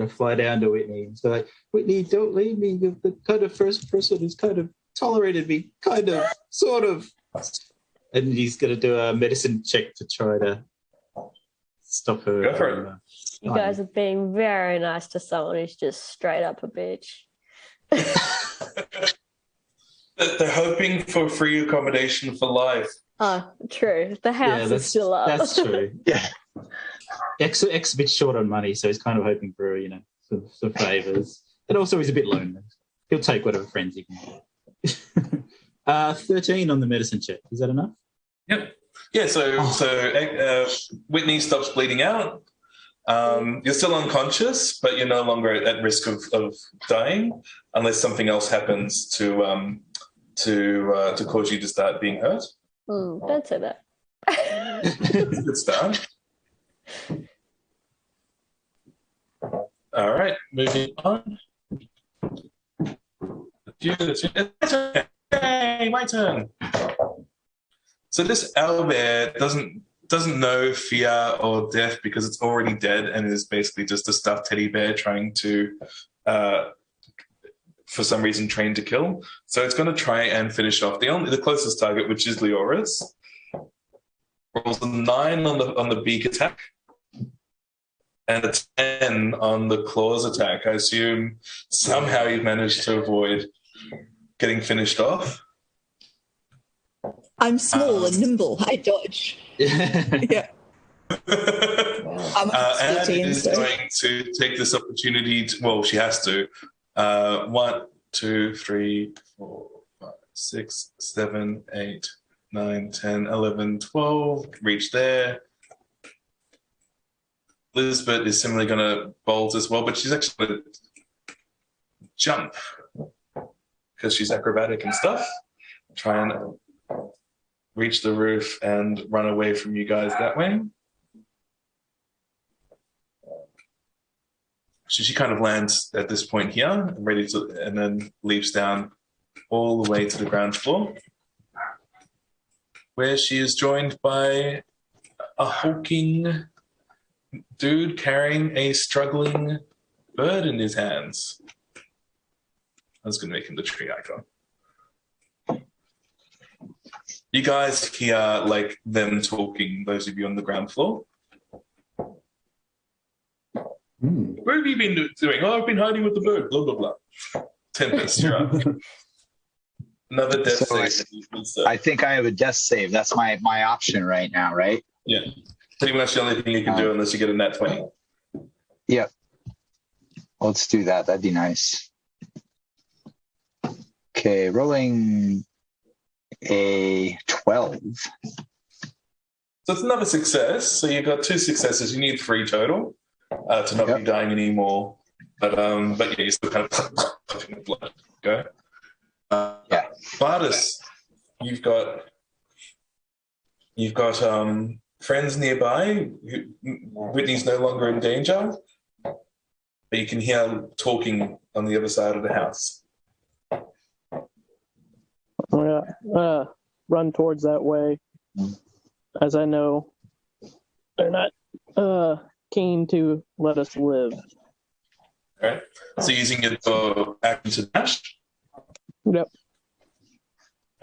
fly down to Whitney. He's like, Whitney, don't leave me. You're the kind of first person who's kind of tolerated me, kind of, sort of. And he's gonna do a medicine check to try to stop her. Go for it. You guys are being very nice to someone who's just straight up a bitch. They're hoping for free accommodation for life. Oh, true. The house is still up. That's true. Yeah. X a bit short on money, so he's kind of hoping for, some favours. And also he's a bit lonely. He'll take whatever friends he can get. 13 on the medicine check. Is that enough? Yep. Yeah, so Whitney stops bleeding out. You're still unconscious, but you're no longer at risk of dying unless something else happens to cause you to start being hurt. Don't say that. That's a good start. All right, moving on. Yay, my turn. So this owlbear doesn't know fear or death because it's already dead and is basically just a stuffed teddy bear trying to, for some reason, train to kill. So it's going to try and finish off the closest target, which is Leoris. Rolls a 9 on the beak attack and a 10 on the claws attack. I assume somehow you've managed to avoid getting finished off. I'm small and nimble. I dodge. Yeah. I'm Anne 13, is going to take this opportunity she has to. 1, 2, 3, 4, 5, 6, 7, 8, 9, 10, 11, 12. Reach there. Elizabeth is similarly going to bolt as well, but she's actually going to jump because she's acrobatic and stuff. Try and reach the roof and run away from you guys that way. So she kind of lands at this point here, and then leaps down all the way to the ground floor, where she is joined by a hulking dude carrying a struggling bird in his hands. I was going to make him the tree icon. You guys hear them talking, those of you on the ground floor. What have you been doing? Oh, I've been hiding with the bird, blah, blah, blah. Tempest, you're up. Another death save. I think I have a death save. That's my option right now, right? Yeah. Pretty much the only thing you can do unless you get a nat 20. Yep. Let's do that. That'd be nice. Okay, rolling a 12. So it's another success. So you've got 2 successes. You need 3 total to not be dying anymore. But yeah, you're still kind of puffing the blood. Go. Bhardus, you've got friends nearby. Whitney's no longer in danger, but you can hear talking on the other side of the house. Run towards that way, as I know they're not keen to let us live. All right. So using your action to dash. Yep.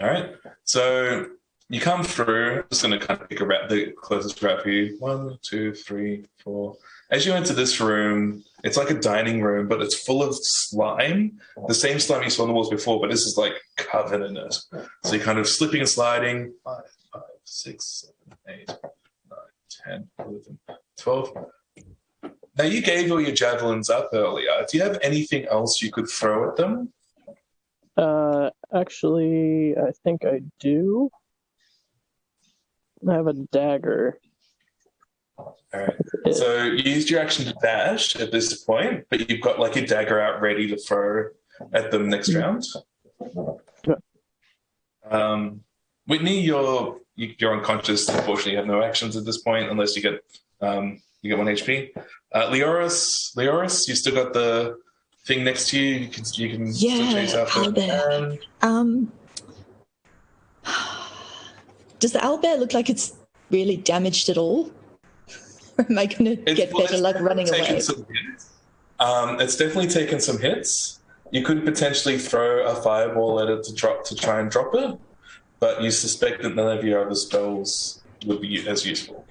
All right. So you come through. I'm just going to kind of pick the closest route for you. 1, 2, 3, 4. As you enter this room, it's like a dining room, but it's full of slime. The same slime you saw on the walls before, but this is covered in it. So you're kind of slipping and sliding. 5, 6, 7, 8, 9, 10, 11, 12. Now, you gave all your javelins up earlier. Do you have anything else you could throw at them? Actually, I think I do. I have a dagger. All right. So you used your action to dash at this point, but you've got your dagger out ready to throw at them next round. Yeah. Whitney, you're unconscious. Unfortunately, you have no actions at this point unless you get 1 HP. Leoris, you still got the thing next to you. You can still chase Yeah, after. owlbear. Does the owlbear look like it's really damaged at all? Or am I going to get better luck running away? It's definitely taken some hits. You could potentially throw a fireball at it to try and drop it, but you suspect that none of your other spells would be as useful.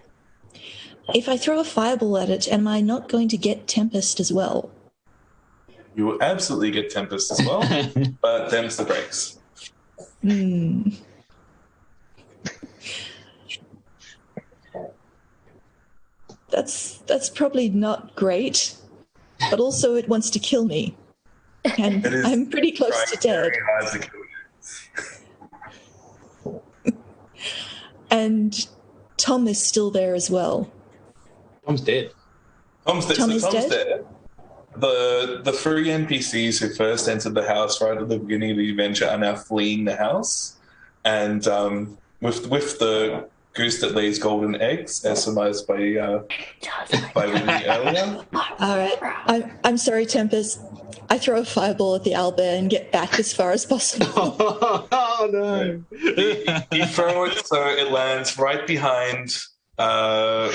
If I throw a fireball at it, am I not going to get Tempest as well? You will absolutely get Tempest as well, but them's the breaks. That's probably not great, but also it wants to kill me. And I'm pretty close to dead. Very hard to kill you. And Tom is still there as well. Tom's dead. Tom's dead. The three NPCs who first entered the house right at the beginning of the adventure are now fleeing the house, and with the goose that lays golden eggs, as surmised by Whitney earlier. All right, I'm sorry, Tempest. I throw a fireball at the owlbear and get back as far as possible. Oh no! You throw it so it lands right behind the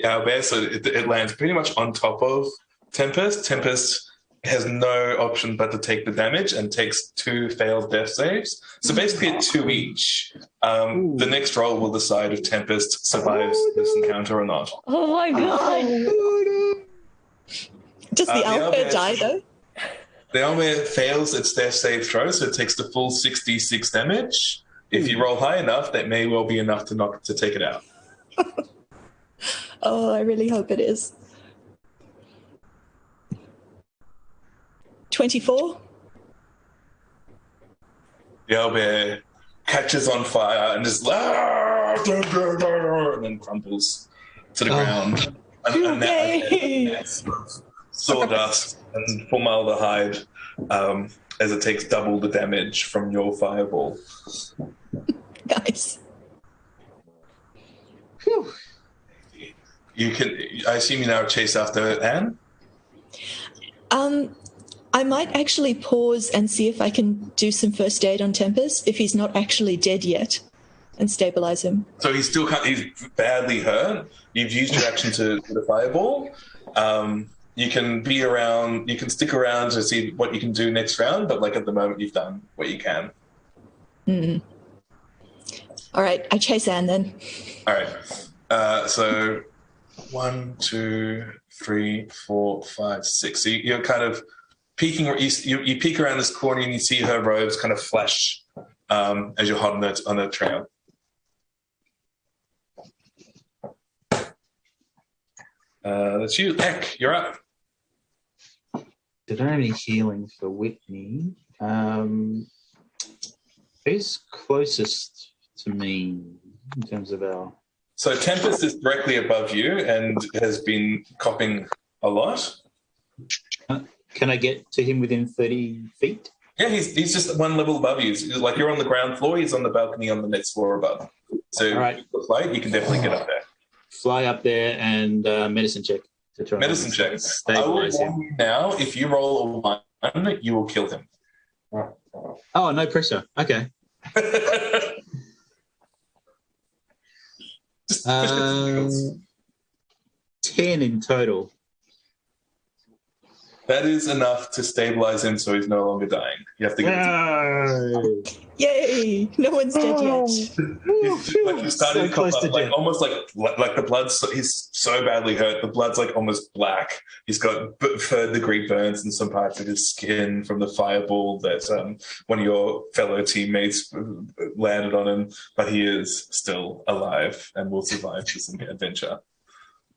owlbear, so it lands pretty much on top of Tempest. Tempest has no option but to take the damage and takes 2 failed death saves. So basically at 2 each. The next roll will decide if Tempest survives this encounter or not. Oh my god. Does the owlbear die though? The owlbear fails its death save throw, so it takes the full 66 damage. If you roll high enough, that may well be enough to take it out. Oh, I really hope it is. 24? The owlbear catches on fire and just and then crumbles to the ground. And sawdust and formaldehyde as it takes double the damage from your fireball. Nice. Whew. I assume you now chase after Anne? I might actually pause and see if I can do some first aid on Tempest if he's not actually dead yet, and stabilize him. So he's badly hurt. You've used your action to the fireball. You can stick around to see what you can do next round, but at the moment you've done what you can. All right, I chase Anne then. All right. So 1, 2, 3, 4, 5, 6. So you're kind of peeking. You peek around this corner and you see her robes kind of flash as you're hot on the trail. That's you, Eck. You're up. Did I have any healing for Whitney? Who's closest to me in terms of our... So Tempest is directly above you and has been copping a lot. Can I get to him within 30 feet? Yeah, he's just one level above you. So, you're on the ground floor, he's on the balcony on the next floor above. So all right. You can definitely get up there. Fly up there and medicine check. To try medicine check. I will warn you now, if you roll a 1, you will kill him. Oh, no pressure. Okay. 10 in total. That is enough to stabilize him so he's no longer dying. You have to get Yay! No one's dead yet. you started so close to death. Almost like the blood's he's so badly hurt, the blood's almost black. He's got 3rd degree burns in some parts of his skin from the fireball that one of your fellow teammates landed on him, but he is still alive and will survive this adventure.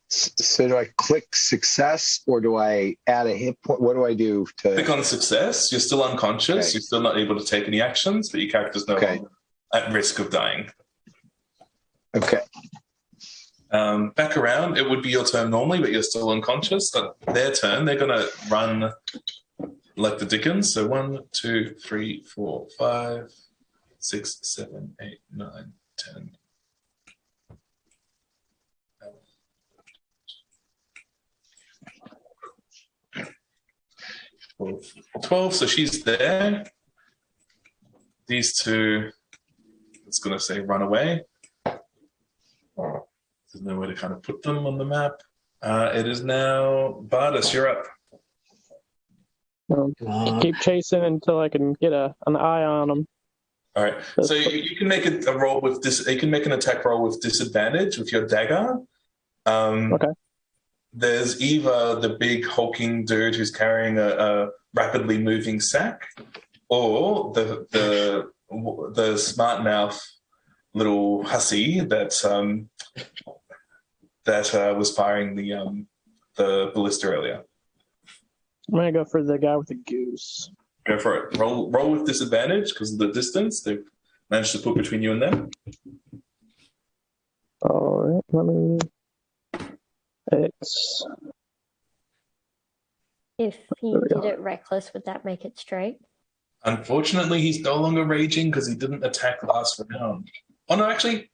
So do I click success or do I add a hit point? What do I do to... Click on success. You're still unconscious. Okay. You're still not able to take any actions, but your character's no longer at risk of dying. Okay. Back around. It would be your turn normally, but you're still unconscious. But their turn, they're going to run like the Dickens. So 1, 2, 3, 4, 5, 6, 7, 8, 9, 10. 12, so she's there. These two, it's going to say run away. There's no way to kind of put them on the map. It is now Bhardus, you're up. Keep chasing until I can get an eye on them. All right. So you can make a roll with this. You can make an attack roll with disadvantage with your dagger. Okay. There's either the big hulking dude who's carrying a rapidly moving sack, or the smart mouth little hussy that was firing the ballista earlier. I'm gonna go for the guy with the goose. Go for it. Roll with disadvantage because of the distance they've managed to put between you and them. All right, let me. X. If he did it reckless, would that make it straight? Unfortunately, he's no longer raging because he didn't attack last round. Oh no, actually,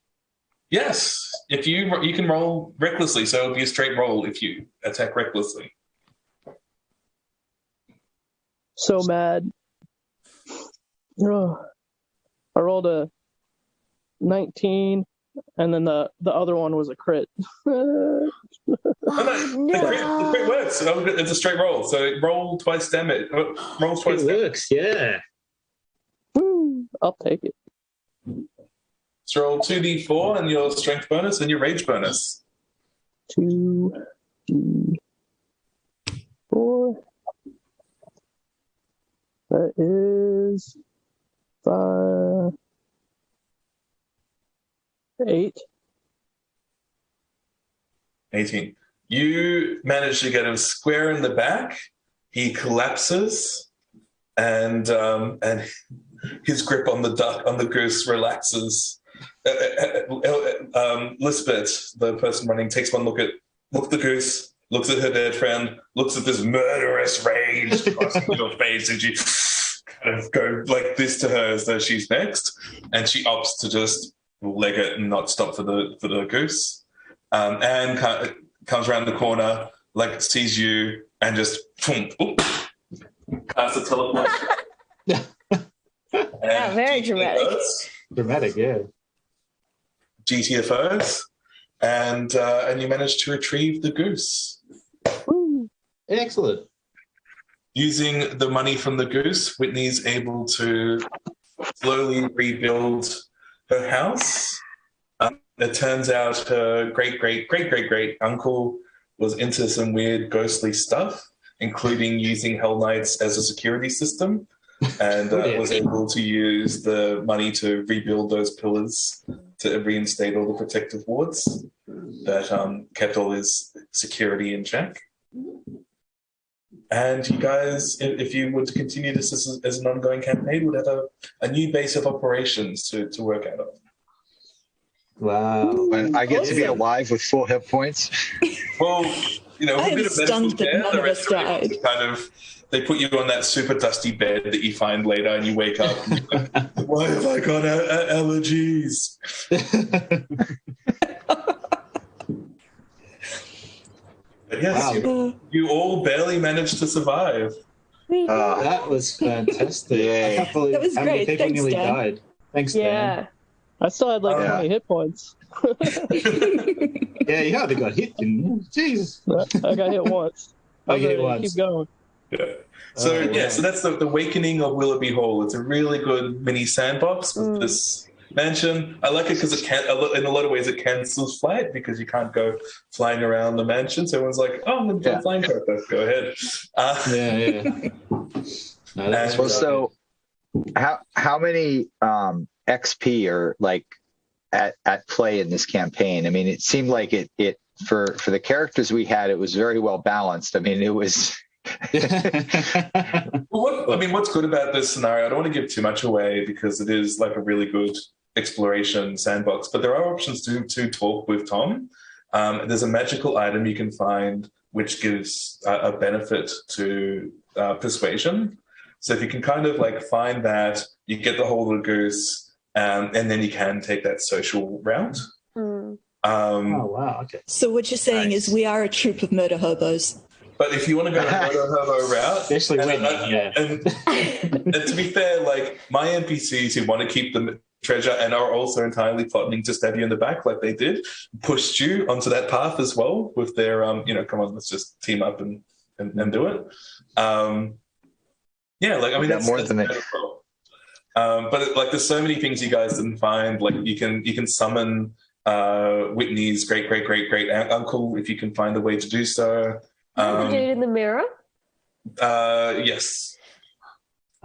yes. If you can roll recklessly, so it'll be a straight roll if you attack recklessly. So mad. Oh. I rolled a 19, and then the other one was a crit. The crit works. So it's a straight roll. So roll twice damage. Roll twice. It works, yeah. Woo, I'll take it. So roll 2d4 and your strength bonus and your rage bonus. 2d4. That is 5, 8. 18. You manage to get him square in the back. He collapses, and his grip on the goose relaxes. Lisbeth, the person running, takes one look at the goose, looks at her dead friend, looks at this murderous rage crossing your face, and she kind of go like this to her as though she's next, and she opts to just leg it and not stop for the goose. And comes around the corner, like sees you, and just casts a teleport. Yeah, very dramatic. Dramatic, yeah. GTFOs, and you manage to retrieve the goose. Woo. Excellent. Using the money from the goose, Whitney's able to slowly rebuild her house. It turns out her great uncle was into some weird ghostly stuff, including using Hell Knights as a security system, and was able to use the money to rebuild those pillars to reinstate all the protective wards that kept all his security in check. And you guys, if you were to continue this as an ongoing campaign, would have a new base of operations to work out of. Wow. And I get to be alive with 4 hit points. Well, a I bit am of stunned medical that care. none The of rest us of it died. is kind of, they put you on that super dusty bed that you find later, and you wake up. And you're like, why have I got allergies? But yes, Wow. you all barely managed to survive. That was fantastic. Yay. I can't believe That was how many great. people Thanks, nearly Dan. died. Thanks, Dan. Yeah. I still had like Yeah. 20 hit points. Yeah, you hardly got hit, didn't you? Jeez. I got hit once. I I'm get ready it to once. keep going. Yeah. So Oh, wow. so that's the Awakening of Willoughby Hall. It's a really good mini sandbox with this mansion. I like it because it can, in a lot of ways, it cancels flight because you can't go flying around the mansion. So everyone's like, "Oh, I'm going to do a flying character. Go ahead." Yeah. No, that was And, So, how many XP are like at play in this campaign? I mean, it seemed like it for the characters we had, it was very well balanced. I mean, it was. Well, what's good about this scenario? I don't want to give too much away because it is like a really good exploration sandbox. But there are options to talk with Tom. There's a magical item you can find which gives a benefit to persuasion. So if you can kind of like find that, you get the hold of the goose, and then you can take that social route. oh, wow. Okay. So what you're saying Nice. is we are a troop of murder hobos. But if you want to go the hobo route, Especially Whitney, yeah. And to be fair, like my NPCs who want to keep the treasure and are also entirely plotting to stab you in the back like they did, pushed you onto that path as well with their, come on, let's just team up and do it. That's more than it. But like, there's so many things you guys didn't find. Like you can summon Whitney's great uncle if you can find a way to do so. Did you do it in the mirror? Yes.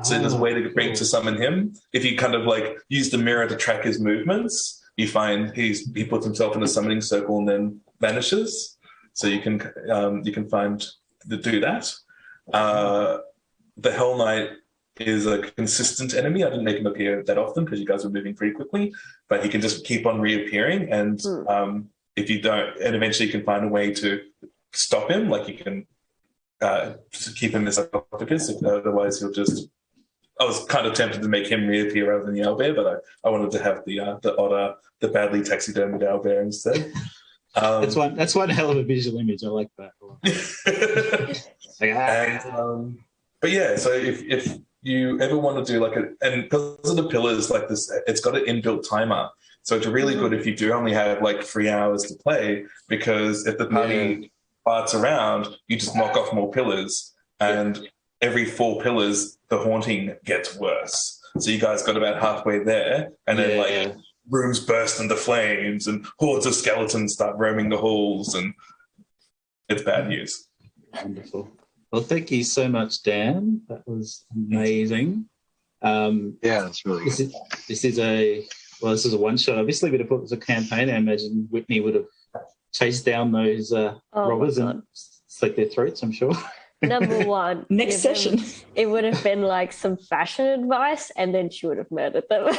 So there's a way to summon him. If you kind of like use the mirror to track his movements, you find he puts himself in a summoning circle and then vanishes. So you can do that. The Hell Knight is a consistent enemy. I didn't make him appear that often because you guys were moving pretty quickly, but he can just keep on reappearing. And if you don't, and eventually you can find a way to stop him. Like you can just keep him in the sarcophagus. Otherwise, he'll just. I was kind of tempted to make him reappear rather than the owlbear, but I wanted to have the otter, the badly taxidermied owlbear instead. That's one hell of a visual image. I like that. But yeah, so if you ever want to do and because of the pillars like this, it's got an inbuilt timer. So it's really good if you do only have like 3 hours to play, because if the party farts around, you just knock off more pillars, and every 4 pillars, the haunting gets worse. So you guys got about halfway there, and then rooms burst into flames, and hordes of skeletons start roaming the halls, and it's bad news. Wonderful. Well, thank you so much, Dan. That was amazing. It's really good. This is a one shot. Obviously, we'd have put it as a campaign. I imagine Whitney would have chased down those robbers and slit their throats, I'm sure. Number one. Next session. It would have been like some fashion advice, and then she would have murdered them.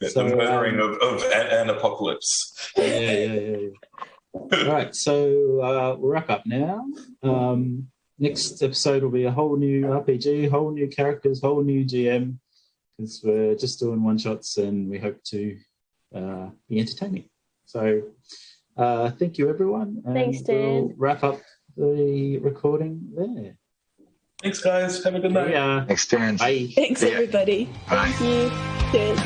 The murdering of an apocalypse. Yeah. All right, so we'll wrap up now. Next episode will be a whole new RPG, whole new characters, whole new GM, because we're just doing one-shots and we hope to be entertaining. So thank you, everyone. And thanks, Dan. We'll wrap up the recording there. Thanks, guys. Have a good night. Yeah. Experience. Bye. Thanks, everybody. Bye. Thank you. Cheers.